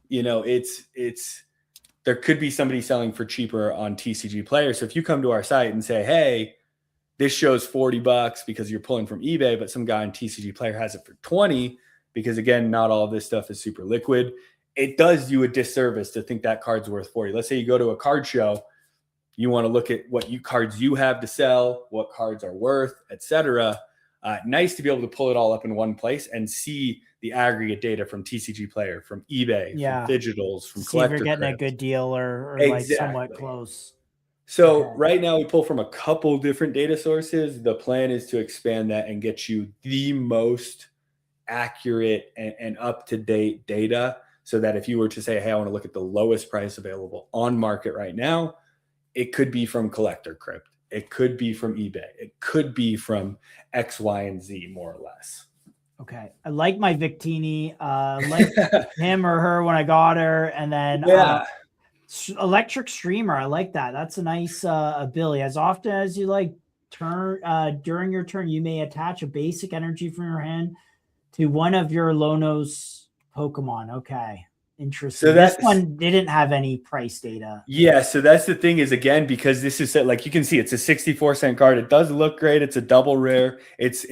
you know, there could be somebody selling for cheaper on TCG Player. So if you come to our site and say, hey, this shows $40 because you're pulling from eBay, but some guy on TCG Player has it for 20, because again, not all of this stuff is super liquid. It does you a disservice to think that card's worth 40. Let's say you go to a card show, you want to look at what cards you have to sell, what cards are worth, etc. Nice to be able to pull it all up in one place and see the aggregate data from TCG Player, from eBay, from Digitals, from Collector if you're getting Crypt. a good deal or Exactly. like somewhat close. So right now we pull from a couple different data sources. The plan is to expand that and get you the most accurate and up-to-date data, so that if you were to say, hey, I want to look at the lowest price available on market right now, it could be from Collector Crypt, it could be from eBay, it could be from X, Y, and Z, more or less. Okay. I like my Victini, like him or her when I got her. And then Electric Streamer, I like that. That's a nice ability. As often as you like during your turn, you may attach a basic energy from your hand to one of your Lonos Pokemon. Okay. Interesting. So this one didn't have any price data. Yeah. So that's the thing is, again, because this is like, you can see it's a 64-cent card. It does look great. It's a double rare. It's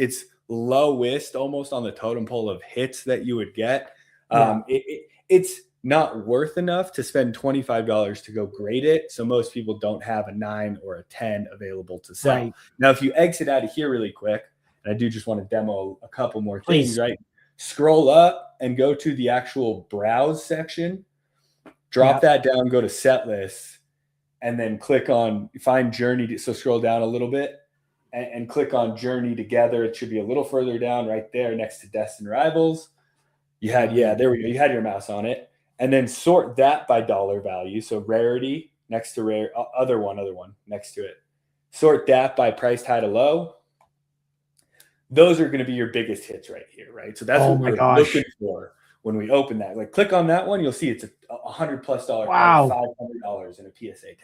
lowest almost on the totem pole of hits that you would get. It's not worth enough to spend $25 to go grade it. So most people don't have a 9 or a 10 available to sell. Right. Now, if you exit out of here really quick, and I do just want to demo a couple more things, right? Scroll up and go to the actual browse section, drop that down, go to set lists, and then click on find journey. So scroll down a little bit and click on journey together. It should be a little further down right there next to Destined Rivals. You had, there we go. You had your mouse on it, and then sort that by dollar value. So rarity next to rare, other one next to it. Sort that by price high to low. Those are going to be your biggest hits right here, right? So that's what we're looking for when we open that. Like, click on that one, you'll see it's a $100+ wow. $500 in a PSA 10.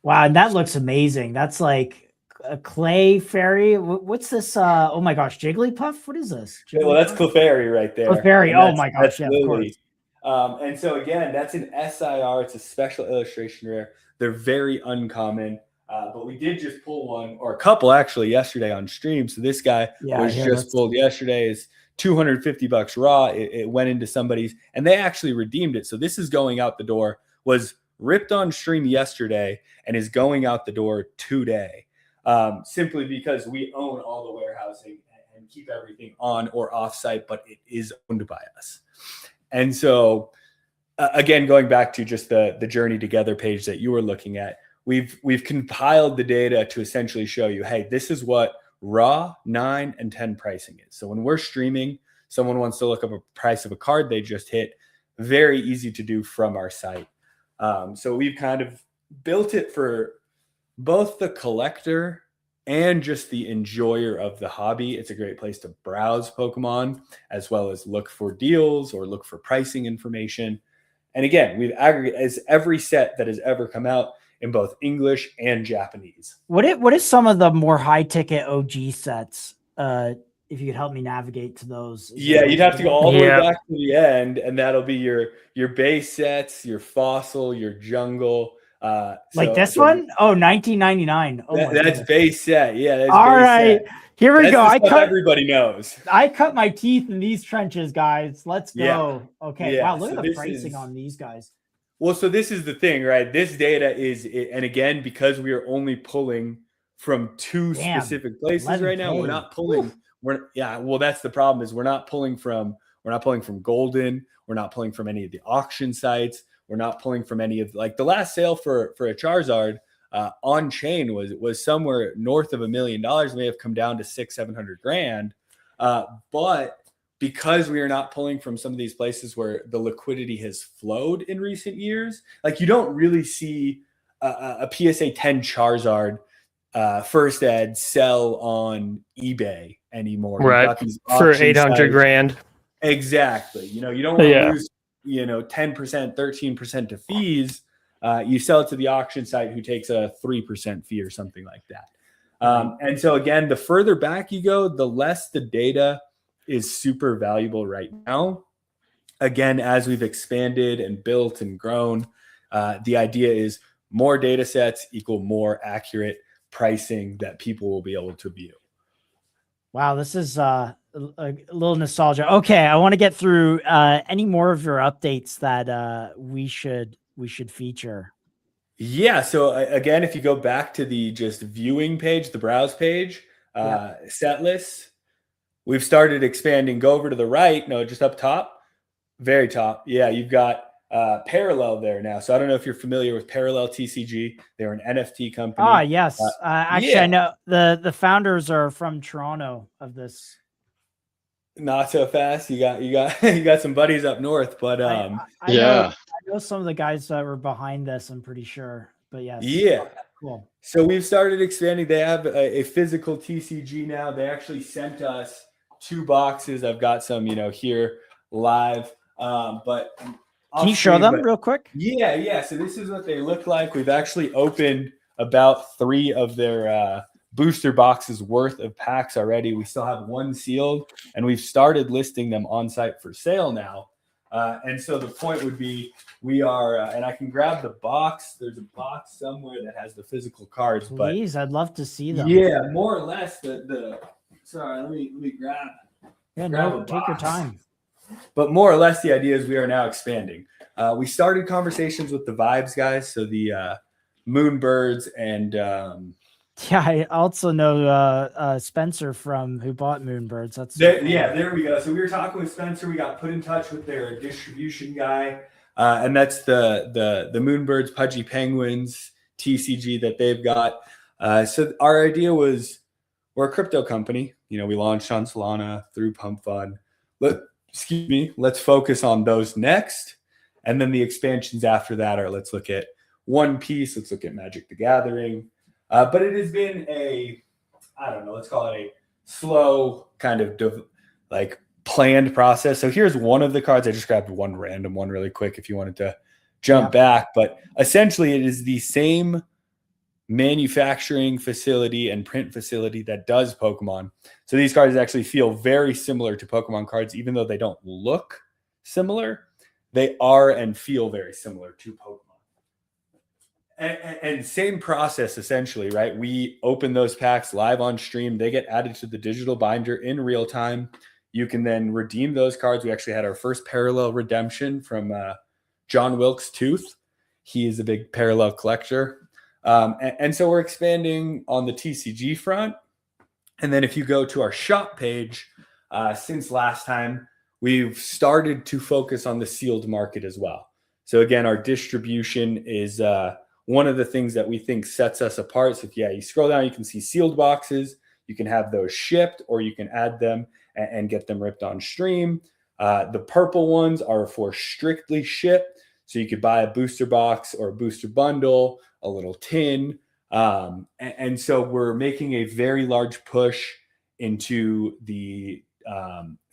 Wow, and that looks amazing. That's like a clay fairy. What's this? Oh my gosh, Jigglypuff? What is this? Well, that's Clefairy right there. Clefairy. Oh my gosh, yeah, of course. And so again, that's an SIR. It's a special illustration rare. They're very uncommon. But we did just pull one, or a couple actually, yesterday on stream. So this guy was just pulled yesterday. Is $250 raw. It went into somebody's, and they actually redeemed it. So this is going out the door. Was ripped on stream yesterday and is going out the door today. Simply because we own all the warehousing and keep everything on or off site, but it is owned by us. And so again, going back to just the Journey Together page that you were looking at, we've compiled the data to essentially show you, hey, this is what raw 9 and 10 pricing is. So when we're streaming, someone wants to look up a price of a card they just hit, very easy to do from our site. So we've kind of built it for both the collector and just the enjoyer of the hobby. It's a great place to browse Pokemon, as well as look for deals or look for pricing information. And again, we've aggregated as every set that has ever come out in both English and Japanese. What is some of the more high ticket OG sets if you could help me navigate to those. Yeah, you'd have to go all the way Yeah. back to the end, and that'll be your base sets, your fossil, your jungle. Like this one? Oh, 1999. Oh, my that's goodness. base set. Yeah, that's All base right. set. Here we That's go. the stuff everybody knows. I cut my teeth in these trenches, guys. Let's go. Yeah. Okay. Yeah, Wow, look so at the this pricing is- on these guys. Well, so this is the thing, right? This data is, and again, because we are only pulling from two Damn, specific places right now, we're 11K. not pulling. Well, that's the problem is we're not pulling from Golden. We're not pulling from any of the auction sites. We're not pulling from any of like the last sale for a Charizard on chain was somewhere north of $1 million. May have come down to 600-700 grand, but because we are not pulling from some of these places where the liquidity has flowed in recent years, like you don't really see a PSA 10 Charizard first ed sell on eBay anymore. You've Right. got these For auction 800 sites. grand. Exactly. You know, you don't want to Yeah. lose, 10%, 13% to fees. You sell it to the auction site who takes a 3% fee or something like that. And so again, the further back you go, the less the data is super valuable right now. Again, as we've expanded and built and grown, the idea is more data sets equal more accurate pricing that people will be able to view. Wow, this is a little nostalgia. Okay, I want to get through any more of your updates that we should feature. Yeah. So again, if you go back to the just viewing page, the browse page, set lists, we've started expanding. Go over to the right. No, just up top, very top. Yeah, you've got Parallel there now. So I don't know if you're familiar with Parallel TCG. They're an NFT company. Ah, yes. Actually, yeah. I know the founders are from Toronto of this. Not so fast. You got some buddies up north, but I know some of the guys that were behind this. I'm pretty sure, but yes. Yeah. Okay, cool. So we've started expanding. They have a physical TCG now. They actually sent us 2 boxes. I've got some, here live. But Can you show them real quick? Yeah. So this is what they look like. We've actually opened about 3 of their booster boxes worth of packs already. We still have 1 sealed, and we've started listing them on site for sale now. And so the point would be we are, and I can grab the box. There's a box somewhere that has the physical cards. Please, I'd love to see them. Yeah, more or less sorry, let me grab. Yeah, grab no, a take your box. time. But more or less the idea is we are now expanding. We started conversations with the Vibes guys. So the Moonbirds and Yeah, I also know Spencer from who bought Moonbirds. That's there we go. So we were talking with Spencer. We got put in touch with their distribution guy, and that's the Moonbirds Pudgy Penguins TCG that they've got. So our idea was we're a crypto company. We launched on Solana through Pump Fund. Let's focus on those next, and then the expansions after that are let's look at One Piece. Let's look at Magic the Gathering. But it has been let's call it a slow kind of planned process. So here's one of the cards. I just grabbed one random one really quick if you wanted to jump back. But essentially it is the same manufacturing facility and print facility that does Pokemon. So these cards actually feel very similar to Pokemon cards, even though they don't look similar. They are and feel very similar to Pokemon. And same process, essentially, right? We open those packs live on stream. They get added to the digital binder in real time. You can then redeem those cards. We actually had our first parallel redemption from John Wilkes Tooth. He is a big parallel collector. And so we're expanding on the TCG front. And then if you go to our shop page, since last time, we've started to focus on the sealed market as well. So again, our distribution is one of the things that we think sets us apart. So you scroll down, you can see sealed boxes. You can have those shipped, or you can add them and get them ripped on stream. The purple ones are for strictly shipped. So you could buy a booster box or a booster bundle, a little tin. And so we're making a very large push into the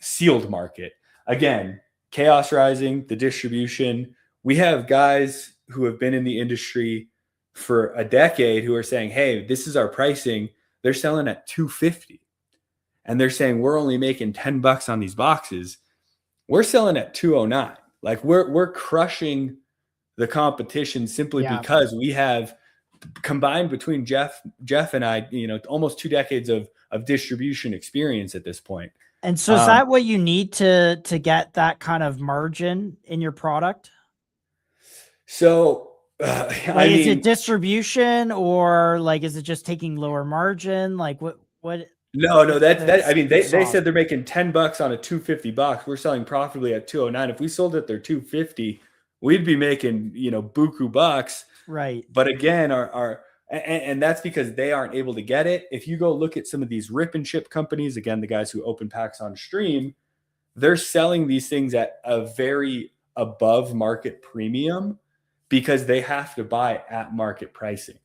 sealed market. Again, Chaos Rising, the distribution. We have guys who have been in the industry for a decade who are saying, hey, this is our pricing. They're selling at $250. and they're saying we're only making $10 on these boxes, we're selling at 209. Like we're crushing the competition simply because we have combined between Jeff and I, almost 2 decades of distribution experience at this point. And so is that what you need to get that kind of margin in your product? So is it distribution, or like, is it just taking lower margin? Like what? No, that. I mean, they said they're making $10 on a 250 box. We're selling profitably at 209. If we sold at their 250, we'd be making, buku bucks. Right. But again, and that's because they aren't able to get it. If you go look at some of these rip and ship companies, again, the guys who open packs on stream, they're selling these things at a very above market premium because they have to buy at market pricing.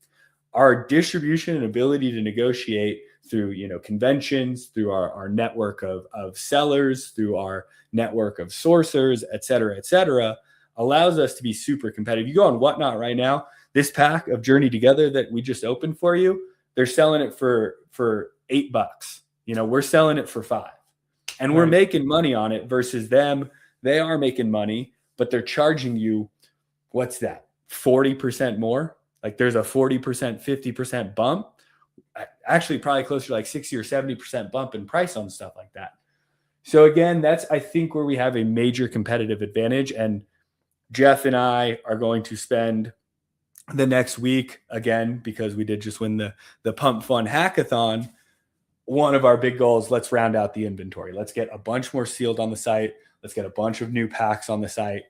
Our distribution and ability to negotiate through, conventions, through our network of sellers, through our network of sourcers, et cetera, allows us to be super competitive. You go on Whatnot right now, this pack of Journey Together that we just opened for you, they're selling it for $8. We're selling it for $5, and we're making money on it versus them. They are making money, but they're charging you, what's that, 40% more? Like there's a 40%, 50% bump, actually probably closer to like 60 or 70% bump in price on stuff like that. So again, that's, I think, where we have a major competitive advantage. And Jeff and I are going to spend the next week, again, because we did just win the Pump Fun Hackathon. One of our big goals, let's round out the inventory. Let's get a bunch more sealed on the site. Let's get a bunch of new packs on the site.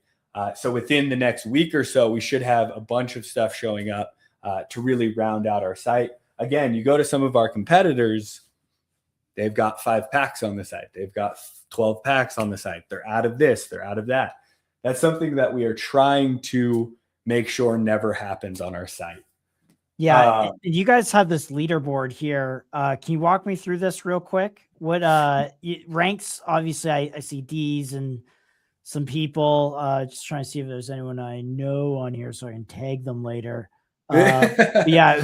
So within the next week or so, we should have a bunch of stuff showing up to really round out our site. Again, you go to some of our competitors, they've got 5 packs on the site. They've got 12 packs on the site. They're out of this, they're out of that. That's something that we are trying to make sure never happens on our site. Yeah. You guys have this leaderboard here. Can you walk me through this real quick? What ranks? Obviously, I see D's and some people. Just trying to see if there's anyone I know on here so I can tag them later. Yeah,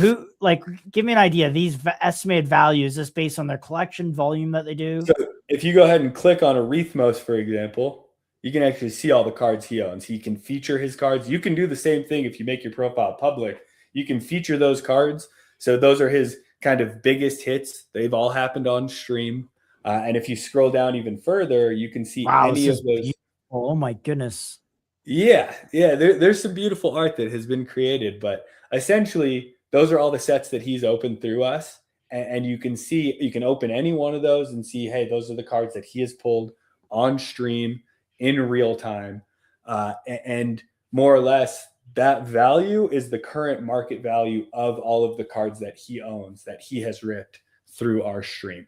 give me an idea. These estimated values, is this based on their collection volume that they do? So if you go ahead and click on a Rethmos, for example, you can actually see all the cards he owns. He can feature his cards. You can do the same thing if you make your profile public. You can feature those cards. So those are his kind of biggest hits. They've all happened on stream. And if you scroll down even further, you can see any of those. Beautiful. Oh my goodness. Yeah. There's some beautiful art that has been created, but essentially those are all the sets that he's opened through us. And you can see, you can open any one of those and see, hey, those are the cards that he has pulled on stream in real time. And more or less, that value is the current market value of all of the cards that he owns, that he has ripped through our stream.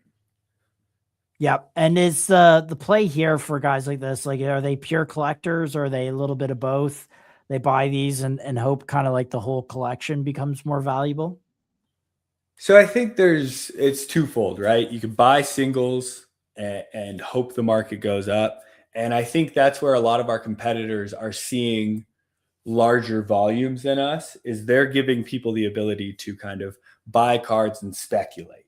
Yep. And is the play here for guys like this, like, are they pure collectors, or are they a little bit of both? They buy these and hope kind of like the whole collection becomes more valuable? So I think it's twofold, right? You can buy singles and hope the market goes up. And I think that's where a lot of our competitors are seeing larger volumes than us, is they're giving people the ability to kind of buy cards and speculate.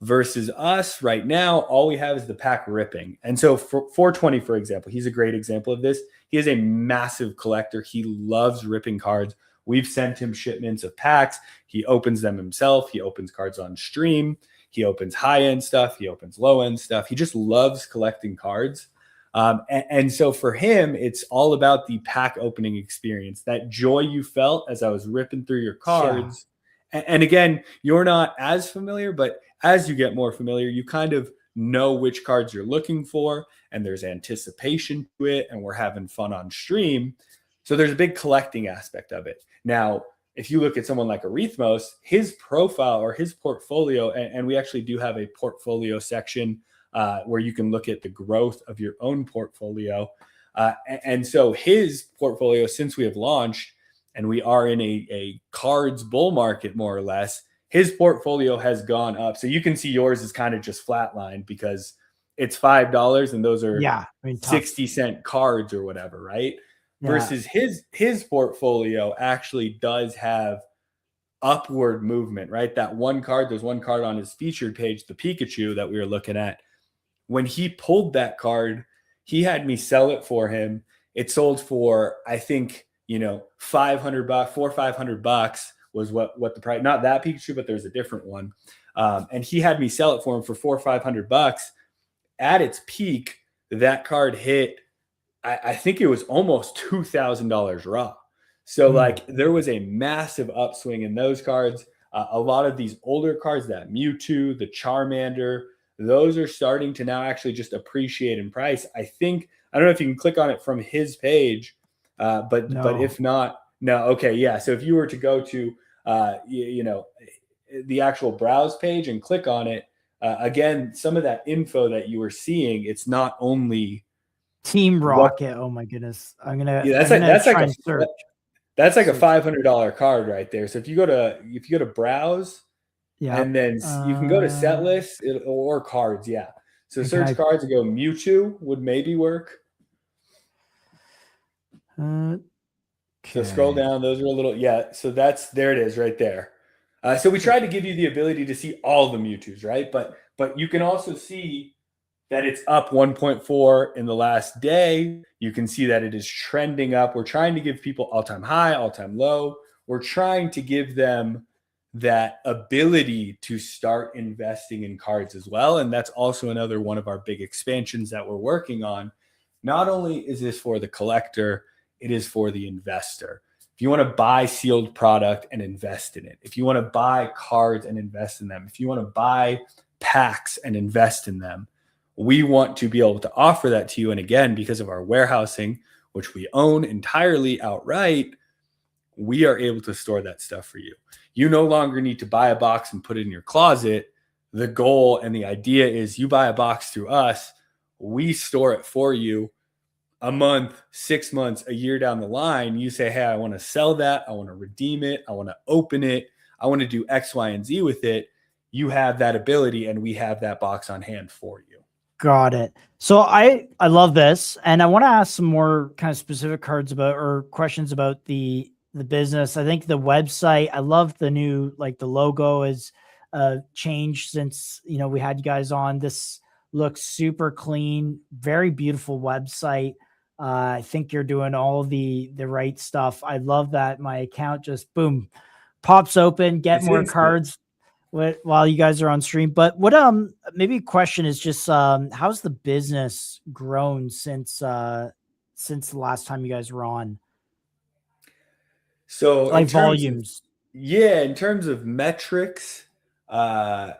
Versus us right now, all we have is the pack ripping. And so for 420, for example, he's a great example of this. He is a massive collector. He loves ripping cards. We've sent him shipments of packs. He opens them himself. He opens cards on stream. He opens high-end stuff. He opens low-end stuff. He just loves collecting cards. And so for him, it's all about the pack opening experience, that joy you felt as I was ripping through your cards. Yeah. And again, you're not as familiar, but as you get more familiar, you kind of know which cards you're looking for, and there's anticipation to it, and we're having fun on stream. So there's a big collecting aspect of it. Now, if you look at someone like Arithmos, his profile or his portfolio, and we actually do have a portfolio section where you can look at the growth of your own portfolio. And so his portfolio, since we have launched, and we are in a cards bull market, more or less, his portfolio has gone up. So you can see yours is kind of just flatlined because it's $5 and those are 60-cent cards or whatever, right? Yeah. Versus his portfolio actually does have upward movement, right? That one card, there's one card on his featured page, the Pikachu that we were looking at. When he pulled that card, he had me sell it for him. It sold for, I think, $500, $400 or $500 was what the price, not that Pikachu, but there's a different one. And he had me sell it for him for $400 or $500. At its peak, that card hit, I think it was almost $2,000 raw. So like there was a massive upswing in those cards. A lot of these older cards, that Mewtwo, the Charmander, those are starting to now actually just appreciate in price. I don't know if you can click on it from his page, but if not, no. Okay. Yeah. So if you were to go to, the actual browse page and click on it, again, some of that info that you were seeing, it's not only Team Rocket. Oh my goodness. That's like a $500 card right there. So if you go to browse, and then you can go to set list or cards. Yeah. So search cards and go Mewtwo would maybe work. So scroll down. Those are a little, so there it is right there. So we tried to give you the ability to see all the Mewtwo's, right? But you can also see that it's up 1.4 in the last day. You can see that it is trending up. We're trying to give people all-time high, all-time low. We're trying to give them that ability to start investing in cards as well. And that's also another one of our big expansions that we're working on. Not only is this for the collector, it is for the investor. If you want to buy sealed product and invest in it, if you want to buy cards and invest in them, if you want to buy packs and invest in them, we want to be able to offer that to you. And again, because of our warehousing, which we own entirely outright, we are able to store that stuff for you. You no longer need to buy a box and put it in your closet. The goal and the idea is you buy a box through us, we store it for you. A month, 6 months, a year down the line, you say, hey, I want to sell that. I want to redeem it. I want to open it. I want to do X, Y, and Z with it. You have that ability, and we have that box on hand for you. Got it. So I love this, and I want to ask some more kind of specific cards about or questions about the business. I think the website, I love the new, like the logo is changed since, we had you guys on. This looks super clean, very beautiful website. I think you're doing all the right stuff. I love that my account just boom pops open, get more cards while you guys are on stream. But what maybe a question is just how's the business grown since the last time you guys were on? So like volumes. In terms of metrics, I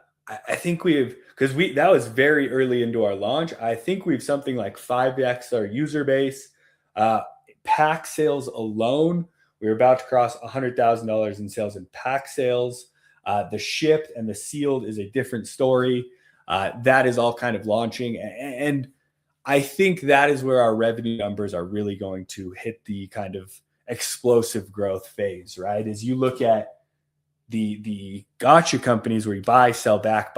think because that was very early into our launch. I think we've something like 5x our user base. Pack sales alone, we were about to cross $100,000 in sales in pack sales. The shipped and the sealed is a different story. That is all kind of launching. And I think that is where our revenue numbers are really going to hit the kind of explosive growth phase, right? As you look at the gotcha companies where you buy, sell back,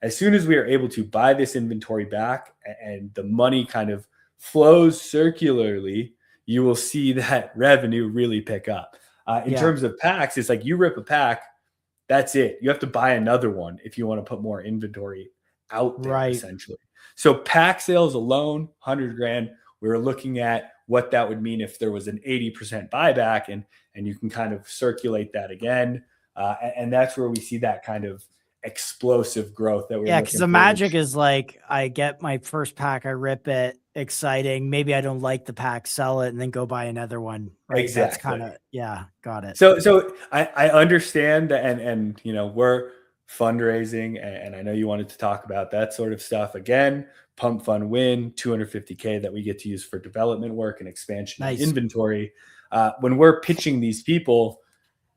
as soon as we are able to buy this inventory back and the money kind of flows circularly, you will see that revenue really pick up. In terms of packs, it's like you rip a pack, that's it. You have to buy another one if you want to put more inventory out there, essentially. So pack sales alone, 100 grand, we were looking at what that would mean if there was an 80% buyback, and you can kind of circulate that again. And that's where we see that kind of explosive growth that we're because the magic is like, I get my first pack, I rip it, exciting. Maybe I don't like the pack, sell it, and then go buy another one. Right? Exactly. That's kind of, got it. So I understand that, and we're fundraising, and I know you wanted to talk about that sort of stuff. Again, Pump Fund Win, $250K that we get to use for development work and expansion of inventory. When we're pitching these people,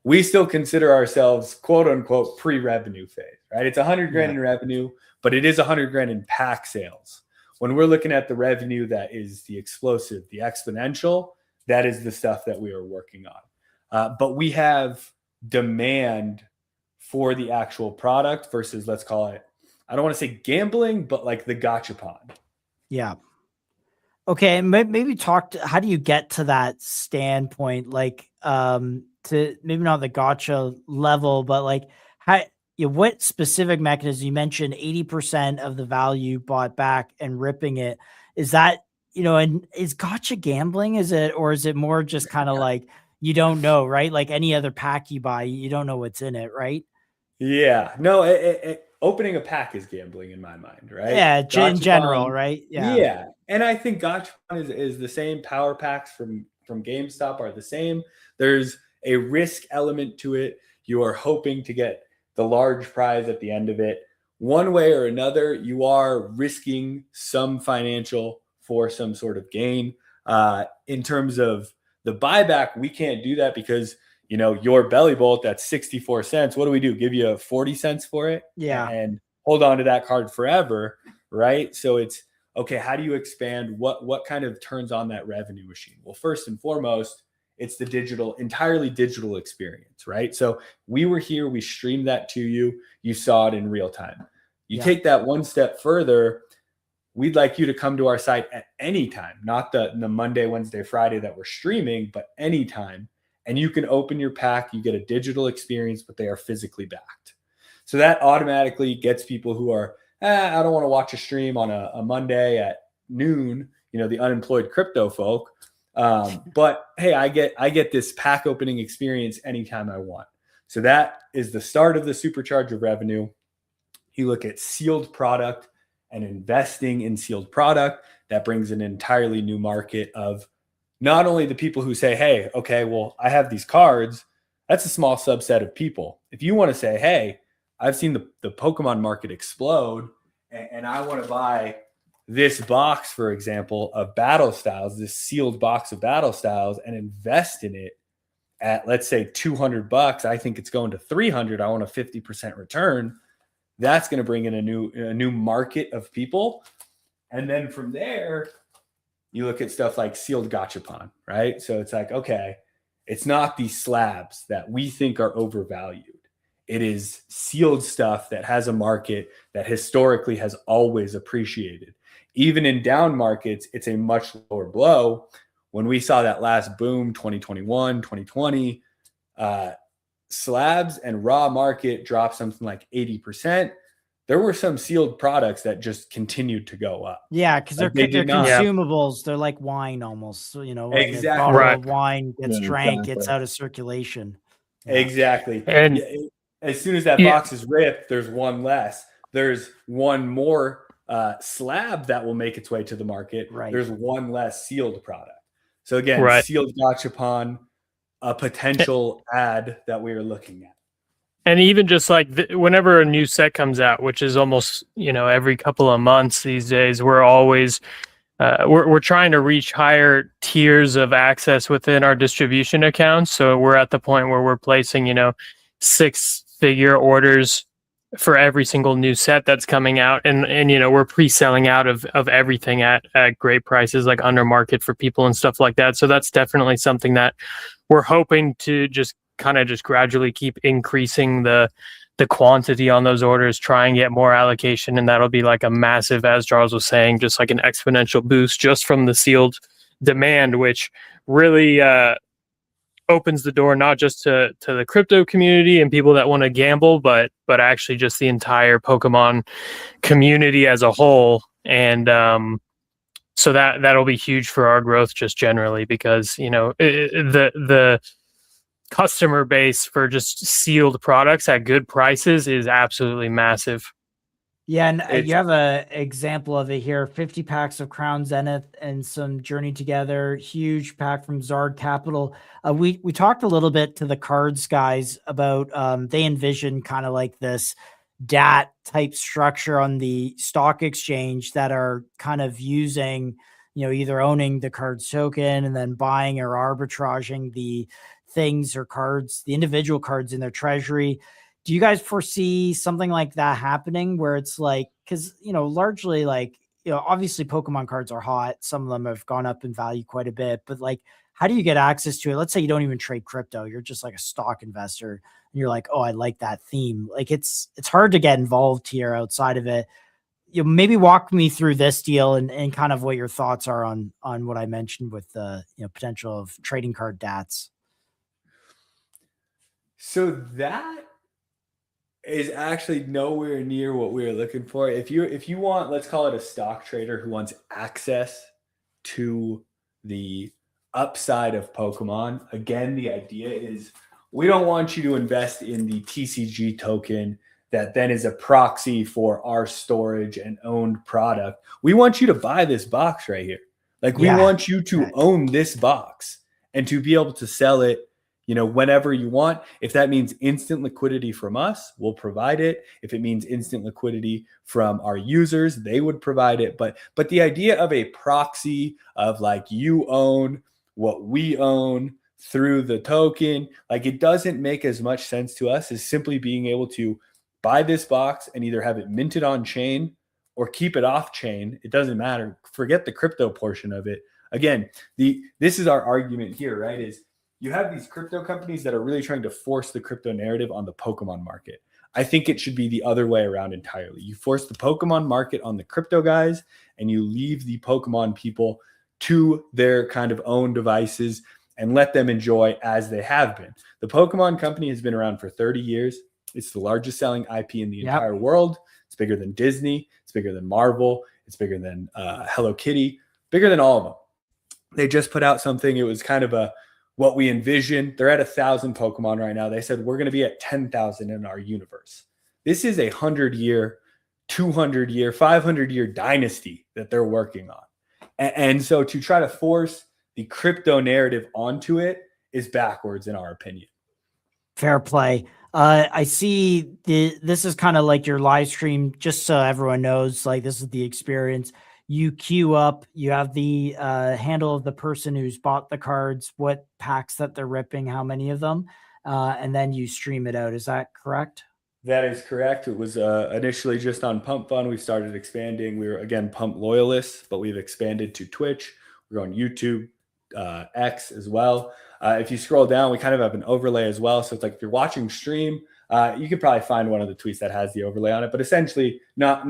we still consider ourselves quote unquote pre-revenue phase, right? It's 100 grand in revenue, but it is 100 grand in pack sales. When we're looking at the revenue that is the explosive, the exponential, that is the stuff that we are working on. But we have demand for the actual product versus, let's call it, I don't want to say gambling, but like the gachapon. Yeah. Okay. And maybe how do you get to that standpoint? Like, to maybe not the gotcha level, but like how, what specific mechanism? You mentioned 80% of the value bought back and ripping it. Is that, and is gotcha gambling? Is it, or is it more just kind of like, you don't know, right? Like any other pack you buy, you don't know what's in it, right? Yeah, no, opening a pack is gambling in my mind, right? Yeah, in Gachapon, general, right? Yeah, and I think Gachapon is the same. Power packs from GameStop are the same. There's a risk element to it. You are hoping to get the large prize at the end of it. One way or another, you are risking some financial for some sort of gain. In terms of the buyback, we can't do that because your belly bolt, that's 64 cents. What do we do? Give you 40 cents for it? Yeah. And hold on to that card forever, right? So it's okay, how do you expand? What kind of turns on that revenue machine? Well, first and foremost, it's the entirely digital experience, right? So we were here, we streamed that to you, you saw it in real time. You take that one step further, we'd like you to come to our site at any time, not the Monday, Wednesday, Friday that we're streaming, but anytime. And you can open your pack, you get a digital experience, but they are physically backed. So that automatically gets people who are, I don't want to watch a stream on a Monday at noon, the unemployed crypto folk. But hey, I get this pack opening experience anytime I want. So that is the start of the supercharge of revenue. You look at sealed product and investing in sealed product, that brings an entirely new market of not only the people who say, hey, okay, well, I have these cards. That's a small subset of people. If you want to say, hey, I've seen the Pokemon market explode and I want to buy this box, for example, of battle styles, this sealed box of battle styles, and invest in it at, let's say, $200. I think it's going to $300. I want a 50% return. That's going to bring in a new market of people. And then from there, you look at stuff like sealed gachapon, right? So it's like, okay, it's not these slabs that we think are overvalued. It is sealed stuff that has a market that historically has always appreciated. Even in down markets, it's a much lower blow. When we saw that last boom, 2021, 2020, slabs and raw market dropped something like 80%. There were some sealed products that just continued to go up. Yeah, because they're consumables. They're like wine almost. So, exactly. A bottle of wine gets drank, gets out of circulation. Yeah. Exactly. And as soon as that box is ripped, there's one less. There's one more slab that will make its way to the market. Right. There's one less sealed product. So again, sealed gachapon, a potential ad that we are looking at. And even just like whenever a new set comes out, which is almost, every couple of months these days, we're always, we're trying to reach higher tiers of access within our distribution accounts. So we're at the point where we're placing, 6-figure orders for every single new set that's coming out. And we're pre-selling out of everything at great prices, like under market for people and stuff like that. So that's definitely something that we're hoping to just gradually keep increasing the quantity on those orders, try and get more allocation. And that'll be like a massive, as Charles was saying, just like an exponential boost just from the sealed demand, which really opens the door, not just to the crypto community and people that want to gamble, but actually just the entire Pokemon community as a whole. And so that'll be huge for our growth just generally, because, the customer base for just sealed products at good prices is absolutely massive. Yeah, and you have a example of it here: 50 packs of Crown Zenith and some Journey Together. Huge pack from Zard Capital. We talked a little bit to the cards guys about they envision kind of like this DAT type structure on the stock exchange that are kind of using, either owning the cards token and then buying or arbitraging the things or cards, the individual cards in their treasury. Do you guys foresee something like that happening where it's like, because, largely like, obviously Pokemon cards are hot. Some of them have gone up in value quite a bit, but like, how do you get access to it? Let's say you don't even trade crypto. You're just like a stock investor and you're like, oh, I like that theme. Like it's hard to get involved here outside of it. Maybe walk me through this deal and kind of what your thoughts are on what I mentioned with the, potential of trading card DATs. So that is actually nowhere near what we were looking for. If you want, let's call it a stock trader who wants access to the upside of Pokemon, again, the idea is we don't want you to invest in the TCG token that then is a proxy for our storage and owned product. We want you to buy this box right here. Like we want you to own this box and to be able to sell it, whenever you want. If that means instant liquidity from us, we'll provide it. If it means instant liquidity from our users, they would provide it. But the idea of a proxy of like you own what we own through the token, like it doesn't make as much sense to us as simply being able to buy this box and either have it minted on chain or keep it off chain. It doesn't matter. Forget the crypto portion of it. Again, this is our argument here, right? Is you have these crypto companies that are really trying to force the crypto narrative on the Pokemon market. I think it should be the other way around entirely. You force the Pokemon market on the crypto guys and you leave the Pokemon people to their kind of own devices and let them enjoy as they have been. The Pokemon company has been around for 30 years. It's the largest selling IP in the entire world. It's bigger than Disney. It's bigger than Marvel. It's bigger than Hello Kitty, bigger than all of them. They just put out something. It was kind of what we envisioned. They're at 1,000 Pokemon right now. They said we're going to be at 10,000 in our universe. This is a 100-year, 200-year, 500-year dynasty that they're working on. And so to try to force the crypto narrative onto it is backwards in our opinion. Fair play. I see this is kind of like your live stream, just so everyone knows, like this is the experience. You queue up, you have the handle of the person who's bought the cards, what packs that they're ripping, how many of them, and then you stream it out. Is that correct? That is correct. It was initially just on Pump Fun. We started expanding. We were, again, Pump loyalists, but we've expanded to Twitch. We're on YouTube, X as well. If you scroll down, we kind of have an overlay as well. So it's like if you're watching stream, you could probably find one of the tweets that has the overlay on it, but essentially not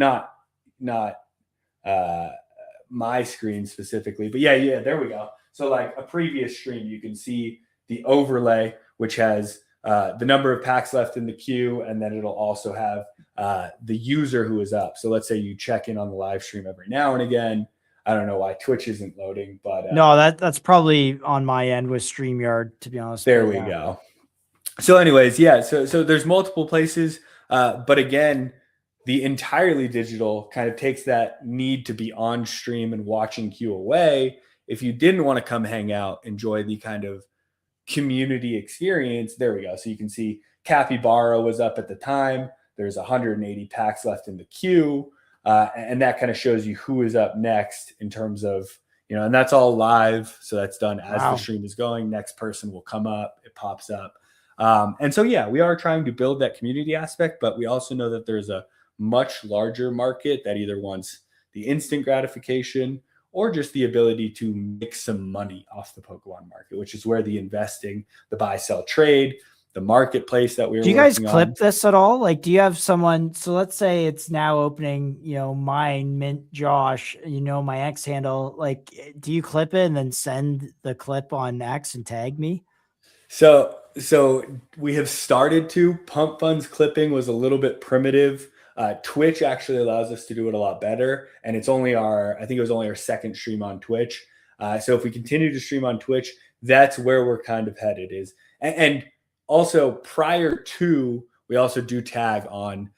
my screen specifically. But yeah, there we go. So like a previous stream, you can see the overlay, which has the number of packs left in the queue, and then it'll also have the user who is up. So let's say you check in on the live stream every now and again. I don't know why Twitch isn't loading, but no, that's probably on my end with StreamYard, to be honest. There we go. So anyways, yeah, so there's multiple places, but again, the entirely digital kind of takes that need to be on stream and watching queue away. If you didn't want to come hang out, enjoy the kind of community experience, there we go. So you can see Capybara was up at the time. There's 180 packs left in the queue. And that kind of shows you who is up next in terms of, and that's all live. So that's done as the stream is going. Next person will come up. It pops up. And so, yeah, we are trying to build that community aspect, but we also know that there's a much larger market that either wants the instant gratification or just the ability to make some money off the Pokemon market, which is where the investing, the buy, sell, trade, the marketplace that we were. Do you guys clip this at all? Like, do you have someone? So let's say it's now opening, mine, Mint Josh, my X handle. Like, do you clip it and then send the clip on X and tag me? So we have started to. Pump Fun's clipping was a little bit primitive. Twitch actually allows us to do it a lot better. And it's only I think it was only our second stream on Twitch. So if we continue to stream on Twitch, that's where we're kind of headed is. And also prior to, we also do tag on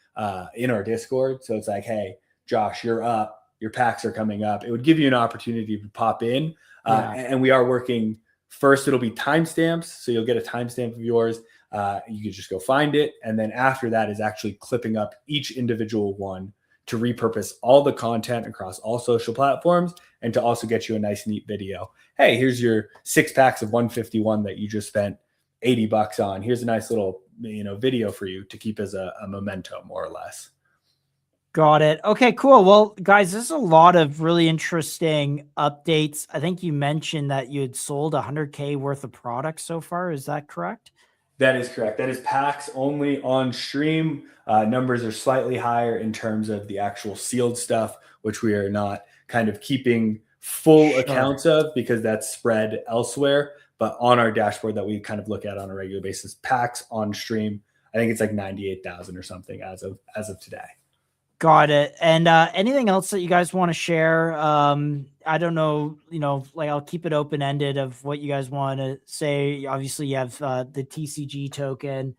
in our Discord. So it's like, hey, Josh, you're up. Your packs are coming up. It would give you an opportunity to pop in. And we are working. First, it'll be timestamps. So you'll get a timestamp of yours. You can just go find it. And then after that is actually clipping up each individual one to repurpose all the content across all social platforms and to also get you a nice, neat video. Hey, here's your 6 packs of 151 that you just spent $80 on. Here's a nice little, video for you to keep as a memento, more or less. Got it. Okay, cool. Well, guys, there's a lot of really interesting updates. I think you mentioned that you had sold 100K worth of products so far. Is that correct? That is correct. That is packs only on stream. Numbers are slightly higher in terms of the actual sealed stuff, which we are not kind of keeping full accounts of because that's spread elsewhere. but on our dashboard that we kind of look at on a regular basis, packs on stream, I think it's like 98,000 or something as of today. Got it. And anything else that you guys want to share? I don't know, like I'll keep it open-ended of what you guys want to say. Obviously you have the TCG token,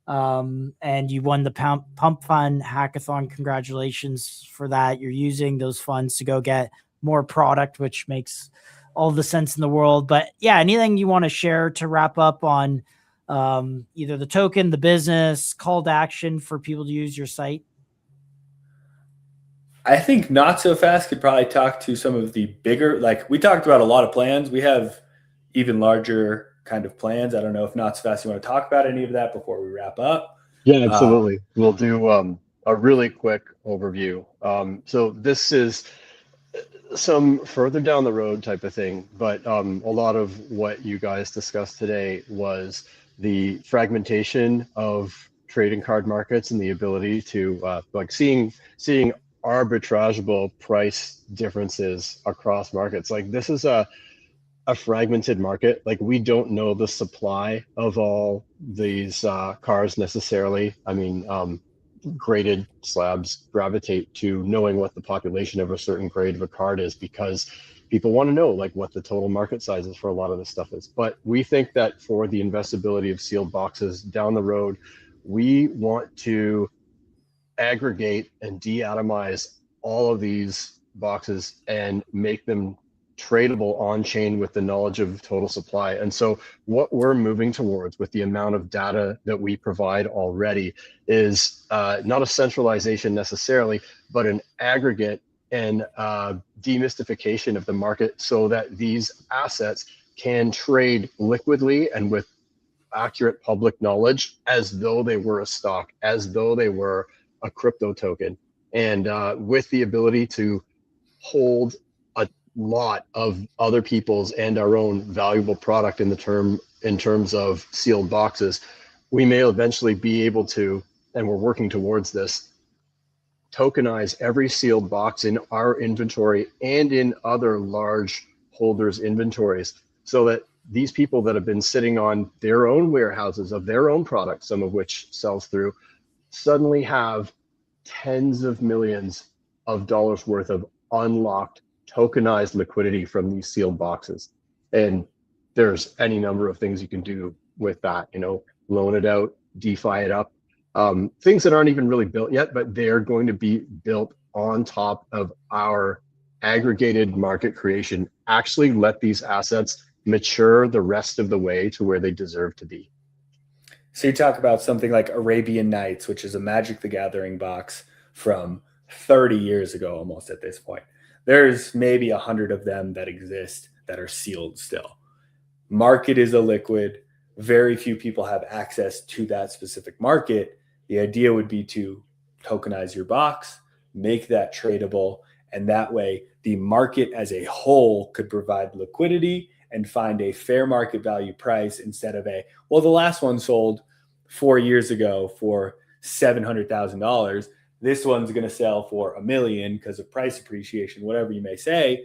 and you won the Pump Fund Hackathon. Congratulations for that. You're using those funds to go get more product, which makes all the sense in the world. But yeah, anything you want to share to wrap up on either the token, the business, call to action for people to use your site? I think Not So Fast could probably talk to some of the bigger, like we talked about a lot of plans. We have even larger kind of plans. I don't know if Not So Fast, you want to talk about any of that before we wrap up? Yeah, absolutely. We'll do a really quick overview. So this is some further down the road type of thing, but a lot of what you guys discussed today was the fragmentation of trading card markets and the ability to like seeing arbitrageable price differences across markets. Like this is a fragmented market. Like we don't know the supply of all these cars necessarily. I mean, graded slabs gravitate to knowing what the population of a certain grade of a card is because people want to know like what the total market size is for a lot of this stuff is. But we think that for the investability of sealed boxes down the road, we want to aggregate and de-atomize all of these boxes and make them tradable on chain with the knowledge of total supply. And so what we're moving towards with the amount of data that we provide already is not a centralization necessarily, but an aggregate and demystification of the market so that these assets can trade liquidly and with accurate public knowledge as though they were a stock, as though they were a crypto token, and with the ability to hold a lot of other people's and our own valuable product in terms of sealed boxes, we may eventually be able to, and we're working towards this, tokenize every sealed box in our inventory and in other large holders' inventories, so that these people that have been sitting on their own warehouses of their own product, some of which sells through, suddenly have tens of millions of dollars worth of unlocked tokenized liquidity from these sealed boxes. And there's any number of things you can do with that, loan it out, DeFi it up, things that aren't even really built yet, but they're going to be built on top of our aggregated market creation. Actually let these assets mature the rest of the way to where they deserve to be. So you talk about something like Arabian Nights, which is a Magic the Gathering box from 30 years ago, almost at this point. There's maybe 100 of them that exist that are sealed still. Market is illiquid. Very few people have access to that specific market. The idea would be to tokenize your box, make that tradable, and that way the market as a whole could provide liquidity and find a fair market value price instead of the last one sold 4 years ago for $700,000. This one's going to sell for $1 million because of price appreciation, whatever you may say.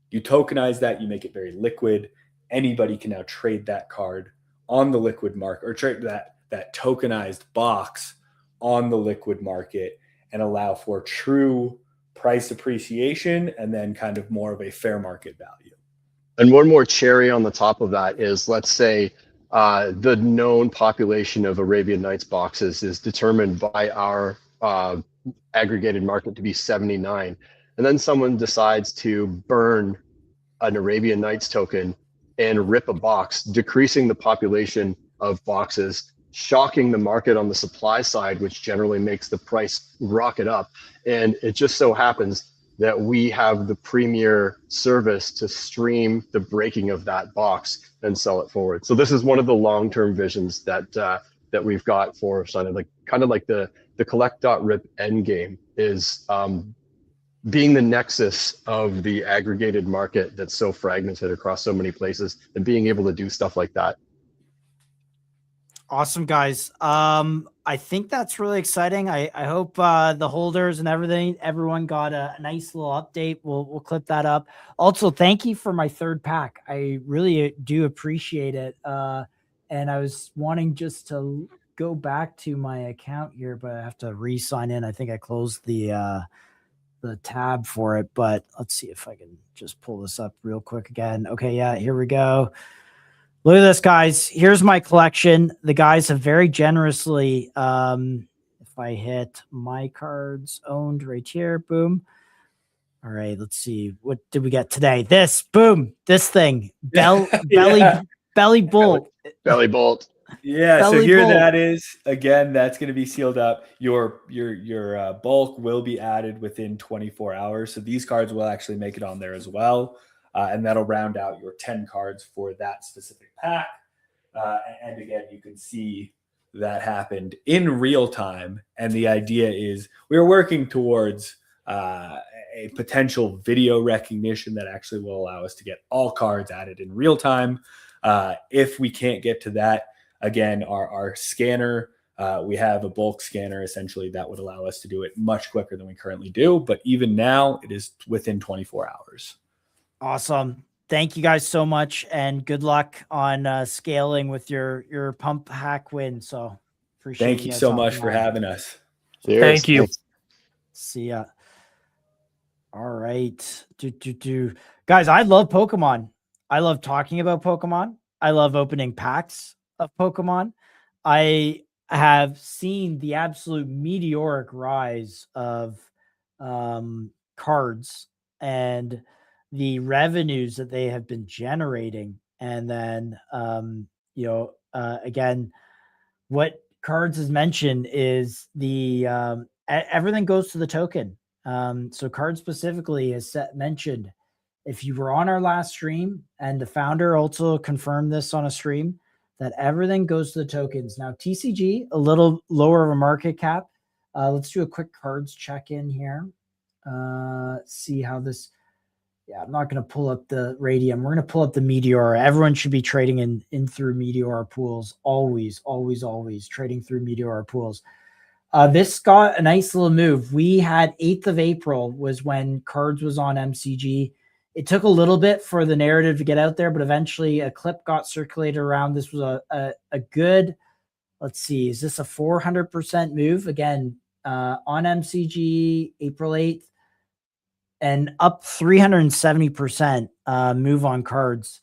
You tokenize that, you make it very liquid. Anybody can now trade that card on the liquid market, or trade that tokenized box on the liquid market, and allow for true price appreciation and then kind of more of a fair market value. And one more cherry on the top of that is, let's say the known population of Arabian Nights boxes is determined by our aggregated market to be 79. And then someone decides to burn an Arabian Nights token and rip a box, decreasing the population of boxes, shocking the market on the supply side, which generally makes the price rocket up. And it just so happens that we have the premier service to stream the breaking of that box and sell it forward. So this is one of the long-term visions that that we've got for kind of like the collect.rip end game is being the nexus of the aggregated market that's so fragmented across so many places, and being able to do stuff like that. Awesome, guys. I think that's really exciting. I hope the holders and everyone got a nice little update. We'll clip that up. Also, thank you for my third pack. I really do appreciate it. And I was wanting just to go back to my account here, but I have to re-sign in. I think I closed the tab for it, but let's see if I can just pull this up real quick again. Okay, yeah, here we go. Look at this, guys. Here's my collection. The guys have very generously, if I hit my cards owned right here, boom. All right, let's see. What did we get today? This, boom, this thing. Belly bolt. Belly bolt. Yeah, so Belly here bolt. that is. Again, that's going to be sealed up. Your bulk will be added within 24 hours. So these cards will actually make it on there as well. And that'll round out your 10 cards for that specific pack. And again, you can see that happened in real time. And the idea is we're working towards a potential video recognition that actually will allow us to get all cards added in real time. If we can't get to that, again, our scanner, we have a bulk scanner essentially that would allow us to do it much quicker than we currently do. But even now, it is within 24 hours. Awesome. Thank you guys so much, and good luck on scaling with your pump hack win. So appreciate Thank you guys so much hopping for on. having us. Cheers. Thank you. Thanks. See ya. All right. Guys, I love Pokemon. I love talking about Pokemon. I love opening packs of Pokemon. I have seen the absolute meteoric rise of cards and the revenues that they have been generating. And then, again, what Cards has mentioned is the everything goes to the token. So Card specifically has mentioned, if you were on our last stream, and the founder also confirmed this on a stream, that everything goes to the tokens. Now, TCG, a little lower of a market cap. Let's do a quick Cards check-in here. See how this... Yeah, I'm not going to pull up the Radium. We're going to pull up the Meteora. Everyone should be trading in through Meteora pools. Always, always, always trading through Meteora pools. This got a nice little move. We had 8th of April was when Cards was on MCG. It took a little bit for the narrative to get out there, but eventually a clip got circulated around. This was a good, let's see, is this a 400% move? Again, on MCG, April 8th. And up 370% move on Cards.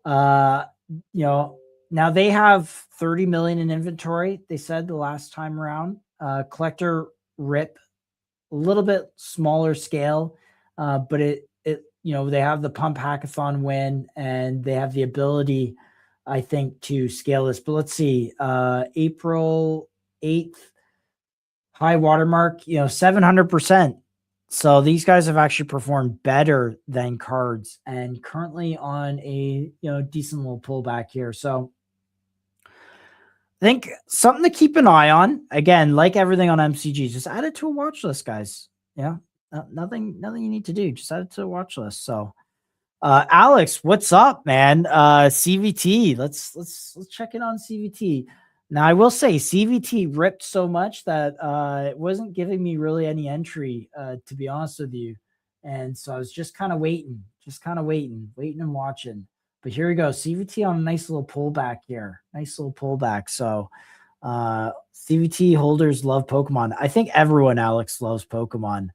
Now they have 30 million in inventory. They said the last time around. Collector rip, a little bit smaller scale, but they have the pump hackathon win, and they have the ability, I think, to scale this. But let's see, April 8th high watermark, 700%. So these guys have actually performed better than Cards, and currently on a decent little pullback here. So I think something to keep an eye on. Again, like everything on MCG, just add it to a watch list, guys. Yeah, nothing you need to do. Just add it to a watch list. So, Alex, what's up, man? CVT. Let's check in on CVT. Now, I will say CVT ripped so much that it wasn't giving me really any entry, to be honest with you. And so I was just kind of waiting and watching. But here we go. CVT on a nice little pullback here. Nice little pullback. So CVT holders love Pokemon. I think everyone, Alex, loves Pokemon.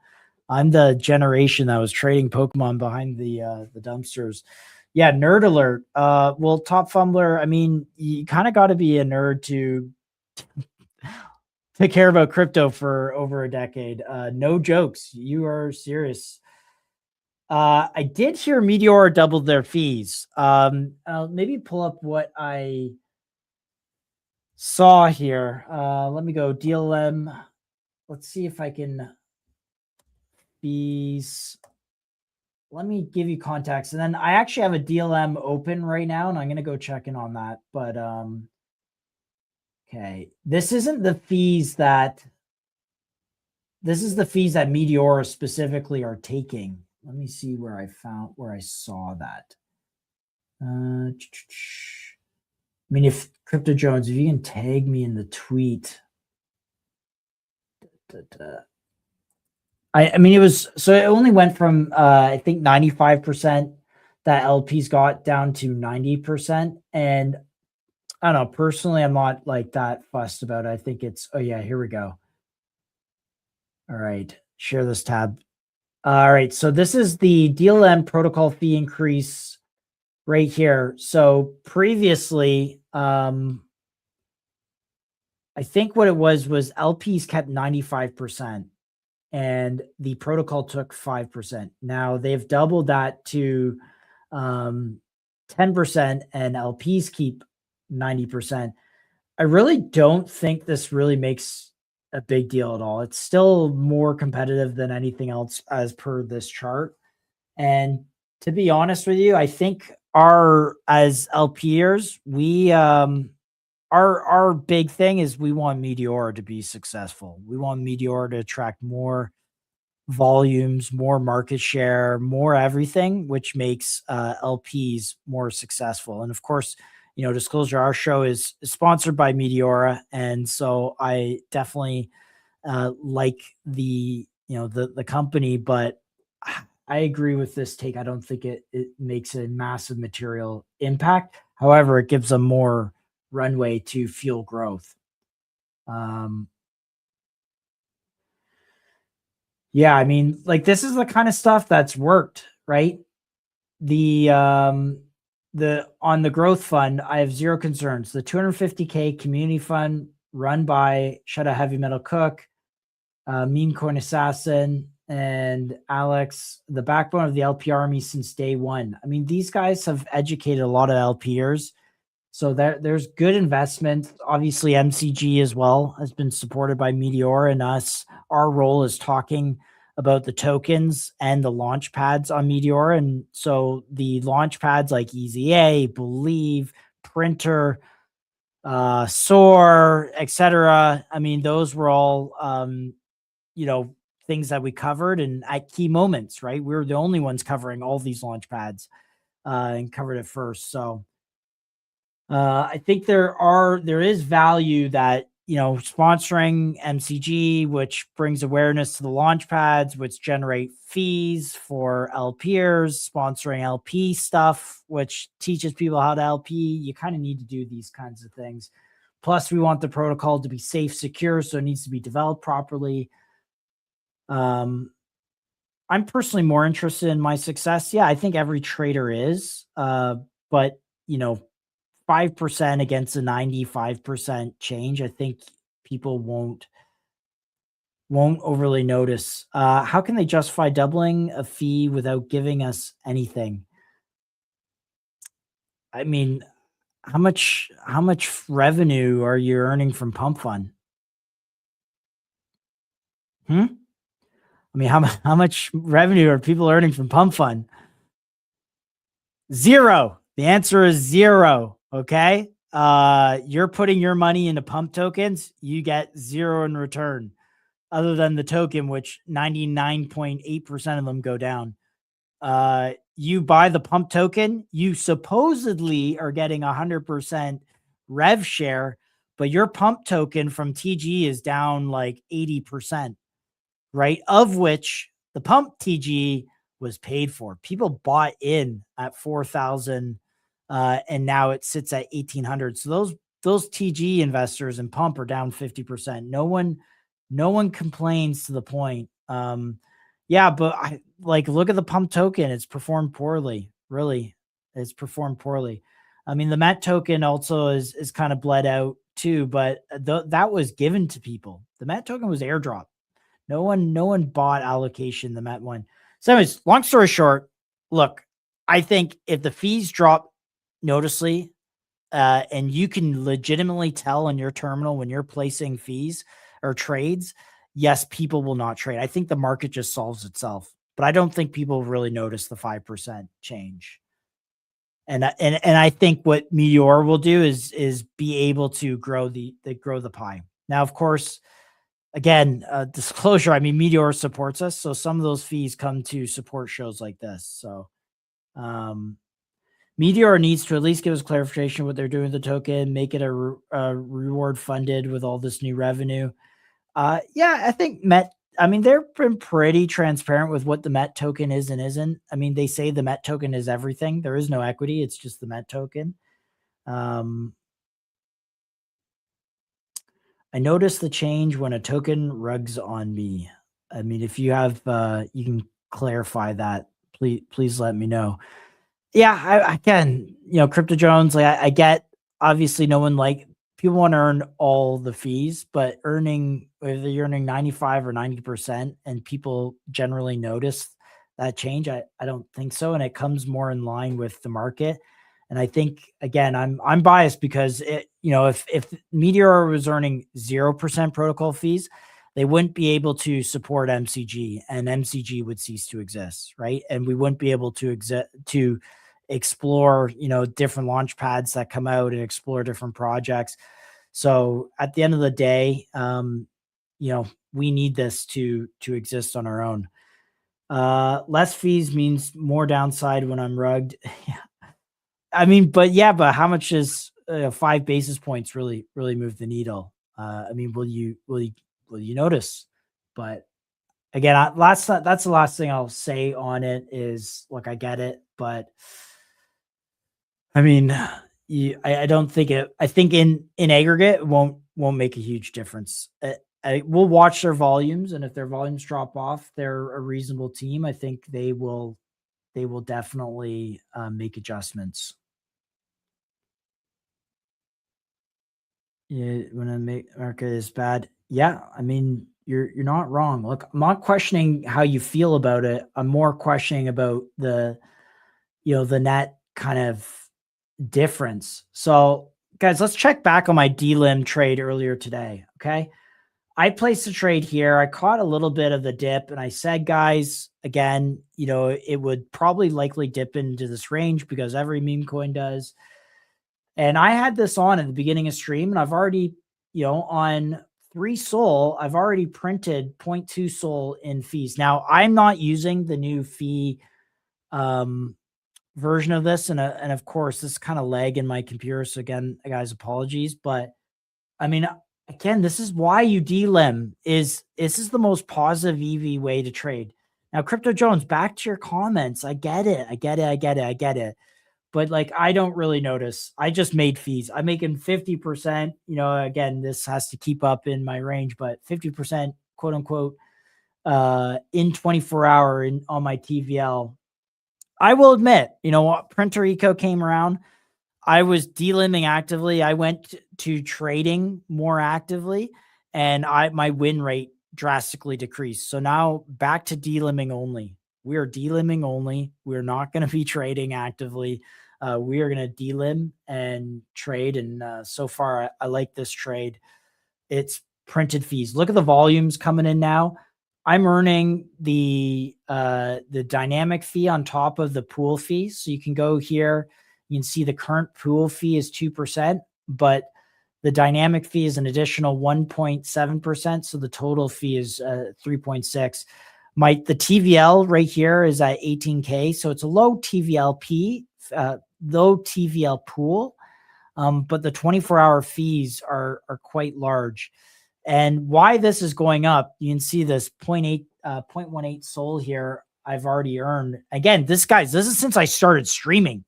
I'm the generation that was trading Pokemon behind the dumpsters. Yeah, nerd alert. Well, Top Fumbler, I mean, you kind of got to be a nerd to care about crypto for over a decade. No jokes. You are serious. I did hear Meteora doubled their fees. I'll maybe pull up what I saw here. Let me go DLM. Let's see if I can fees. Let me give you context. And then I actually have a DLM open right now, and I'm going to go check in on that. But, okay. This isn't the fees that, this is the fees that Meteora specifically are taking. Let me see where I saw that. I mean, if Crypto Jones, if you can tag me in the tweet, I mean, it only went from I think 95% that LPs got down to 90%. And I don't know, personally, I'm not like that fussed about it. I think it's, oh yeah, here we go. All right, share this tab. All right, so this is the DLM protocol fee increase right here. So previously, I think what it was LPs kept 95%. And the protocol took 5%. Now they've doubled that to 10%, and LPs keep 90%. I really don't think this really makes a big deal at all. It's still more competitive than anything else as per this chart. And to be honest with you, I think as LPers, we our big thing is we want Meteora to be successful. We want Meteora to attract more volumes, more market share, more everything, which makes LPs more successful. And of course, disclosure, our show is sponsored by Meteora, and so I definitely like the company, but I agree with this take. I don't think it makes a massive material impact. However, it gives them more runway to fuel growth. Yeah, I mean, like, this is the kind of stuff that's worked, right? On the growth fund, I have zero concerns. The 250K community fund run by Shadow Heavy Metal Cook, Meme Coin Assassin, and Alex, the backbone of the LP army since day one. I mean, these guys have educated a lot of LPers. So there's good investment. Obviously, MCG as well has been supported by Meteora and us. Our role is talking about the tokens and the launch pads on Meteora. And so the launch pads like EZA, Believe, Printer, Soar, etc. I mean, those were all, things that we covered and at key moments, right? We were the only ones covering all these launch pads and covered it first. So I think there is value that, sponsoring MCG, which brings awareness to the launch pads, which generate fees for LPers, sponsoring LP stuff, which teaches people how to LP. You kind of need to do these kinds of things. Plus, we want the protocol to be safe, secure, so it needs to be developed properly. I'm personally more interested in my success. Yeah, I think every trader is, but 5% against a 95% change, I think people won't overly notice. How can they justify doubling a fee without giving us anything? I mean, how much revenue are you earning from Pump Fund? I mean, how much revenue are people earning from Pump Fund? Zero. The answer is zero. Okay. You're putting your money into pump tokens. You get zero in return other than the token, which 99.8% of them go down. You buy the pump token, you supposedly are getting 100% rev share, but your pump token from TG is down like 80%, right? Of which the pump TG was paid for. People bought in at 4,000 and now it sits at 1,800. So those TG investors and pump are down 50%. No one complains to the point. Yeah, but I look at the pump token. It's performed poorly. Really, it's performed poorly. I mean, the MET token also is kind of bled out too, but that was given to people. The MET token was airdrop. No one bought allocation, the MET one. So anyways, long story short, look, I think if the fees drop noticeably, and you can legitimately tell on your terminal when you're placing fees or trades, yes, people will not trade. I think the market just solves itself, but I don't think people really notice the 5% change. And I think what Meteor will do is be able to grow the pie. Now, of course, again, disclosure, I mean, Meteor supports us. So some of those fees come to support shows like this. So Meteor needs to at least give us clarification what they're doing with the token, make it a reward funded with all this new revenue. Yeah, I think Met. I mean, they've been pretty transparent with what the Met token is and isn't. I mean, they say the Met token is everything. There is no equity. It's just the Met token. I noticed the change when a token rugs on me. I mean, if you have, you can clarify that. Please let me know. Yeah, I can. Crypto Jones. Like I get. Obviously, no one people want to earn all the fees, but whether you're earning 95 or 90%, and people generally notice that change, I don't think so, and it comes more in line with the market. And I think again, I'm biased because if Meteor was earning 0% protocol fees, they wouldn't be able to support MCG, and MCG would cease to exist, right? And we wouldn't be able to explore different launch pads that come out and explore different projects. So at the end of the day, we need this to exist on our own. Less fees means more downside when I'm rugged. I mean, but how much is 5 basis points really move the needle? I mean, will you notice? But again, that's the last thing I'll say on it is, look, I get it, but I mean, I don't think it. I think in aggregate, it won't make a huge difference. We'll watch their volumes, and if their volumes drop off, they're a reasonable team. I think they will definitely make adjustments. Yeah, when America is bad. Yeah, I mean, you're not wrong. Look, I'm not questioning how you feel about it. I'm more questioning about the net kind of difference. So guys, let's check back on my DLM trade earlier today. Okay. I placed a trade here. I caught a little bit of the dip, and I said, guys, again, it would probably likely dip into this range because every meme coin does. And I had this on at the beginning of stream, and I've already, on 3 SOL, I've already printed 0.2 SOL in fees. Now I'm not using the new fee version of this, and of course this kind of lag in my computer, so again, guys, apologies. But I mean, again, this is why you DLM. This is the most positive EV way to trade. Now, Crypto Jones, back to your comments. I get it. But I don't really notice. I just made fees. I'm making 50%. Again, this has to keep up in my range, but 50%, quote unquote, in 24 hour on my TVL. I will admit, Printer Eco came around. I was DLimming actively. I went to trading more actively, and my win rate drastically decreased. So now back to DLimming only. We are DLimming only. We're not going to be trading actively. We are going to DLim and trade. And so far, I like this trade. It's printed fees. Look at the volumes coming in now. I'm earning the dynamic fee on top of the pool fee. So you can go here. You can see the current pool fee is 2%, but the dynamic fee is an additional 1.7%. So the total fee is 3.6. The TVL right here is at 18K. So it's a low TVLP, low TVL pool. But the 24-hour fees are quite large. And why this is going up, you can see this 0.18 SOL here I've already earned. Again, this is since I started streaming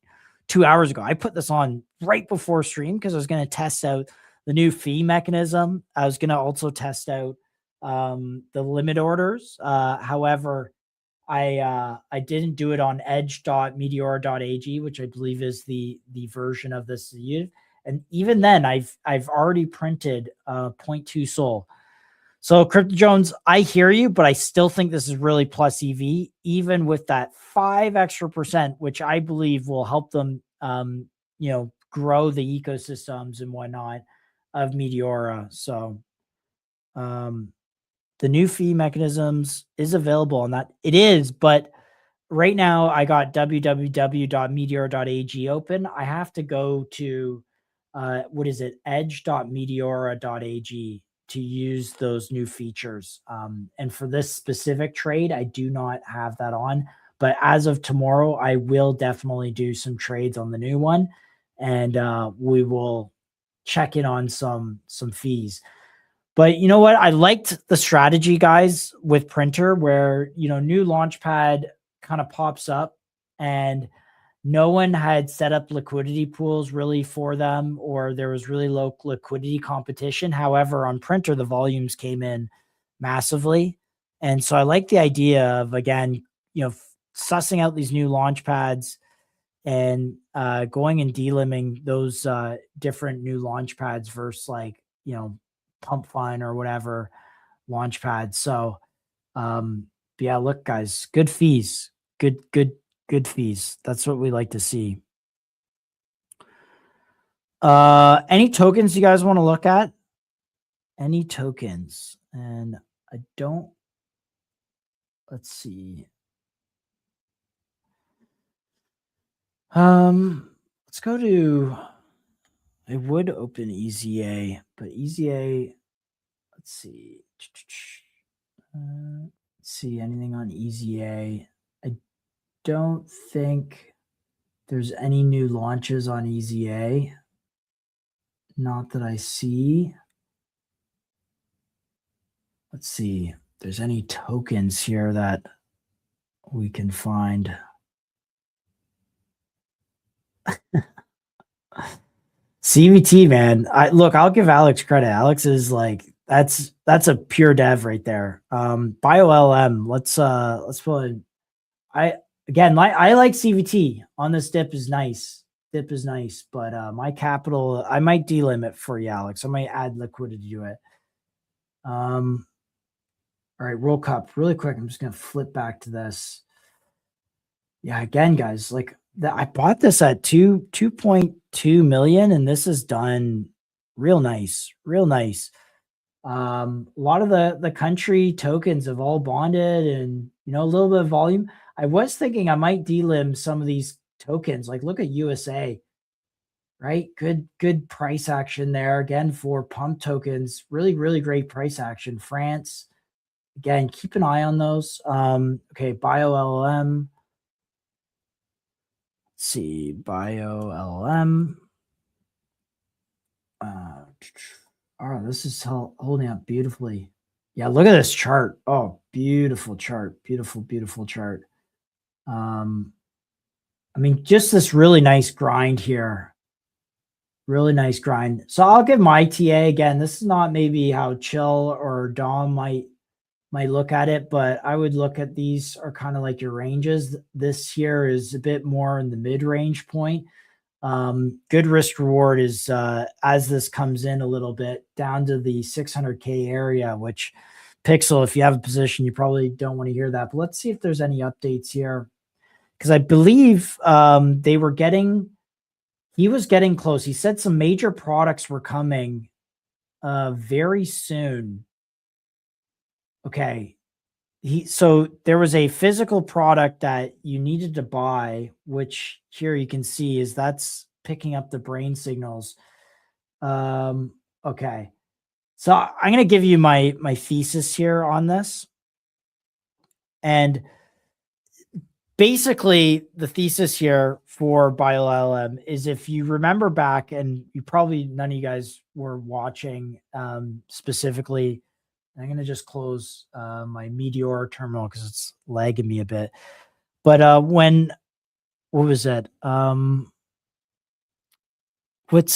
2 hours ago. I put this on right before stream because I was going to test out the new fee mechanism. I was going to also test out the limit orders. However, I didn't do it on edge.meteora.ag, which I believe is the version of this. And even then, I've already printed 0.2 SOL. So Crypto Jones, I hear you, but I still think this is really plus EV, even with that 5 extra %, which I believe will help them, grow the ecosystems and whatnot of Meteora. So the new fee mechanisms is available on that. It is, but right now I got www.meteora.ag open. I have to go to edge.meteora.ag to use those new features. And for this specific trade, I do not have that on. But as of tomorrow, I will definitely do some trades on the new one, and we will check in on some fees. But you know what? I liked the strategy, guys, with Printer, where, you know, new launchpad kind of pops up and no one had set up liquidity pools really for them, or there was really low liquidity competition. However, on Printer, the volumes came in massively. And so I like the idea of, again, you know, sussing out these new launch pads and going and delimbing those different new launch pads versus, like, you know, Pump Fine or whatever launch pads. So yeah, look, guys, good fees, good fees. That's what we like to see. Any tokens you guys want to look at? Any tokens? And I don't, let's see. Let's go to, I would open EZA, but EZA, let's see. Let's see anything on EZA. I don't think there's any new launches on EZA. Not that I see. Let's see if there's any tokens here that we can find. CVT, man. I'll give Alex credit. Alex is like, that's a pure dev right there. BioLM, let's put in. I like CVT on this dip is nice. Dip is nice, but my capital, I might delimit for you, Alex. I might add liquidity to it. All right, World Cup, really quick. I'm just gonna flip back to this. Yeah, again, guys, like I bought this at 2.2 million, and this is done real nice, real nice. A lot of the country tokens have all bonded, and, you know, a little bit of volume. I was thinking I might delim some of these tokens. Like, look at USA, right? Good price action there again for pump tokens. Really great price action. France, again, keep an eye on those. Okay, BioLM. Let's see, BioLM. Oh, this is holding up beautifully. Yeah, look at this chart. Oh, beautiful chart. Beautiful chart. I mean, just this really nice grind here. Really nice grind. So I'll give my TA again. This is not maybe how Chill or Dom might look at it, but I would look at these are kind of like your ranges. This here is a bit more in the mid-range point. Good risk reward is as this comes in a little bit down to the 600K area, which Pixel, if you have a position, you probably don't want to hear that. But let's see if there's any updates here, because I believe he was getting close. He said some major products were coming very soon. Okay. So there was a physical product that you needed to buy, which here you can see is that's picking up the brain signals. Okay. So I'm going to give you my thesis here on this. And basically the thesis here for BioLM is, if you remember back, and you probably, none of you guys were watching specifically, I'm going to just close my Meteora terminal because it's lagging me a bit. But what was it? What's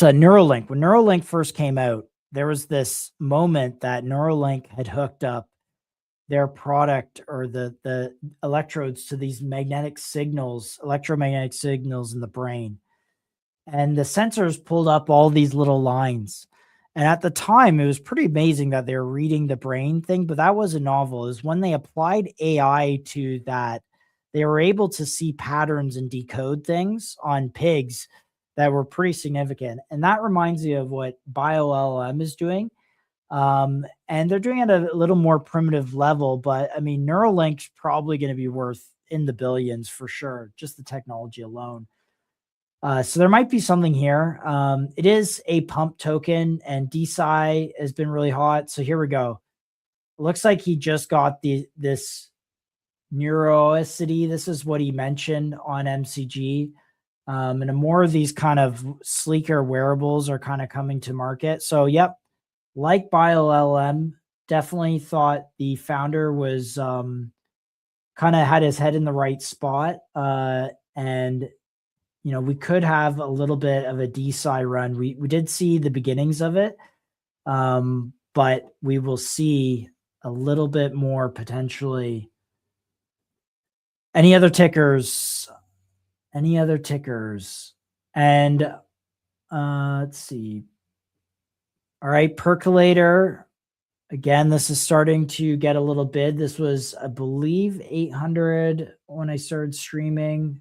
Neuralink? When Neuralink first came out, there was this moment that Neuralink had hooked up their product or the electrodes to these magnetic signals, electromagnetic signals in the brain. And the sensors pulled up all these little lines. And at the time, it was pretty amazing that they were reading the brain thing, but that was a novel. Is when they applied AI to that, they were able to see patterns and decode things on pigs that were pretty significant. And that reminds me of what BioLM is doing. And they're doing it at a little more primitive level, but I mean, Neuralink's probably going to be worth in the billions for sure, just the technology alone. So there might be something here. It is a pump token, and DeSci has been really hot. So here we go. It looks like he just got this Neurosity. This is what he mentioned on MCG. And more of these kind of sleeker wearables are kind of coming to market. So, yep, like BioLM, definitely thought the founder was kind of had his head in the right spot. And you know, we could have a little bit of a DeSci run. We did see the beginnings of it, but we will see a little bit more potentially. Any other tickers? Any other tickers? And let's see. All right, Percolator. Again, this is starting to get a little bid. This was, I believe, 800 when I started streaming.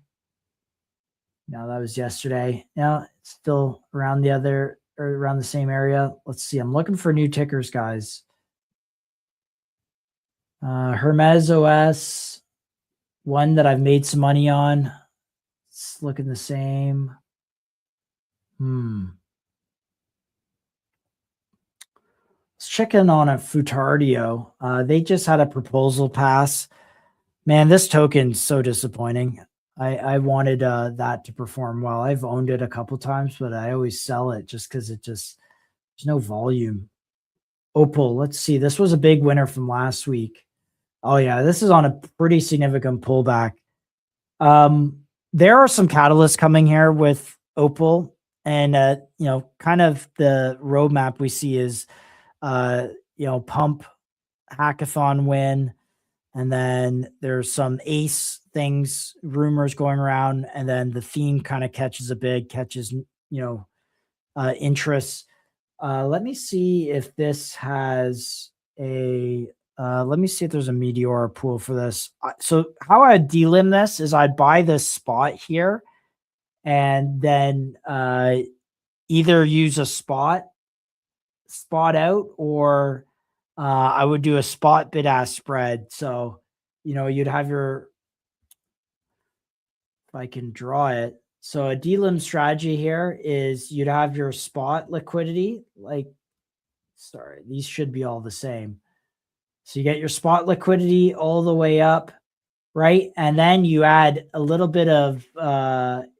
No, that was yesterday. Now it's still around the other or around the same area. Let's see. I'm looking for new tickers, guys. Hermes OS, one that I've made some money on. It's looking the same. Let's check in on a Futardio. They just had a proposal pass. Man, this token's so disappointing. I wanted that to perform well. I've owned it a couple times, but I always sell it just because there's no volume. Opal, let's see. This was a big winner from last week. Oh yeah, this is on a pretty significant pullback. There are some catalysts coming here with Opal, and you know, kind of the roadmap we see is you know, pump hackathon win. And then there's some ACE things, rumors going around, and then the theme kind of catches, you know, interest. Let me see if this has a, let me see if there's a Meteora pool for this. So how I delim this is I'd buy this spot here and then either use a spot out, or I would do a spot bid ask spread. So, you know, you'd have your, if I can draw it. So a delim strategy here is you'd have your spot liquidity, like, sorry, these should be all the same. So you get your spot liquidity all the way up, right? And then you add a little bit of,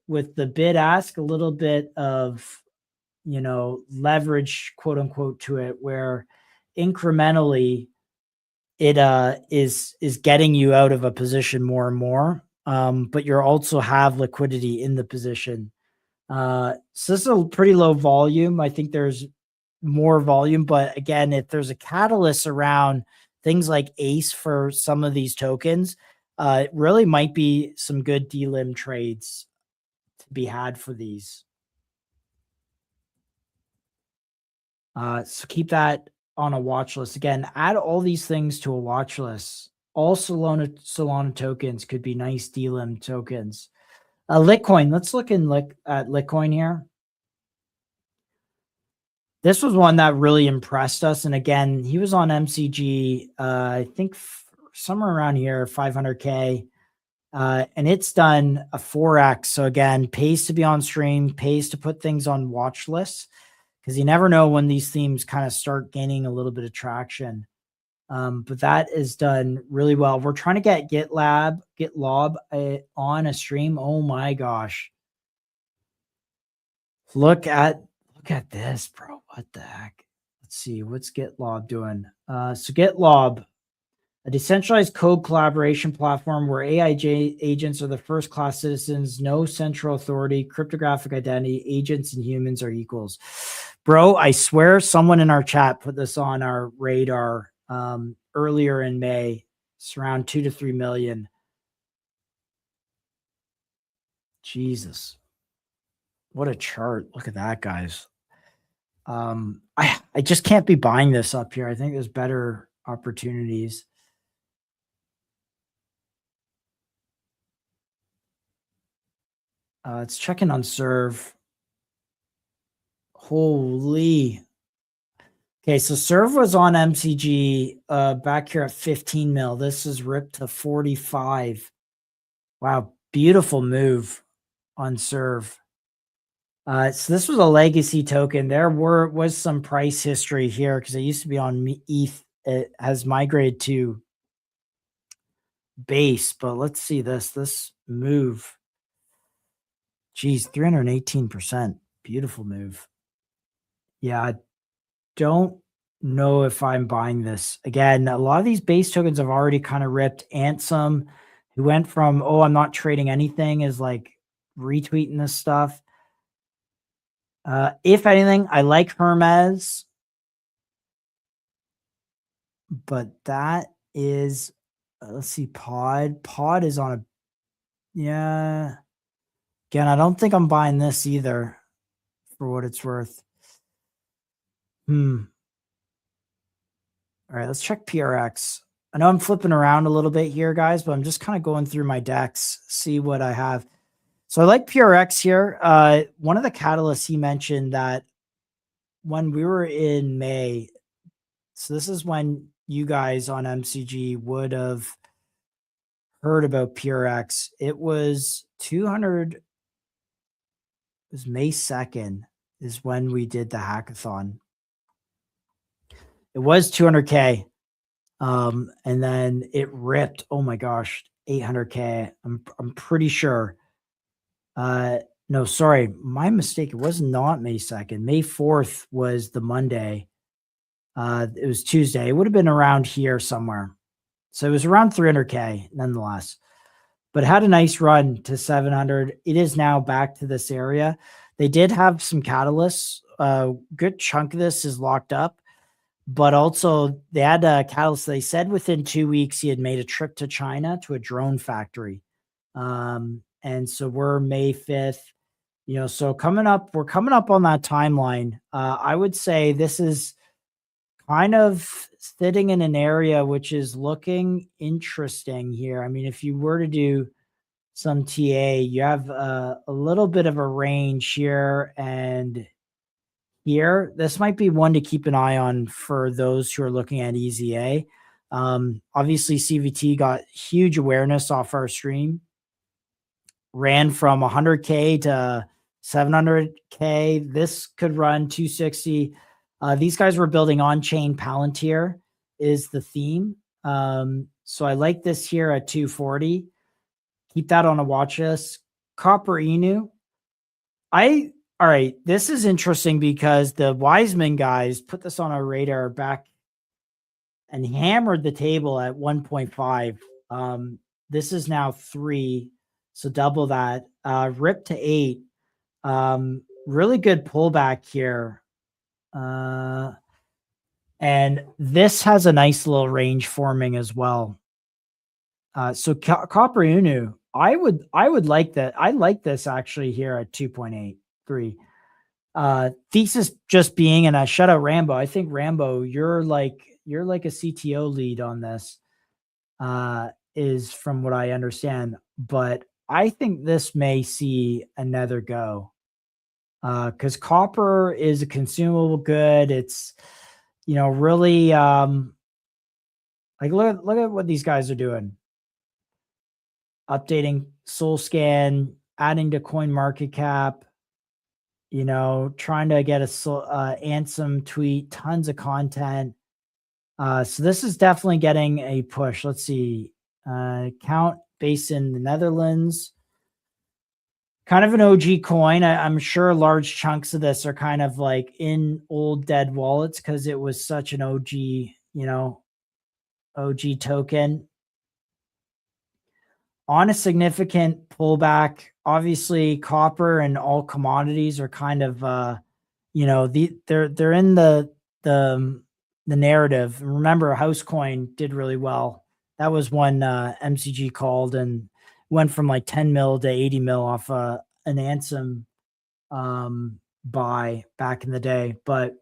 with the bid ask, a little bit of, you know, leverage, quote unquote, to it, where incrementally it is getting you out of a position more and more, but you're also have liquidity in the position. So this is a pretty low volume. I think there's more volume, but again, if there's a catalyst around things like ACE for some of these tokens, it really might be some good delim trades to be had for these. So keep that on a watch list. Again, add all these things to a watch list. All Solana tokens could be nice delim tokens. Litcoin, let's look at Litcoin here. This was one that really impressed us. And again, he was on MCG, I think somewhere around here, 500K. And it's done a 4X. So again, pays to be on stream, pays to put things on watch lists, because you never know when these themes kind of start gaining a little bit of traction. But that is done really well. We're trying to get GitLab on a stream. Oh my gosh. Look at this, bro. What the heck? Let's see. What's GitLab doing? So GitLab, a decentralized code collaboration platform where AI agents are the first class citizens, no central authority, cryptographic identity, agents and humans are equals. Bro, I swear someone in our chat put this on our radar earlier in May. It's around 2 to 3 million. Jesus. What a chart. Look at that, guys. I just can't be buying this up here. I think there's better opportunities. It's checking on Serve. Holy. Okay, so Serve was on MCG back here at 15 mil. This is ripped to 45. Wow, beautiful move on Serve. So this was a legacy token. There was some price history here because it used to be on ETH. It has migrated to base, but let's see this move. Geez, 318%. Beautiful move. Yeah, don't know if I'm buying this. Again, a lot of these base tokens have already kind of ripped. Ansem, who went from, oh, I'm not trading anything, is like retweeting this stuff. If anything, I like Hermes, but that is, let's see, Pod. Pod is on a, yeah. Again, I don't think I'm buying this either for what it's worth. All right, let's check PRX. I know I'm flipping around a little bit here, guys, but I'm just kind of going through my decks, see what I have. So I like PRX here. One of the catalysts he mentioned that when we were in May, so this is when you guys on MCG would have heard about PRX. It was 200, it was May 2nd is when we did the hackathon. It was 200K. And then it ripped, oh my gosh, 800K. I'm pretty sure. No, sorry, my mistake. It was not May 2nd. May 4th was the Monday. It was Tuesday. It would have been around here somewhere. So it was around 300K nonetheless, but it had a nice run to 700. It is now back to this area. They did have some catalysts. Good chunk of this is locked up, but also they had a catalyst. They said within 2 weeks he had made a trip to China to a drone factory. And so we're May 5th, you know, so we're coming up on that timeline. I would say this is kind of sitting in an area which is looking interesting here. I mean, if you were to do some TA, you have a little bit of a range here and here. This might be one to keep an eye on for those who are looking at EZA. Obviously, CVT got huge awareness off our stream. Ran from 100K to 700K. This could run 260. These guys were building on-chain Palantir is the theme. So I like this here at 240. Keep that on a watch list. Copper Inu. All right, this is interesting because the Wiseman guys put this on our radar back and hammered the table at 1.5. This is now 3. So double that. Rip to 8. Really good pullback here. And this has a nice little range forming as well. So Copper Unu, I would like that. I like this actually here at 2.83. Thesis just being, and I shout out Rambo. I think Rambo, you're like a CTO lead on this, is from what I understand. But I think this may see another go. Because copper is a consumable good. It's, you know, really like look at what these guys are doing. Updating SoulScan, adding to coin market cap, you know, trying to get a Ansem tweet, tons of content. So this is definitely getting a push. Let's see. Count based in the Netherlands. Kind of an OG coin. I'm sure large chunks of this are kind of like in old dead wallets because it was such an OG, you know, OG token. On a significant pullback, obviously copper and all commodities are kind of, you know, they're in the narrative. Remember, Housecoin did really well. That was one MCG called and went from like 10 mil to 80 mil off an Ansem buy back in the day. But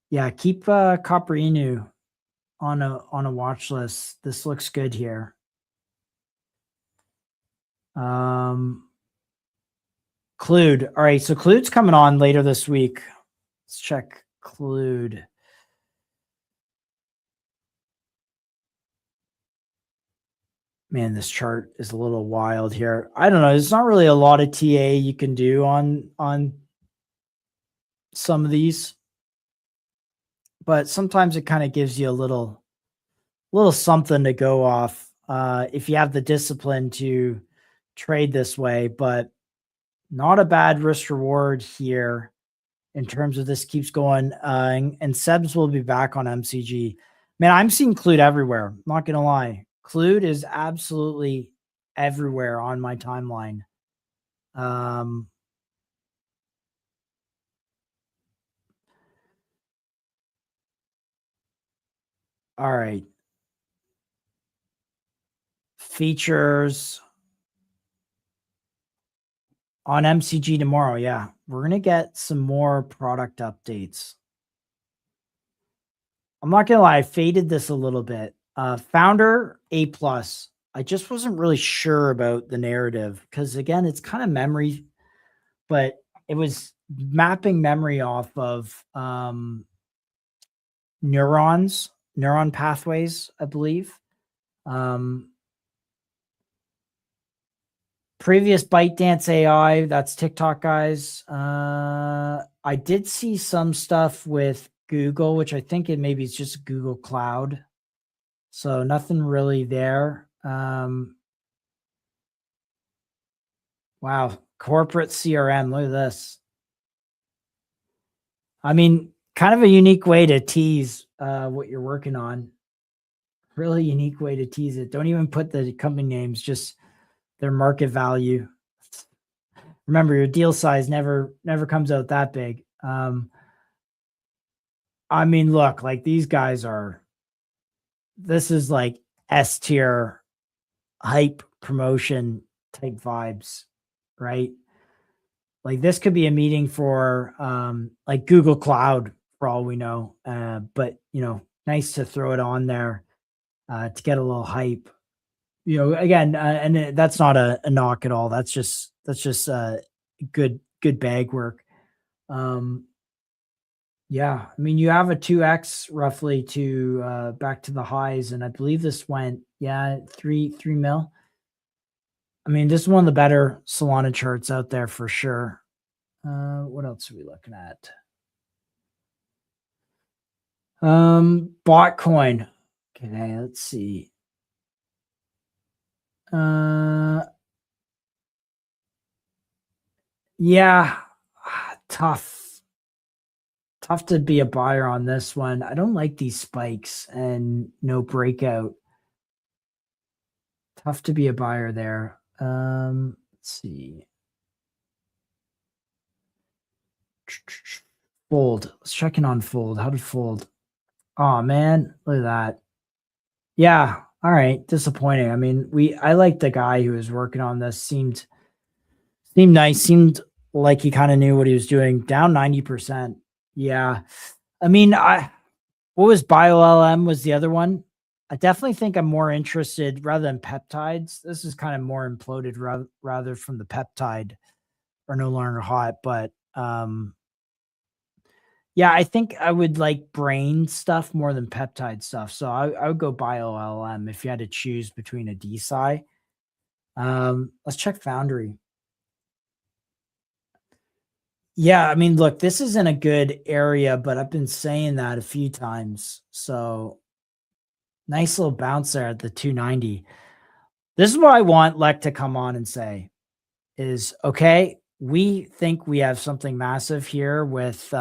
yeah, keep Copper Inu on a watch list. This looks good here. Clued. All right, so Clued's coming on later this week. Let's check Clued. Man, this chart is a little wild here. I don't know. There's not really a lot of TA you can do on some of these, but sometimes it kind of gives you a little something to go off if you have the discipline to trade this way. But not a bad risk reward here in terms of this keeps going. And Sebs will be back on MCG. Man, I'm seeing Clued everywhere. Not gonna lie, Clued is absolutely everywhere on my timeline. All right. Features on MCG tomorrow. Yeah, we're going to get some more product updates. I'm not going to lie, I faded this a little bit. Founder A+. I just wasn't really sure about the narrative because, again, it's kind of memory, but it was mapping memory off of neuron pathways, I believe. Previous ByteDance AI, that's TikTok guys. I did see some stuff with Google, which I think it maybe it's just Google Cloud. So nothing really there. Wow, corporate CRM, look at this. I mean, kind of a unique way to tease what you're working on. Really unique way to tease it. Don't even put the company names, just their market value. Remember, your deal size never comes out that big. I mean, look, like these guys are, this is like S tier hype promotion type vibes, right? Like this could be a meeting for like Google Cloud for all we know. But you know, nice to throw it on there to get a little hype. You know, again, and that's not a knock at all. That's just good bag work. Yeah, I mean, you have a 2x roughly to back to the highs, and I believe this went 3 mil. I mean, this is one of the better Solana charts out there for sure. What else are we looking at? Botcoin. Okay, let's see. Yeah, tough to be a buyer on this one. I don't like these spikes and no breakout. Tough to be a buyer there. Let's see. Fold. Let's check in on Fold. How did Fold? Oh man, look at that. Yeah. All right. Disappointing. I mean, I like the guy who was working on this. Seemed nice. Seemed like he kind of knew what he was doing. Down 90%. Yeah. I mean, what was BioLM was the other one. I definitely think I'm more interested rather than peptides. This is kind of more imploded rather from the peptide are no longer hot, but yeah, I think I would like brain stuff more than peptide stuff. So I would go BioLM if you had to choose between a DSci. Let's check Foundry. Yeah, I mean, look, this isn't a good area, but I've been saying that a few times. So nice little bounce there at the 290. This is what I want Lek to come on and say is, okay, we think we have something massive here with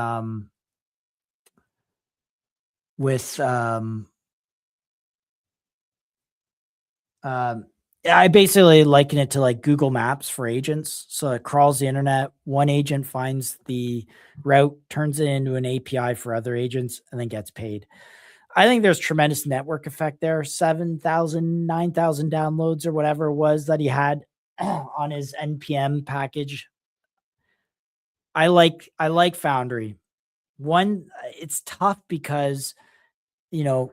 I basically liken it to like Google Maps for agents. So it crawls the internet. One agent finds the route, turns it into an API for other agents, and then gets paid. I think there's tremendous network effect there. 7,000, 9,000 downloads or whatever it was that he had on his NPM package. I like Foundry. One, it's tough because, you know,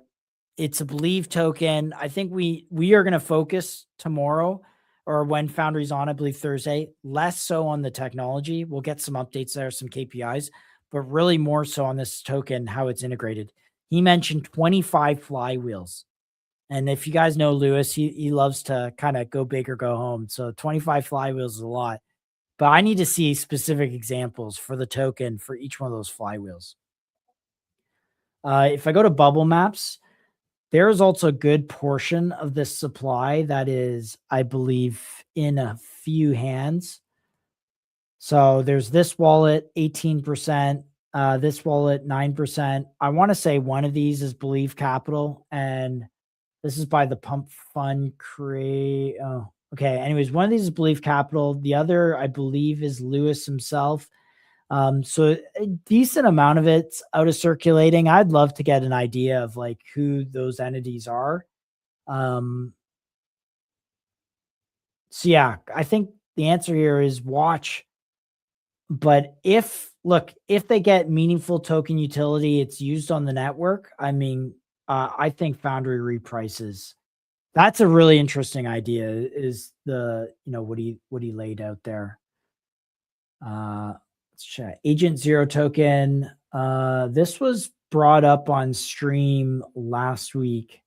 it's a Believe token. I think we are going to focus tomorrow or when Foundry's on, I believe Thursday, less so on the technology. We'll get some updates there, some KPIs, but really more so on this token, how it's integrated. He mentioned 25 flywheels. And if you guys know Lewis, he loves to kind of go big or go home. So 25 flywheels is a lot. But I need to see specific examples for the token for each one of those flywheels. If I go to bubble maps, there is also a good portion of this supply that is, I believe, in a few hands. So there's this wallet, 18%. This wallet 9%. I want to say one of these is Believe Capital, and this is by the Pump Fund Create. Oh, okay. Anyways, one of these is Believe Capital. The other, I believe, is Lewis himself. So a decent amount of it's out of circulating. I'd love to get an idea of like who those entities are. So yeah, I think the answer here is watch. But if they get meaningful token utility, it's used on the network. I mean, I think Foundry reprices. That's a really interesting idea. Is the what he laid out there. Let's check Agent Zero token. This was brought up on stream last week.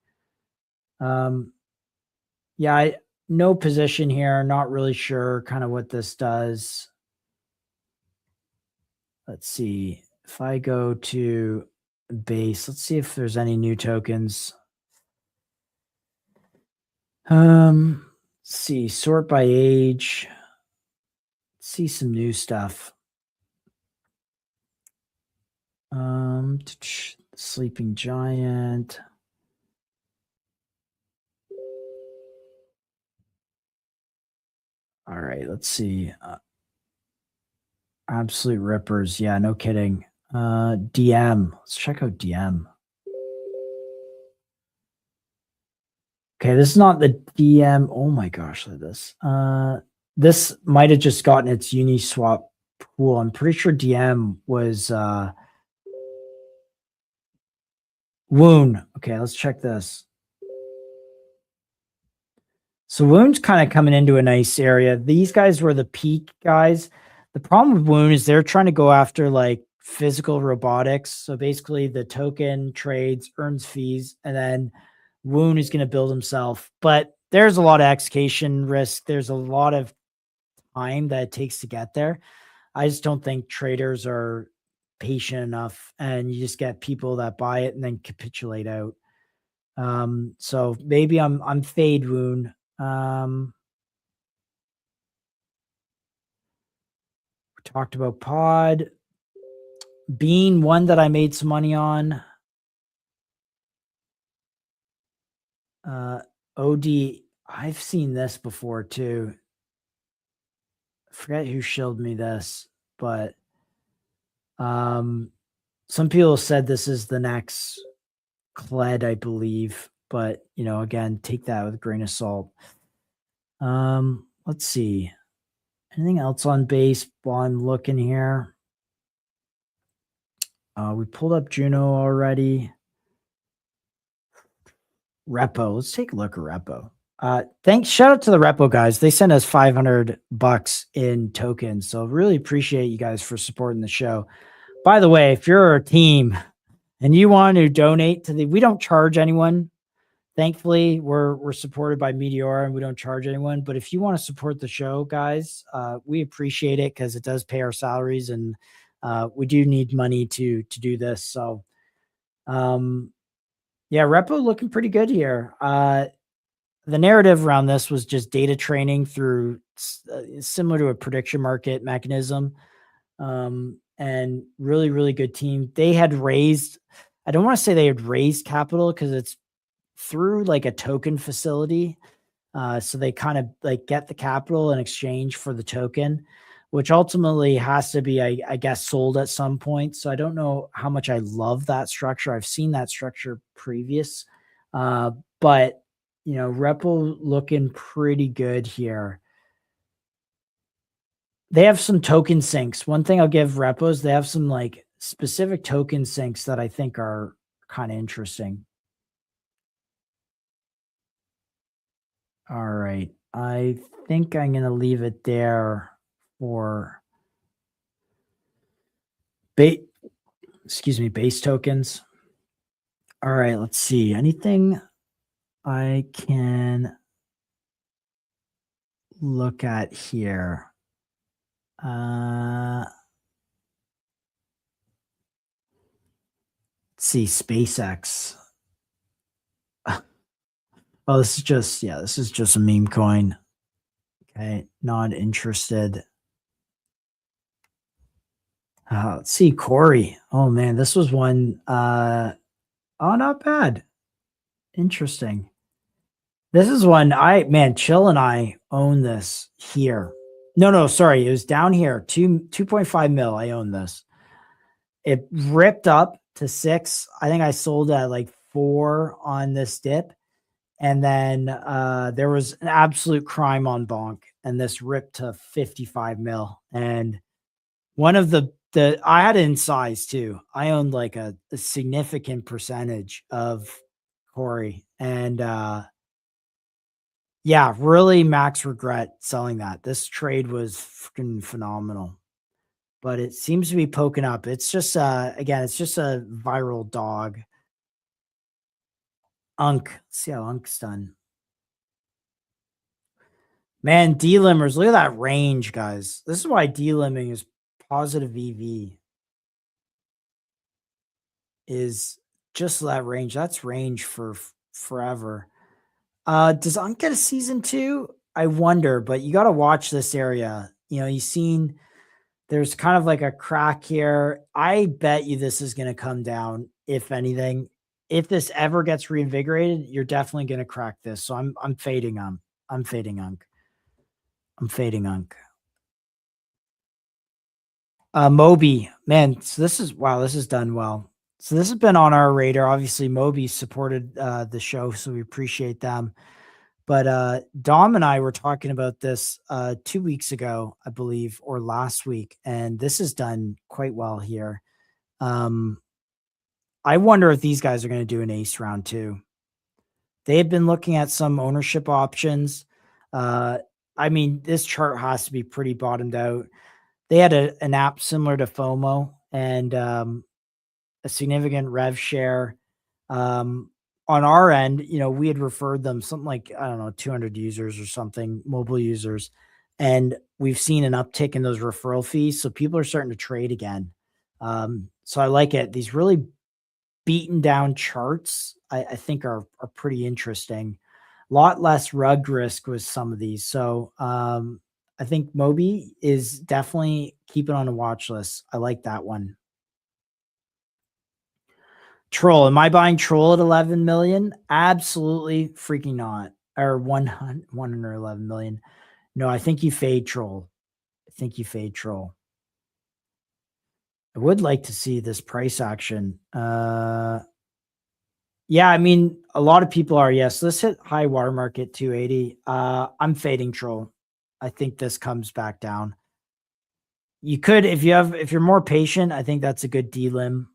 Yeah, no position here. Not really sure kind of what this does. Let's see if I go to base. Let's see if there's any new tokens. Let's see, sort by age. Let's see some new stuff. Sleeping Giant. All right, let's see. Absolute rippers. Yeah, no kidding. DM. Let's check out DM. Okay, this is not the DM. Oh my gosh, look at this. This might have just gotten its Uniswap pool. I'm pretty sure DM was Woon. Okay, let's check this. So Woon's kind of coming into a nice area. These guys were the peak guys. The problem with Woon is they're trying to go after like physical robotics. So basically the token trades, earns fees, and then Woon is going to build himself. But there's a lot of execution risk. There's a lot of time that it takes to get there. I just don't think traders are patient enough, and you just get people that buy it and then capitulate out. So maybe I'm fade Woon. We talked about Pod. Bean, one that I made some money on. OD, I've seen this before too. I forget who showed me this, but some people said this is the next Kled, I believe. But again, take that with a grain of salt. Let's see. Anything else on base while I'm looking here? We pulled up Juno already. Repo. Let's take a look at Repo. Thanks. Shout out to the Repo guys. They sent us $500 in tokens. So really appreciate you guys for supporting the show. By the way, if you're a team and you want to donate to we don't charge anyone. Thankfully, we're supported by Meteora and we don't charge anyone. But if you want to support the show, guys, we appreciate it because it does pay our salaries, and we do need money to do this. So, yeah, Repo looking pretty good here. The narrative around this was just data training through similar to a prediction market mechanism, and really, really good team. They had raised, I don't want to say they had raised capital because it's through like a token facility. So they kind of like get the capital in exchange for the token, which ultimately has to be, I guess, sold at some point. So I don't know how much I love that structure. I've seen that structure previous, but Repo looking pretty good here. They have some token sinks. One thing I'll give Repo is they have some like specific token sinks that I think are kind of interesting. All right. I think I'm going to leave it there for base tokens. All right. Let's see. Anything I can look at here? Let's see. SpaceX. Oh, this is just a meme coin. Okay, not interested. Let's see, Corey. Oh man, this was one. Oh, not bad. Interesting. This is one Chill and I own this here. No, sorry. It was down here. 2.5 mil. I own this. It ripped up to 6. I think I sold at like 4 on this dip. And then there was an absolute crime on Bonk, and this ripped to 55 mil. And one of the I had it in size too. I owned like a significant percentage of Corey. And yeah, really max regret selling that. This trade was freaking phenomenal. But it seems to be poking up. It's just again, it's just a viral dog. Let's see how Unk's done. Man, D-limmers, look at that range, guys. This is why D-limming is positive EV. Is just that range. That's range for forever. Does Unk get a season 2? I wonder, but you got to watch this area. You know, you've seen there's kind of like a crack here. I bet you this is going to come down, if anything. If this ever gets reinvigorated, you're definitely going to crack this. So I'm fading Unk. I'm fading Unk. I'm fading Unk. Moby, man. So this is this is done well. So this has been on our radar. Obviously, Moby supported the show, so we appreciate them. But Dom and I were talking about this 2 weeks ago, I believe, or last week, and this has done quite well here. I wonder if these guys are going to do an ace round too. They have been looking at some ownership options. I mean, this chart has to be pretty bottomed out. They had an app similar to FOMO and a significant rev share. On our end, you know, we had referred them something like, I don't know, 200 users or something, mobile users. And we've seen an uptick in those referral fees. So people are starting to trade again. So I like it. These really beaten down charts, I think are pretty interesting. A lot less rug risk with some of these. So I think Moby is definitely keeping on a watch list. I like that one. Troll. Am I buying Troll at 11 million? Absolutely freaking not. Or 111 million. No, I think you fade Troll. I think you fade Troll. I would like to see this price action. Yeah, I mean, a lot of people are. Yes, let's hit high watermark at 280. I'm fading Troll. I think this comes back down. You could, if you're more patient, I think that's a good D-lim.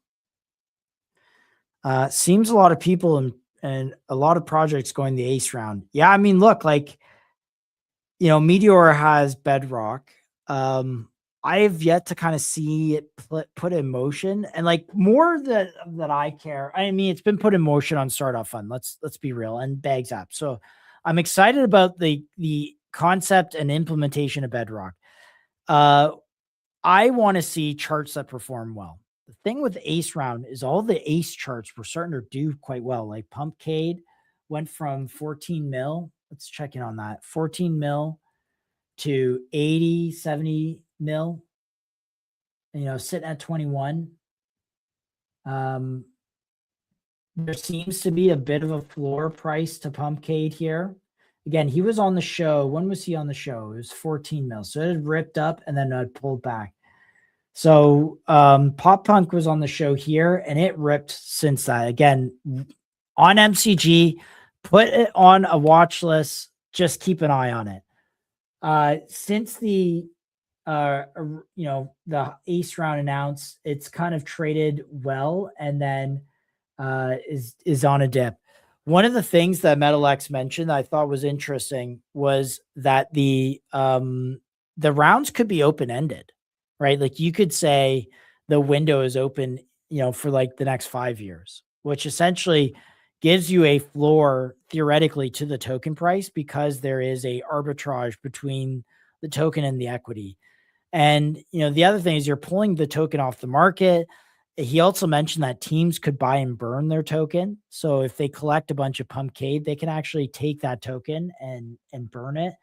Seems a lot of people and a lot of projects going the ace round. Yeah, I mean, look, like, you know, Meteora has Bedrock. I have yet to kind of see it put in motion, and like more that I care. I mean, it's been put in motion on Startup Fund. Let's be real, and Bags app. So I'm excited about the concept and implementation of Bedrock. I want to see charts that perform well. The thing with Ace Round is all the Ace charts were starting to do quite well. Like Pumpcade went from 14 mil. Let's check in on that. 14 mil to 80, 70 mil, you know, sitting at 21. There seems to be a bit of a floor price to Pumpcade here. Again, he was on the show. When was he on the show? It was 14 mil. So it had ripped up and then it pulled back. So Pop Punk was on the show here and it ripped since that. Again, on MCG, put it on a watch list. Just keep an eye on it. Since the the ace round announced, it's kind of traded well and then is on a dip. One of the things that MetalX mentioned that I thought was interesting was that the rounds could be open-ended, right? Like you could say the window is open, you know, for like the next 5 years, which essentially gives you a floor theoretically to the token price because there is a arbitrage between the token and the equity. And, you know, the other thing is you're pulling the token off the market. He also mentioned that teams could buy and burn their token. So if they collect a bunch of Pumpcade, they can actually take that token and burn it.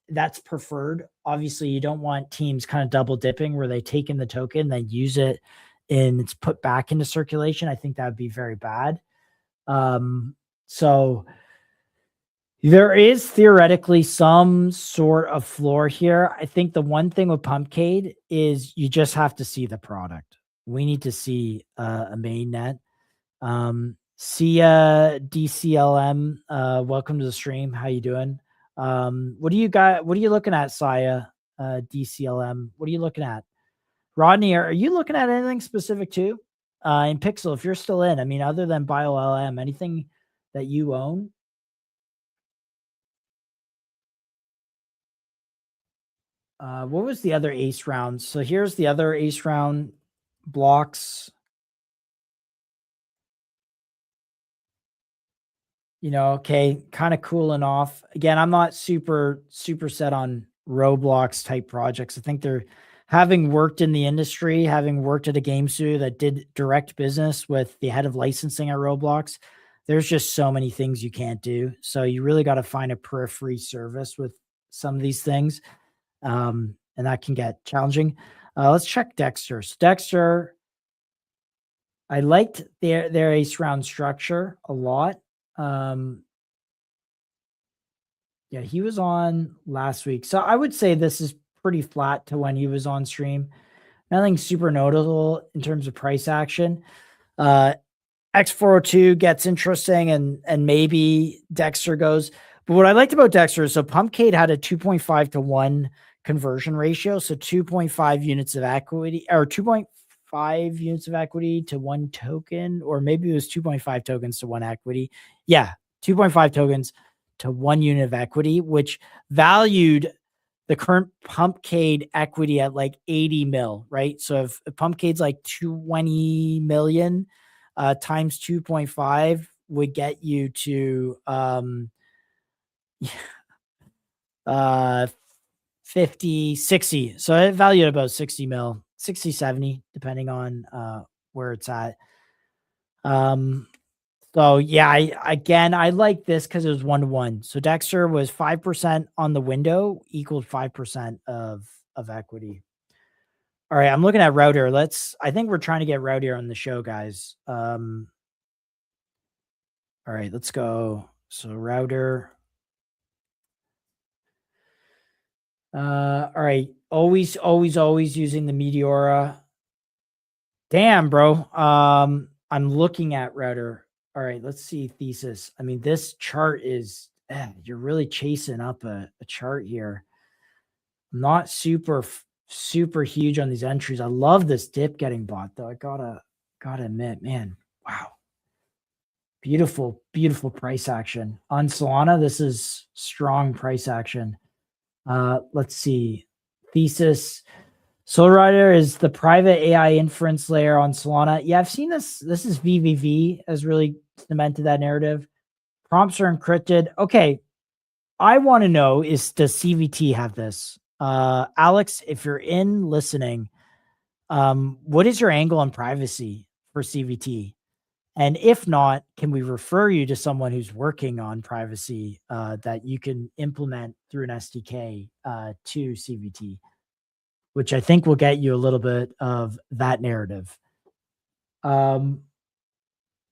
that's preferred. Obviously, you don't want teams kind of double dipping where they take in the token, then use it and it's put back into circulation. I think that would be very bad. So there is theoretically some sort of floor here. I think the one thing with Pumpcade is you just have to see the product. We need to see a mainnet. Sia DCLM, welcome to the stream. How you doing? What do you got? What are you looking at, Sia DCLM? What are you looking at? Rodney, are you looking at anything specific too? In Pixel, if you're still in, I mean, other than BioLM, anything that you own? What was the other ace round? So here's the other ace round blocks. You know, okay, kind of cooling off. Again, I'm not super set on Roblox type projects. I think they're, having worked in the industry, having worked at a game studio that did direct business with the head of licensing at Roblox, there's just so many things you can't do. So you really got to find a periphery service with some of these things. And that can get challenging. Let's check Dexter. So Dexter, I liked their ace round structure a lot. Yeah, he was on last week. So I would say this is pretty flat to when he was on stream. Nothing super notable in terms of price action. X402 gets interesting and maybe Dexter goes. But what I liked about Dexter is so Pumpcade had a 2.5 to 1 conversion ratio. So 2.5 units of equity or 2.5 units of equity to 1 token, or maybe it was 2.5 tokens to 1 equity. Yeah, 2.5 tokens to 1 unit of equity, which valued the current Pumpcade equity at like 80 mil, right? So if Pumpcade's like 20 million times 2.5 would get you to 50, 60. So it valued about 60 mil, 60, 70, depending on where it's at. So yeah, I like this because it was 1-to-1. So Dexter was 5% on the window, equaled 5% of equity. All right, I'm looking at Router. I think we're trying to get Router on the show, guys. All right, let's go. So Router. All right, always using the Meteora. Damn, bro. I'm looking at Router. All right, let's see thesis. I mean, this chart is, you're really chasing up a chart here. Not super huge on these entries. I love this dip getting bought though. I gotta admit, man, wow. Beautiful price action. On Solana, this is strong price action. Let's see. Thesis. SolarRider is the private AI inference layer on Solana. Yeah, I've seen this. This is VVV has really cemented that narrative. Prompts are encrypted. Okay. I want to know does CVT have this? Alex, if you're in listening, what is your angle on privacy for CVT? And if not, can we refer you to someone who's working on privacy that you can implement through an SDK to CVT? Which I think will get you a little bit of that narrative. Oh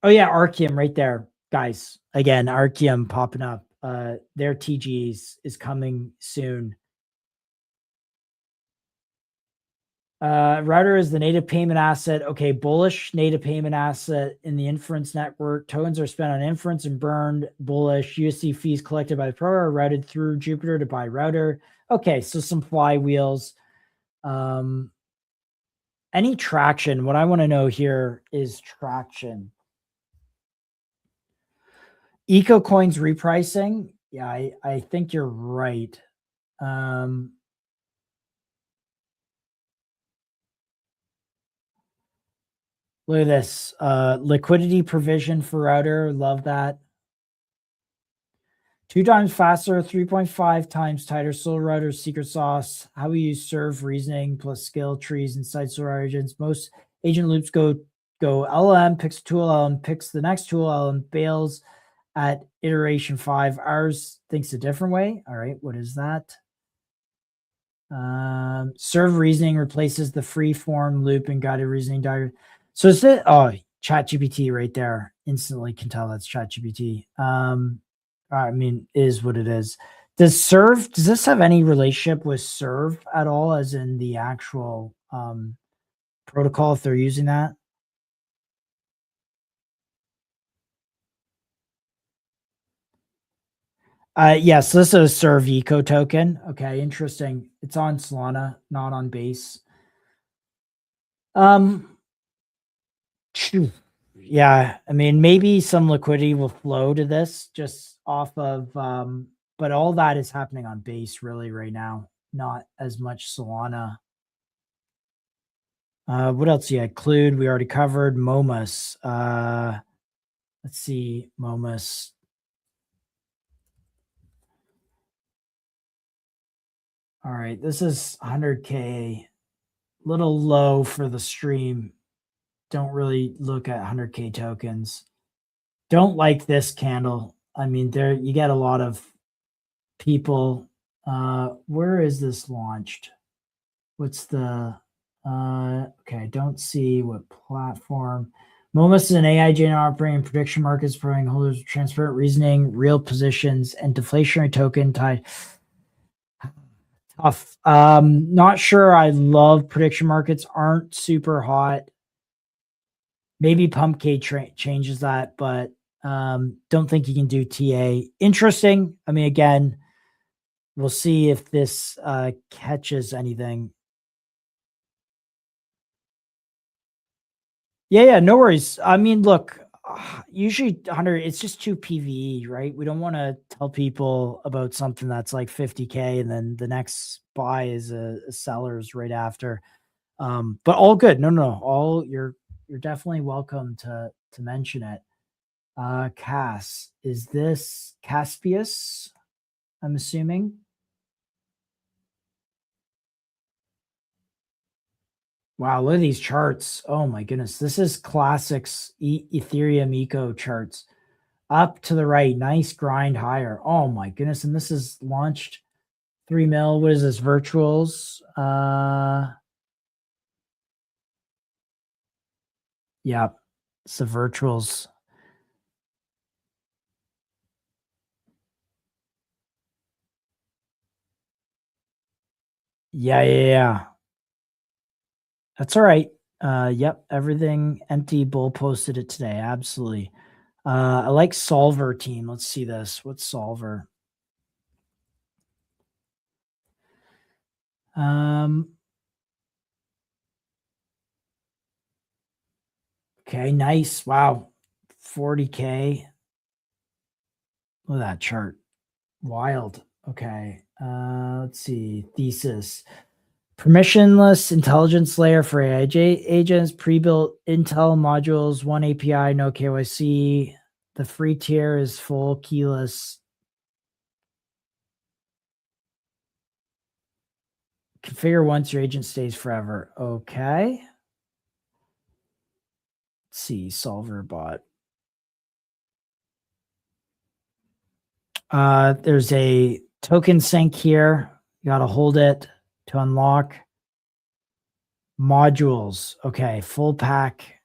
yeah, Archeum right there, guys. Again, Archeum popping up. Their TGs is coming soon. Router is the native payment asset. Okay, bullish native payment asset in the inference network. Tokens are spent on inference and burned. Bullish USD fees collected by the pro are routed through Jupiter to buy Router. Okay, so some flywheels. Any traction? What I want to know here is traction. EcoCoins repricing. Yeah, I think you're right. Look at this. Liquidity provision for Router. Love that. 2 times faster, 3.5 times tighter. SolarRider's secret sauce. How we use serve reasoning plus skill trees inside SolarRider agents. Most agent loops go LLM, picks a tool, LLM picks the next tool, LLM bails at iteration 5. Ours thinks a different way. All right, what is that? Serve reasoning replaces the free form loop and guided reasoning diagram. So is it, oh, ChatGPT right there. Instantly can tell that's ChatGPT. I mean, is what it is. Does this have any relationship with serve at all, as in the actual protocol, if they're using that? Yes, this is a serve eco token. Okay, interesting. It's on Solana, not on Base. Yeah, I mean, maybe some liquidity will flow to this just off of, but all that is happening on Base really right now, not as much Solana. What else? Yeah, Clued, we already covered. Momus. Let's see, Momus. All right, this is 100K. Little low for the stream. Don't really look at 100K tokens. Don't like this candle. I mean, there you get a lot of people. Where is this launched? What's the okay, I don't see what platform. Momus is an AI chain operating in prediction markets, providing holders with transparent reasoning, real positions, and deflationary token tied. Tough. Not sure I love prediction markets, aren't super hot. Maybe Pumpkin changes that, but don't think you can do TA. Interesting. I mean, again, we'll see if this catches anything. Yeah, no worries. I mean, look, usually 100, it's just 2 PVE, right? We don't want to tell people about something that's like 50K and then the next buy is a seller's right after. But all good. No. All you're definitely welcome to mention it. Cass, is this Caspius? I'm assuming. Wow, look at these charts. Oh my goodness. This is classics Ethereum eco charts. Up to the right, nice grind higher. Oh my goodness. And this is launched 3 mil. What is this? Virtuals. Yeah, it's the virtuals. Yeah. That's all right. Yep, everything empty. Bull posted it today. Absolutely. I like Solver team. Let's see this. What's Solver? Okay, nice. Wow. 40K. Look at that chart. Wild. Okay. Let's see. Thesis. Permissionless intelligence layer for AI agents, pre-built Intel modules, one API, no KYC. The free tier is full keyless. Configure once, your agent stays forever. Okay. Let's see, Solver bot. There's a token sync here. You got to hold it to unlock. Modules. Okay, full pack.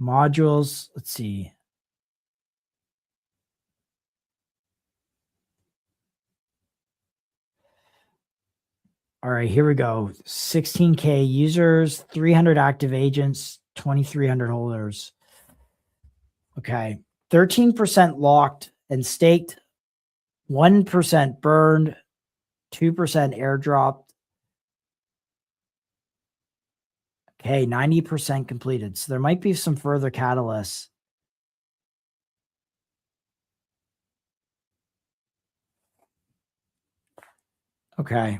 Modules. Let's see. All right, here we go. 16K users, 300 active agents, 2,300 holders. Okay, 13% locked and staked, 1% burned, 2% airdropped. Okay, 90% completed. So there might be some further catalysts. Okay.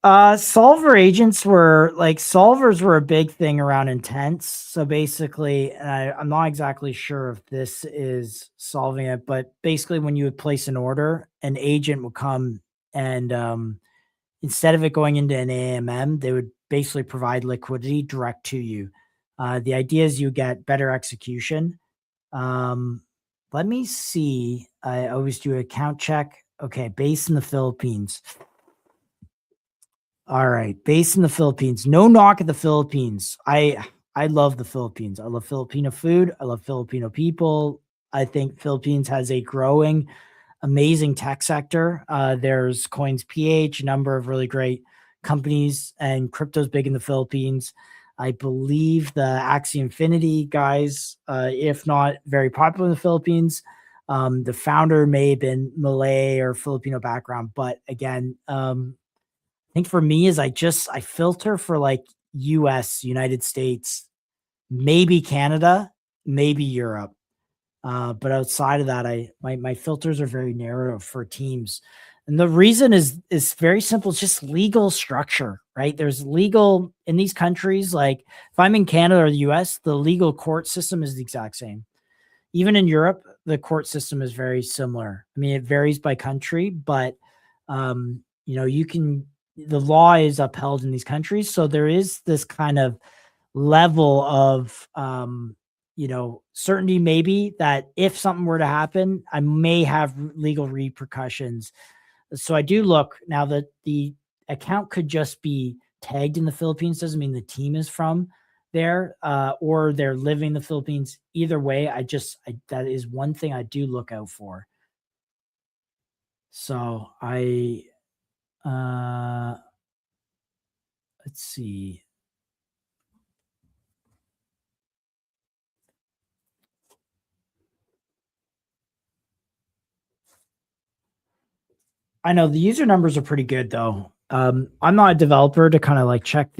Solver agents were like solvers were a big thing around intents. So basically, and I'm not exactly sure if this is solving it, but basically when you would place an order, an agent would come and instead of it going into an AMM, they would basically provide liquidity direct to you. The idea is you get better execution. Let me see. I always do an account check. Okay, based in the Philippines. All right, based in the Philippines. No knock at the Philippines. I love the Philippines. I love Filipino food. I love Filipino people. I think Philippines has a growing, amazing tech sector. There's Coins PH, a number of really great companies, and crypto's big in the Philippines. I believe the Axie Infinity guys, if not very popular in the Philippines. The founder may have been Malay or Filipino background, but again, I think for me is I filter for like US, United States, maybe Canada, maybe Europe. But outside of that, my filters are very narrow for teams. And the reason is very simple. It's just legal structure, right? There's legal in these countries. Like if I'm in Canada or the US, the legal court system is the exact same. Even in Europe, the court system is very similar. I mean, it varies by country, but the law is upheld in these countries. So there is this kind of level of certainty maybe that if something were to happen, I may have legal repercussions. So I do look now that the account could just be tagged in the Philippines. Doesn't mean the team is from there or they're living in the Philippines. Either way, that is one thing I do look out for. So let's see. I know the user numbers are pretty good though. I'm not a developer to kind of like check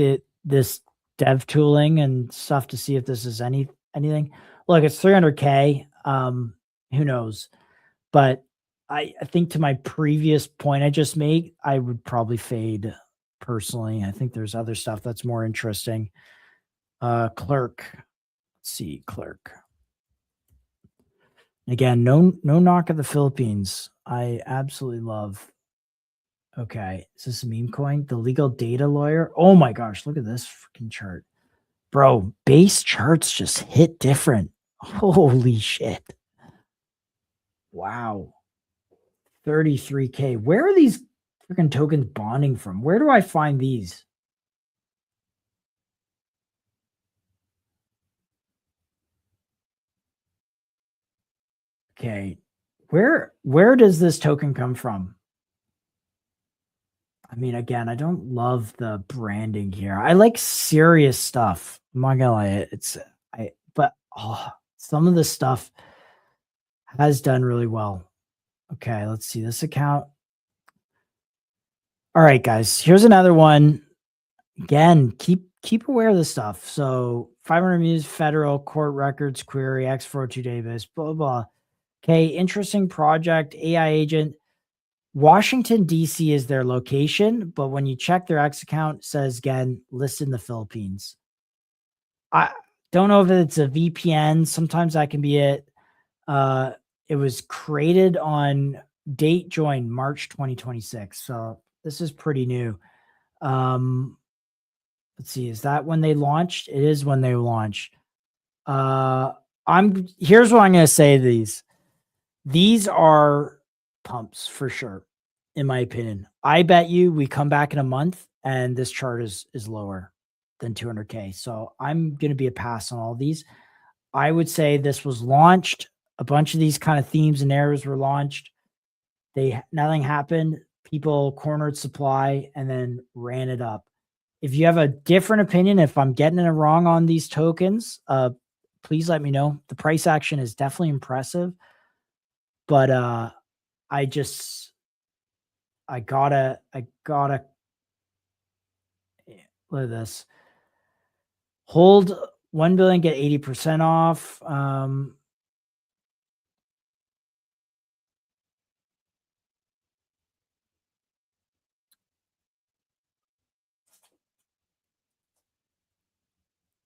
this dev tooling and stuff to see if this is anything. Look, it's 300K. Who knows? But I think to my previous point I just made, I would probably fade personally. I think there's other stuff that's more interesting. Clerk. Let's see, Clerk. Again, no knock at the Philippines. I absolutely love. Okay, is this a meme coin? The legal data lawyer. Oh my gosh, look at this freaking chart. Bro, base charts just hit different. Holy shit. Wow. 33K. Where are these freaking tokens bonding from? Where do I find these? Okay. Where does this token come from? I mean, again, I don't love the branding here. I like serious stuff. I'm not gonna lie. But some of the stuff has done really well. Okay, let's see this account. All right, guys, here's another one. Again, keep aware of this stuff. So 500 views, federal court records query, X402 database, blah, blah. Okay, interesting project, AI agent. Washington, D.C. is their location, but when you check their X account, it says, again, listed in the Philippines. I don't know if it's a VPN. Sometimes that can be it. It was created on date join March 2026. So this is pretty new. Let's see. Is that when they launched? It is when they launched. Here's what I'm going to say. These are pumps for sure, in my opinion. I bet you we come back in a month and this chart is lower than 200K. So I'm going to be a pass on all these. I would say this was launched. A bunch of these kind of themes and errors were launched. Nothing happened. People cornered supply and then ran it up. If you have a different opinion, if I'm getting it wrong on these tokens, please let me know. The price action is definitely impressive, but I gotta look at this. Hold 1 billion, get 80% off.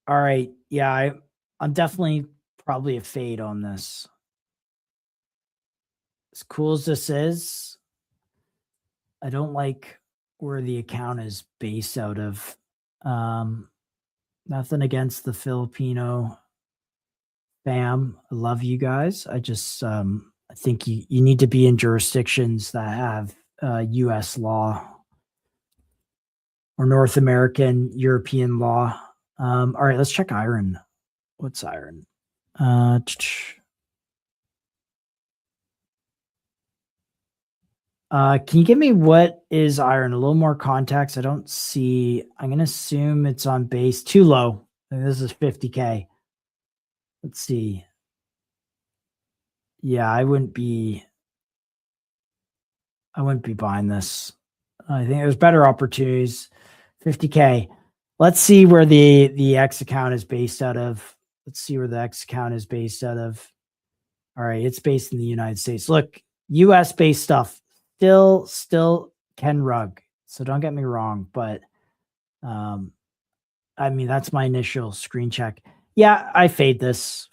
All right. Yeah, I'm definitely probably a fade on this. As cool as this is, I don't like where the account is based out of. Nothing against the Filipino fam. I love you guys. I just I think you need to be in jurisdictions that have U.S. law or North American, European law. All right, let's check iron. What's iron? Can you give me what is iron? A little more context. I don't see. I'm going to assume it's on base. Too low. I think this is 50K. Let's see. Yeah, I wouldn't be buying this. I think there's better opportunities. 50K. Let's see where the X account is based out of. Let's see where the X account is based out of. All right, it's based in the United States. Look, US based stuff still can rug. So don't get me wrong, but I mean that's my initial screen check. Yeah, I fade this.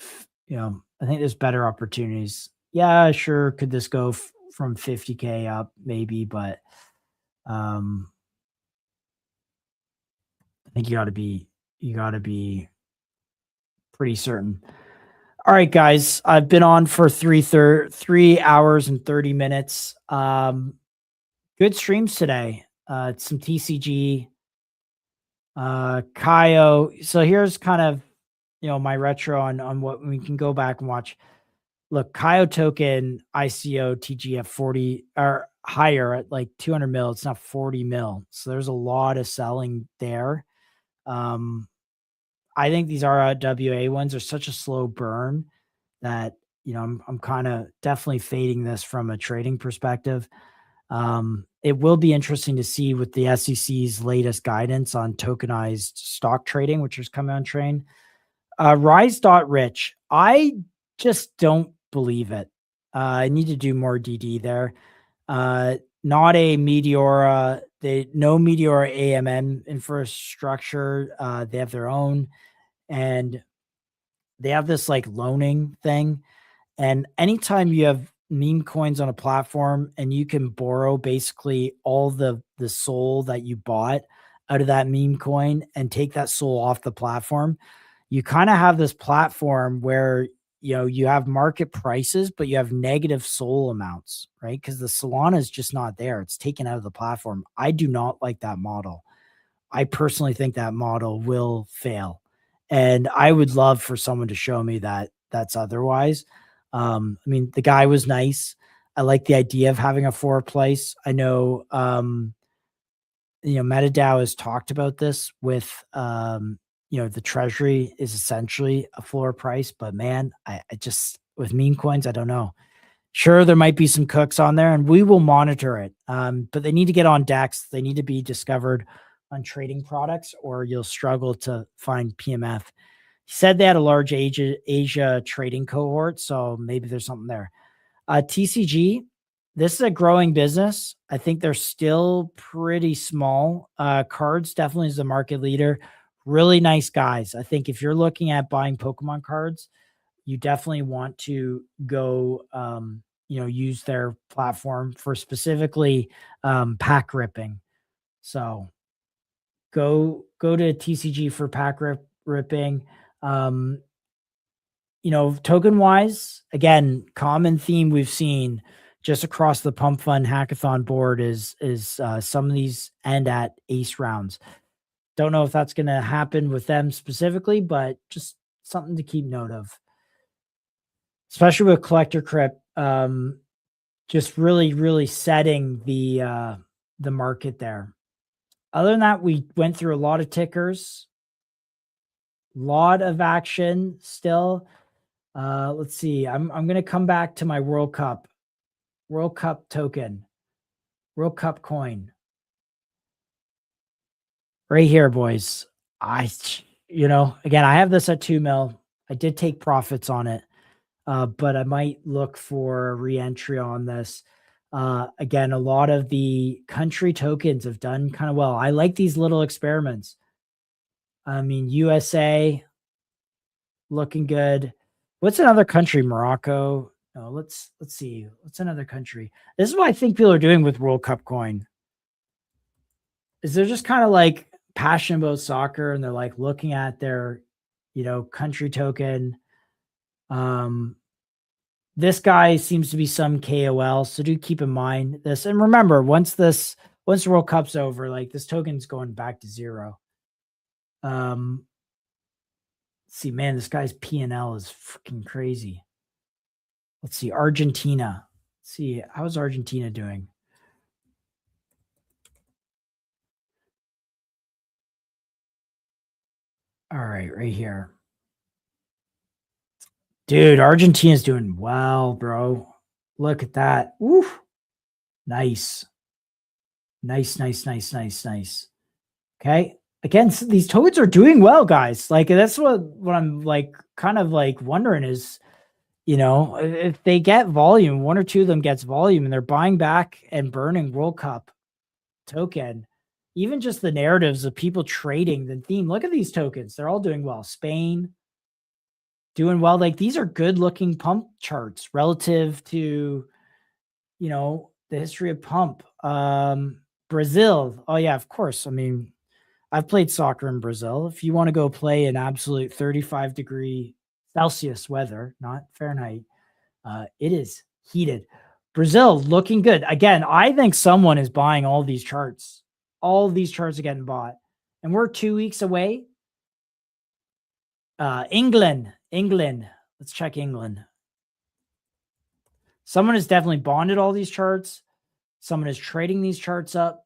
I think there's better opportunities. Yeah, sure. Could this go from 50K up? Maybe, but I think you got to be pretty certain. All right, guys, I've been on for 3 hours and 30 minutes. Good streams today. Some TCG, Kaio. So here's kind of, my retro on what we can go back and watch. Look, Kaio token ICO TGF 40 or higher at like 200 mil. It's not 40 mil. So there's a lot of selling there. I think these RWA ones are such a slow burn that, I'm kind of definitely fading this from a trading perspective. It will be interesting to see with the SEC's latest guidance on tokenized stock trading, which is coming on train. Rise.rich. I just don't believe it. I need to do more DD there. Not a Meteora. No Meteora AMM infrastructure. They have their own, and they have this like loaning thing. And anytime you have meme coins on a platform and you can borrow basically all the SOL that you bought out of that meme coin and take that SOL off the platform, you kind of have this platform where, you have market prices, but you have negative SOL amounts, right? Because the Solana is just not there. It's taken out of the platform. I do not like that model. I personally think that model will fail. And I would love for someone to show me that that's otherwise. I mean, the guy was nice. I like the idea of having a floor price. I know, MetaDAO has talked about this with, the treasury is essentially a floor price, but man, I just, with meme coins, I don't know. Sure, there might be some cooks on there and we will monitor it. But they need to get on DEX. They need to be discovered on trading products or you'll struggle to find PMF. He said they had a large Asia trading cohort, so maybe there's something there. TCG, this is a growing business. I think they're still pretty small. Cards definitely is the market leader. Really nice guys. I think if you're looking at buying Pokemon cards, you definitely want to go, use their platform for specifically pack ripping. So go to TCG for pack ripping. Token wise, again, common theme we've seen just across the Pump Fund Hackathon board is some of these end at ace rounds. Don't know if that's going to happen with them specifically, but just something to keep note of, especially with Collector Crypt. Just really, really setting the market there. Other than that, we went through a lot of tickers, lot of action still. Let's see. I'm going to come back to my World Cup token, World Cup coin. Right here, boys. Again, I have this at 2 mil. I did take profits on it, but I might look for a re-entry on this. Again, a lot of the country tokens have done kind of well. I like these little experiments. I mean, USA looking good. What's another country? Morocco. No, let's see. What's another country? This is what I think people are doing with World Cup coin. Is they're just kind of like passionate about soccer and they're like looking at their, country token. This guy seems to be some KOL, so do keep in mind this. And remember, once the World Cup's over, like this token's going back to zero. See, man, this guy's P&L is freaking crazy. Let's see, Argentina. Let's see, how's Argentina doing? All right, right here. Dude, Argentina's doing well, bro. Look at that. Woo. Nice. Nice. Okay. Again, these tokens are doing well, guys. Like, that's what I'm like kind of like wondering is, if they get volume, one or two of them gets volume and they're buying back and burning World Cup token, even just the narratives of people trading the theme. Look at these tokens. They're all doing well. Spain doing well. Like, these are good looking pump charts relative to, the history of pump. Brazil. Oh yeah, of course. I mean, I've played soccer in Brazil. If you want to go play in absolute 35-degree Celsius weather, not Fahrenheit, it is heated. Brazil looking good. Again, I think someone is buying all these charts. All these charts are getting bought. And we're 2 weeks away. England. Let's check England. Someone has definitely bonded all these charts. Someone is trading these charts up.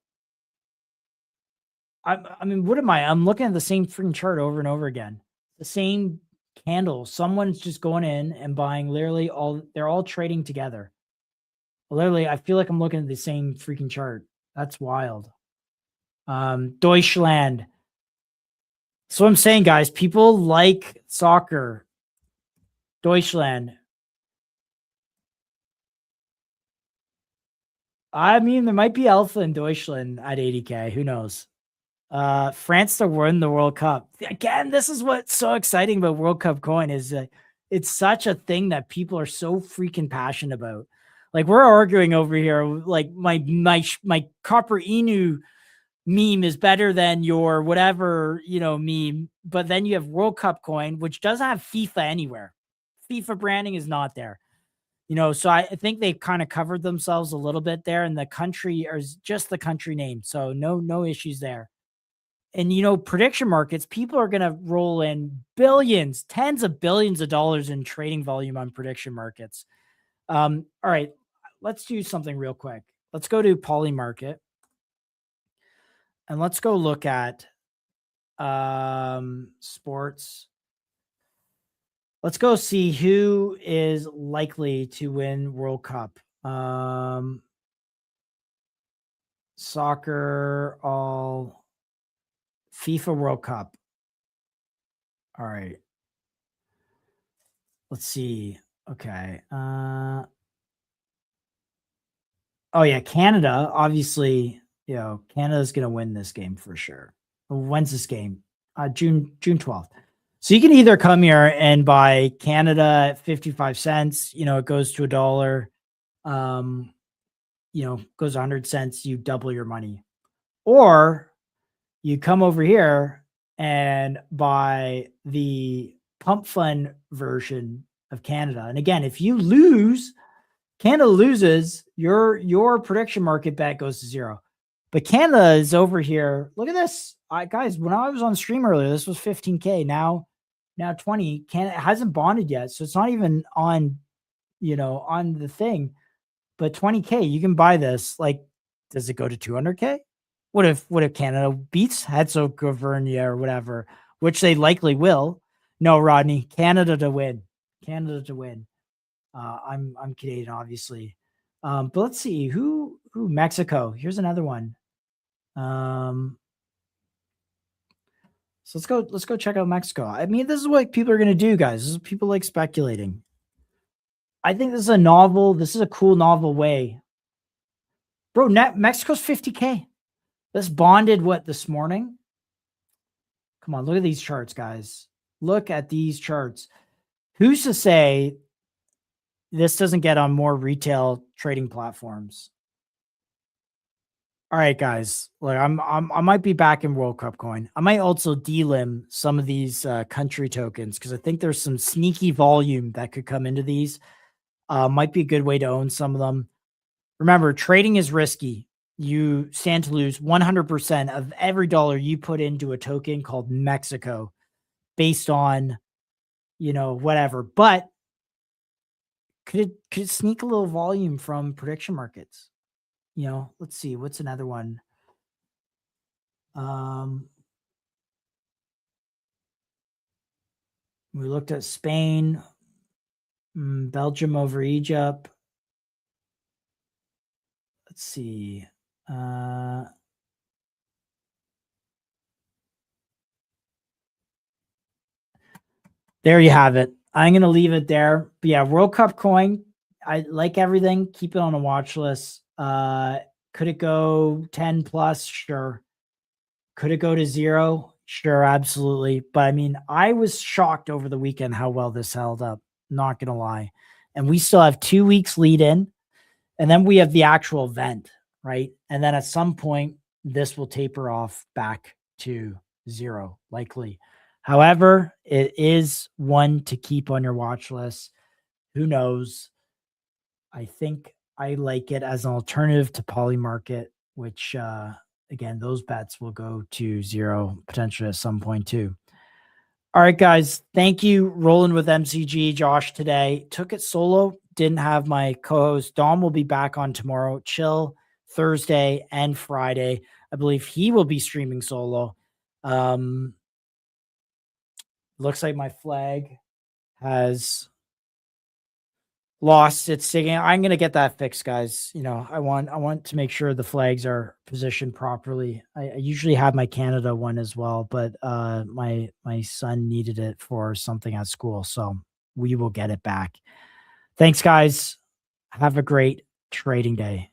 I mean, what am I? I'm looking at the same freaking chart over and over again. The same candle. Someone's just going in and buying literally they're all trading together. Literally, I feel like I'm looking at the same freaking chart. That's wild. Deutschland. So I'm saying, guys, people like soccer. Deutschland. I mean, there might be alpha in Deutschland at 80K. Who knows? France to win the World Cup. Again, this is what's so exciting about World Cup coin is that it's such a thing that people are so freaking passionate about. Like, we're arguing over here, like my Copper Inu meme is better than your whatever, meme. But then you have World Cup coin, which doesn't have FIFA anywhere. FIFA branding is not there. So I think they've kind of covered themselves a little bit there, and the country is just the country name. So no issues there. And, prediction markets, people are going to roll in billions, tens of billions of dollars in trading volume on prediction markets. All right, let's do something real quick. Let's go to Polymarket and let's go look at sports. Let's go see who is likely to win World Cup. Soccer, all FIFA World Cup. All right. Let's see. Okay. Oh yeah, Canada. Obviously, Canada's gonna win this game for sure. When's this game? June 12th. So you can either come here and buy Canada at 55 cents, it goes to $1, goes 100 cents, you double your money. Or you come over here and buy the pump fund version of Canada. And again, if you lose, Canada loses, your prediction market bet goes to zero. But Canada is over here. Look at this. Guys, when I was on stream earlier, this was 15K. Now 20. Canada hasn't bonded yet. So it's not even on, on the thing. But 20K, you can buy this. Like, does it go to 200K? What if Canada beats Herzegovina or whatever, which they likely will? No, Rodney, Canada to win. Canada to win. I'm Canadian, obviously. But let's see who Mexico. Here's another one. So let's go check out Mexico. I mean, this is what people are gonna do, guys. This is people like speculating. I think this is a cool novel way. Bro, Mexico's 50K. This bonded this morning? Come on, look at these charts, guys. Look at these charts. Who's to say this doesn't get on more retail trading platforms? All right, guys. Look, I might be back in World Cup coin. I might also delim some of these country tokens because I think there's some sneaky volume that could come into these. Might be a good way to own some of them. Remember, trading is risky. You stand to lose 100% of every dollar you put into a token called Mexico based on, whatever. But could it sneak a little volume from prediction markets? Let's see. What's another one? We looked at Spain, Belgium over Egypt. Let's see. There you have it. I'm going to leave it there. But yeah, World Cup coin. I like everything. Keep it on a watch list. Could it go 10 plus? Sure. Could it go to 0? Sure, absolutely. But I mean, I was shocked over the weekend how well this held up. Not going to lie. And we still have 2 weeks lead in. And then we have the actual event, right? And then at some point, this will taper off back to 0, likely. However, it is one to keep on your watch list. Who knows? I think I like it as an alternative to Polymarket, which, again, those bets will go to 0 potentially at some point too. All right, guys. Thank you. Rolling with MCG, Josh, today. Took it solo. Didn't have my co-host. Dom will be back on tomorrow. Chill Thursday and Friday. I believe he will be streaming solo. Looks like my flag has lost its singing. I'm gonna get that fixed, guys. I want to make sure the flags are positioned properly. I usually have my Canada one as well, but my son needed it for something at school, so we will get it back. Thanks, guys. Have a great trading day.